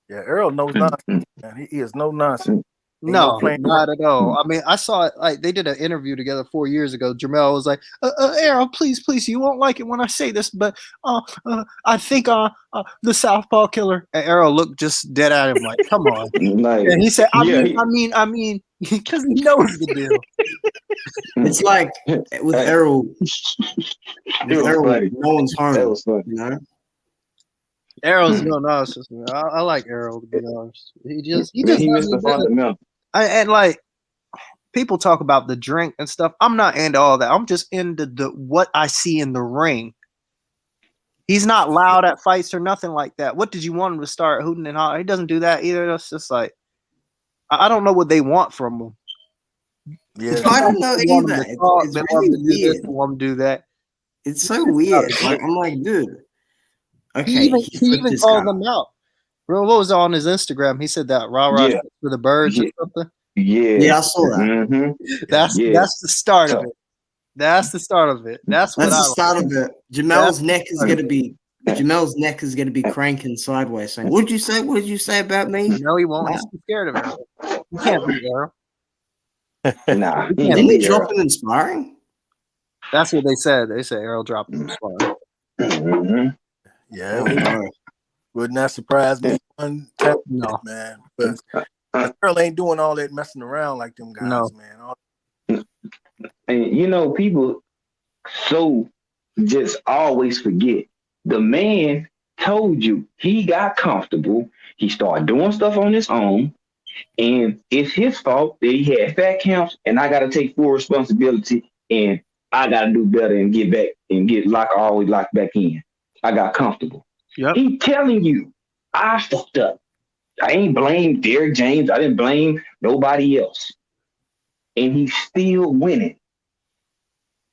Speaker 9: yeah, Errol knows nonsense, man. He is no nonsense.
Speaker 12: No, not at all. I mean, I saw it. Like they did an interview together 4 years ago. Jamel was like, "Errol, please, you won't like it when I say this, but I think the Southpaw Killer." And Errol looked just dead at him, like, "Come on." And he said, "I mean," because he knows the deal.
Speaker 10: It's like with Errol. No one's home. You know.
Speaker 12: Errol's no nonsense, man. I like Errol, to be honest. He just and like people talk about the drink and stuff. I'm not into all that. I'm just into what I see in the ring. He's not loud at fights or nothing like that. What did you want him to start hooting and hollering? He doesn't do that either. It's just like I don't know what they want from him.
Speaker 10: Yeah, I don't know either. It's really weird.
Speaker 12: They want him to do that.
Speaker 10: It's so weird. Like, I'm like, dude. Okay,
Speaker 12: he even called them out. Bro, what was on his Instagram? He said that rah for the birds or something.
Speaker 10: Yeah, I saw that.
Speaker 12: That's the start of it. That's the start of it. That's the
Speaker 10: start of it. Jamel's neck is gonna be cranking sideways, saying, "What'd you say? What did you say about me?"
Speaker 12: No, he won't. He's too scared of it. He can't be there.
Speaker 3: Nah,
Speaker 10: didn't he drop an inspiring?
Speaker 12: That's what they said. They said Errol dropped an inspiring.
Speaker 9: Yeah, would not surprise me one time, man. But Errol ain't doing all that messing around like them guys, man.
Speaker 3: And people so just always forget. The man told you he got comfortable. He started doing stuff on his own, and it's his fault that he had fat camps. And I got to take full responsibility, and I got to do better and get back and get always locked back in. I got comfortable.
Speaker 12: Yep.
Speaker 3: He telling you, I fucked up. I ain't blame Derrick James. I didn't blame nobody else. And he's still winning.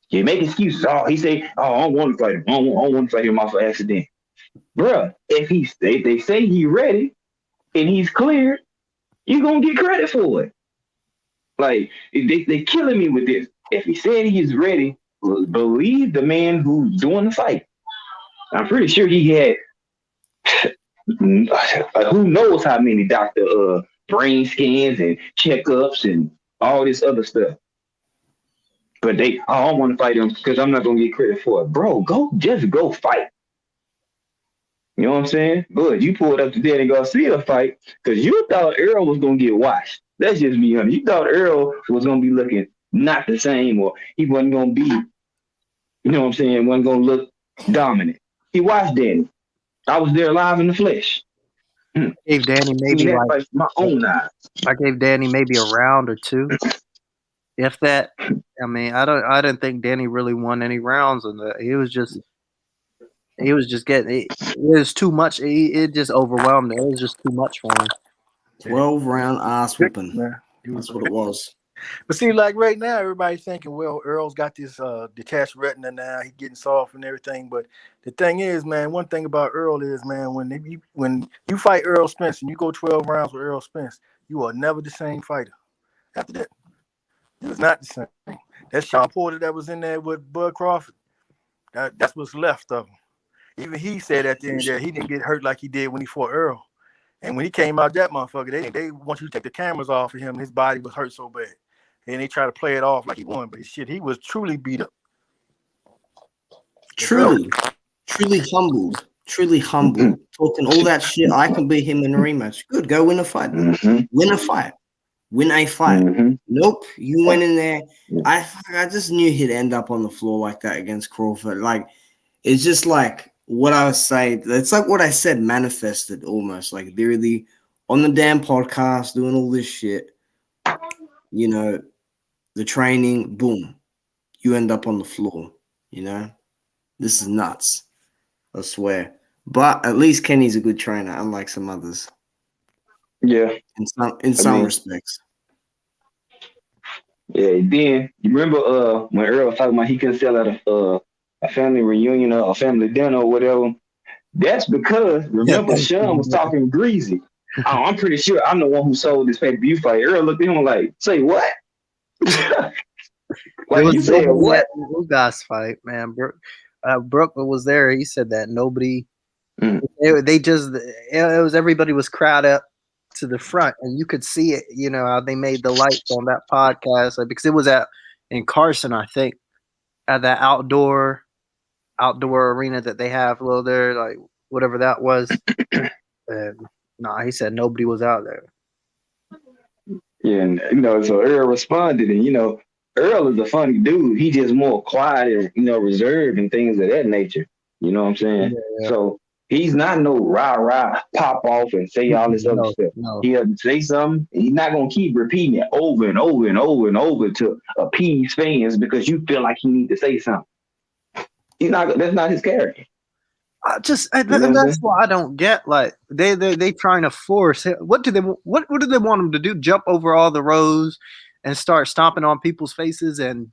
Speaker 3: You make excuses. Oh, he say, I don't want to fight him. I don't want to fight him off an accident. Bruh, if they say he's ready and he's cleared, you're going to get credit for it. Like, they killing me with this. If he said he's ready, believe the man who's doing the fight. I'm pretty sure he had who knows how many doctor brain scans and checkups and all this other stuff. But I don't want to fight him because I'm not gonna get credit for it. Bro, just go fight. You know what I'm saying? But you pulled up to Danny Garcia fight because you thought Errol was gonna get washed. That's just me, honey. You thought Errol was gonna be looking not the same, or he wasn't gonna be, you know what I'm saying, wasn't gonna look dominant. He watched Danny. I was there live in the flesh.
Speaker 12: Gave Danny maybe like
Speaker 3: my own eyes.
Speaker 12: I gave Danny maybe a round or two, if that. I mean, I didn't think Danny really won any rounds on that. He was just getting it was too much. It just overwhelmed him. It was just too much for him.
Speaker 10: 12-round ass whooping. That's what it was.
Speaker 9: But see, like right now, everybody's thinking, well, Earl's got this detached retina now. He's getting soft and everything. But the thing is, man, one thing about Earl is, man, when you fight Errol Spence and you go 12 rounds with Errol Spence, you are never the same fighter. After that, it's not the same. That Sean Porter that was in there with Bud Crawford, that's what's left of him. Even he said at the end that he didn't get hurt like he did when he fought Earl. And when he came out, that motherfucker, they want you to take the cameras off of him. His body was hurt so bad. And they try to play it off like he won. But shit, he was truly beat up.
Speaker 10: Truly humbled. Truly humbled. Talking all that shit. I can beat him in a rematch. Good. Go win a fight. Then. Win a fight. Win a fight. Nope. You went in there. I just knew he'd end up on the floor like that against Crawford. Like, it's just like what I was saying. It's like what I said manifested almost. Like, literally on the damn podcast, doing all this shit. You know, the training, boom. You end up on the floor. You know? This is nuts. I swear. But at least Kenny's a good trainer, unlike some others.
Speaker 3: Yeah.
Speaker 10: In some respects.
Speaker 3: Yeah, then you remember when Earl was talking about he couldn't sell at a family reunion or a family dinner or whatever. That's because remember Sean was talking greasy. Oh, I'm pretty sure I'm the one who sold this pay-per-view fight. Earl looked at him like, say what?
Speaker 12: Like
Speaker 3: you said what?
Speaker 12: Ugas fight, man. Brooke was there. He said that nobody. It was everybody was crowded up to the front, and you could see it. You know how they made the lights on that podcast, like, because it was in Carson, I think, at that outdoor arena that they have there, like whatever that was. And he said nobody was out there.
Speaker 3: Yeah, and so Earl responded, and Earl is a funny dude. He just more quiet and reserved and things of that nature. You know what I'm saying?
Speaker 12: Yeah.
Speaker 3: So he's not no rah pop off and say all this other stuff.
Speaker 12: No.
Speaker 3: He'll say something. He's not gonna keep repeating it over and over and over and over to appease fans because you feel like he need to say something. He's not. That's not his character.
Speaker 12: That's what I don't get. Like they trying to force it. What do they want him to do? Jump over all the rows and start stomping on people's faces and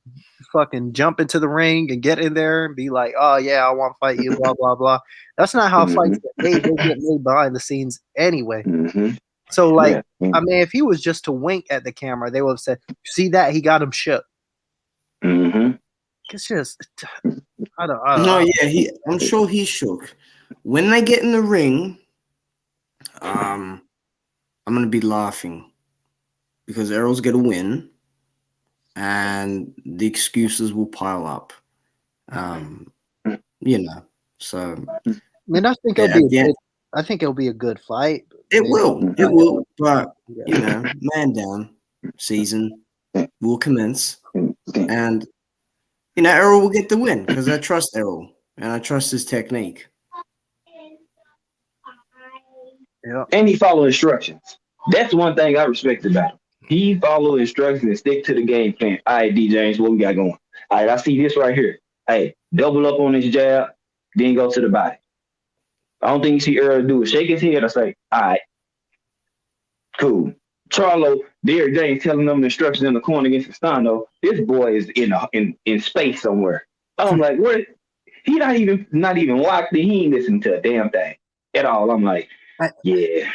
Speaker 12: fucking jump into the ring and get in there and be like, oh yeah, I want to fight you, blah blah blah. That's not how fights get made. They get made behind the scenes anyway. So like, I mean, if he was just to wink at the camera, they would have said, "See that? He got him shook." It's just, I don't.
Speaker 10: I'm sure he's shook. When they get in the ring, I'm gonna be laughing because Errol's gonna win, and the excuses will pile up. So.
Speaker 12: I mean, I think it'll be a good fight.
Speaker 10: It will, but man down season will commence, and Errol will get the win because I trust Errol and I trust his technique.
Speaker 3: Yeah, and he follow instructions. That's one thing I respect about him. He follow instructions and stick to the game plan. All right, D James, what we got going? All right, I see this right here. Hey, double up on this jab, then go to the body. I don't think you see Earl do it. Shake his head or say, all right, cool. Charlo, Derek James telling them the instructions in the corner against Castano. This boy is in space somewhere. I'm like, what? He not even locked in. He ain't listening to a damn thing at all. I'm like, yeah.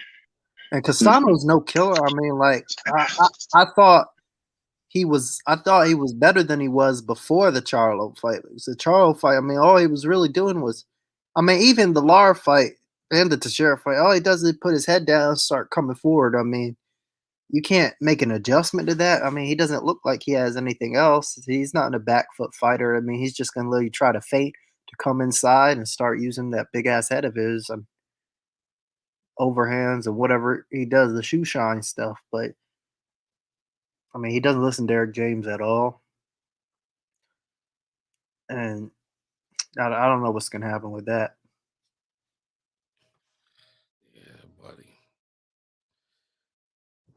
Speaker 12: And Castano's no killer. I mean, like, I thought he was better than he was before the Charlo fight. It was the Charlo fight. I mean, all he was really doing was, I mean, even the Lara fight and the Teixeira fight, all he does is put his head down and start coming forward. I mean, you can't make an adjustment to that. I mean, he doesn't look like he has anything else. He's not a back foot fighter. I mean, he's just going to let you try to feint to come inside and start using that big ass head of his and overhands and whatever he does, the shoe shine stuff. But I mean, he doesn't listen to Derek James at all. And I don't know what's going to happen with that.
Speaker 1: Yeah, buddy.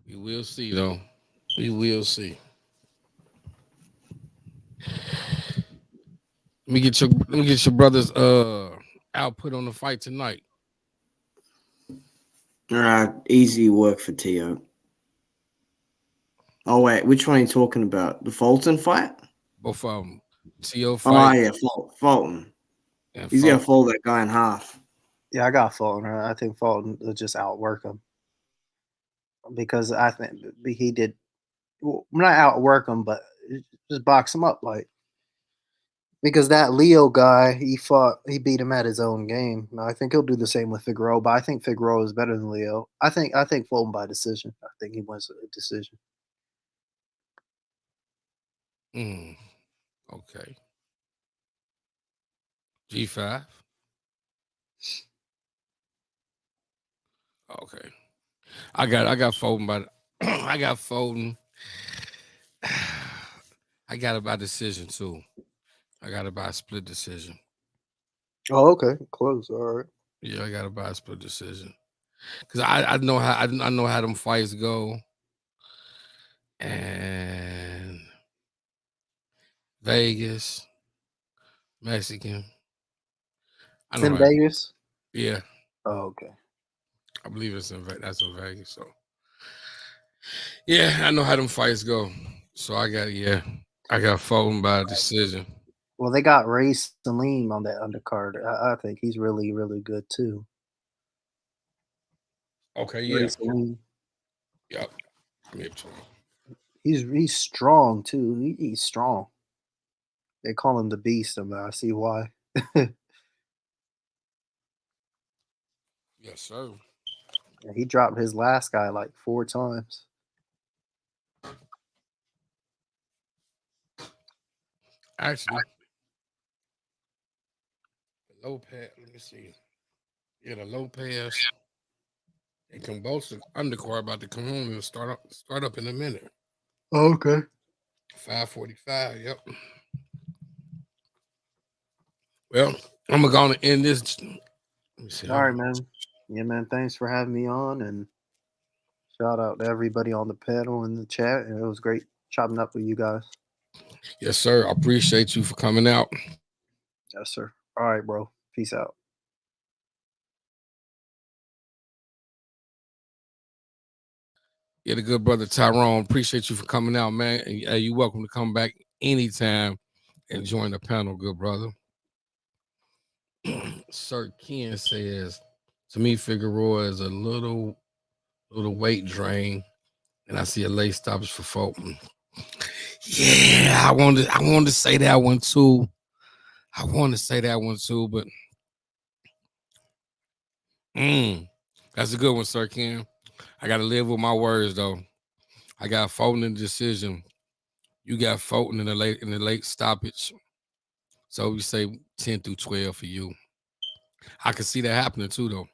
Speaker 1: We will see, though. We will see. Let me get your brother's output on the fight tonight.
Speaker 10: All right, easy work for Tio. Oh wait, which one are you talking about? The Fulton fight?
Speaker 1: Both of them. Tio fight.
Speaker 10: Oh yeah, Fulton.
Speaker 1: Yeah,
Speaker 10: he's gonna fold that guy in half.
Speaker 12: Yeah, I got Fulton. I think Fulton will just outwork him because I think he did. Well, not outwork him, but just box him up, like, because that Leo guy he beat him at his own game. I think he'll do the same with Figueroa, but I think Figueroa is better than Leo. I think Fulton by decision. I think he wins a decision.
Speaker 1: Okay. G5. Okay. I got Foden by I got Foden. I got it by decision too. I got it by split decision.
Speaker 7: Oh, okay, close. All right.
Speaker 1: Yeah, I got it by split decision. Cause I know how I know how them fights go. And Vegas, Mexican. I
Speaker 7: It's
Speaker 1: know
Speaker 7: in
Speaker 1: how.
Speaker 7: Vegas.
Speaker 1: Yeah,
Speaker 7: Oh, okay.
Speaker 1: I believe it's in that's in Vegas. So yeah, I know how them fights go. So I got Foden by decision.
Speaker 7: Well, they got Ray Salim on that undercard. I think he's really, really good too.
Speaker 1: Okay,
Speaker 7: Ray
Speaker 1: yeah,
Speaker 7: Salim.
Speaker 1: yep. I'm hip to him.
Speaker 7: He's strong too. He's strong. They call him the Beast. I see why.
Speaker 1: Yes, sir.
Speaker 7: He dropped his last guy like 4 times.
Speaker 1: Actually, the Lopez. Let me see. Yeah, the Lopez and convulsive undercard about to come on and start up in a minute.
Speaker 7: Oh, okay.
Speaker 1: 5:45. Yep. Well, I'm gonna end this. Let me see.
Speaker 7: All right, man. Yeah, man. Thanks for having me on, and shout out to everybody on the panel in the chat. And it was great chopping up with you guys.
Speaker 1: Yes, sir. I appreciate you for coming out.
Speaker 7: Yes, sir. All right, bro. Peace out.
Speaker 1: Yeah, the good brother Tyrone. Appreciate you for coming out, man. And you're welcome to come back anytime and join the panel, good brother. Sir Ken says, to me, Figueroa is a little weight drain, and I see a late stoppage for Fulton. Yeah, I wanted to say that one too. But that's a good one, Sir Ken. I gotta live with my words though. I got Fulton in the decision. You got Fulton in the late stoppage. So we say 10 through 12 for you. I can see that happening too, though.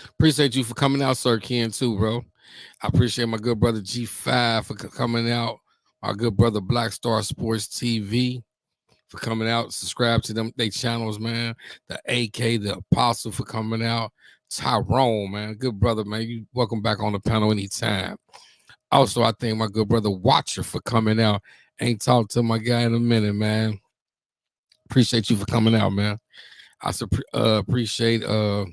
Speaker 1: Appreciate you for coming out, Sir Ken, too, bro. I appreciate my good brother G5 for coming out. My good brother Black Star Sports TV for coming out. Subscribe to them, they channels, man. The AK, the Apostle for coming out. Tyrone, man. Good brother, man. You welcome back on the panel anytime. Also, I thank my good brother Watcher for coming out. Ain't talked to my guy in a minute, man. Appreciate you for coming out, man. I appreciate hold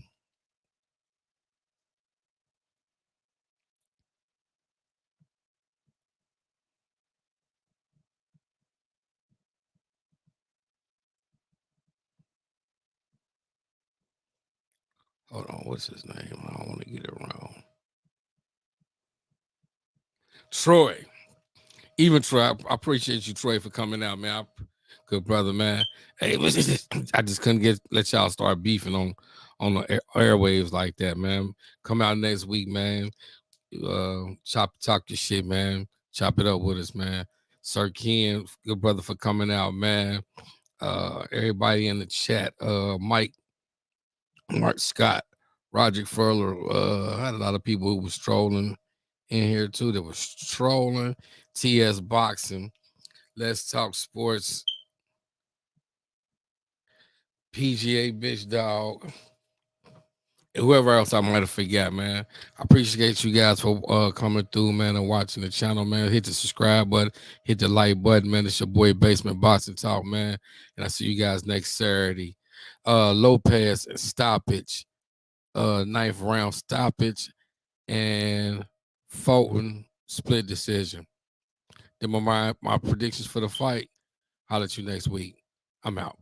Speaker 1: on, what's his name? I don't want to get it wrong. Troy. Even Troy, I appreciate you, Troy, for coming out, man. Good brother, man. Hey, I just couldn't let y'all start beefing on the airwaves like that, man. Come out next week, man. Talk your shit, man. Chop it up with us, man. Sir Ken, good brother for coming out, man. Everybody in the chat, Mike, Mark Scott, Roger Furler. I had a lot of people who was trolling in here too. That was trolling. TS Boxing. Let's Talk Sports. PGA Bitch Dog. Whoever else I might have forgot, man. I appreciate you guys for coming through, man, and watching the channel, man. Hit the subscribe button, hit the like button, man. It's your boy Basement Boxing Talk, man. And I see you guys next Saturday. Lopez stoppage, 9th round stoppage, and Fulton split decision. Then my predictions for the fight. I'll let you next week. I'm out.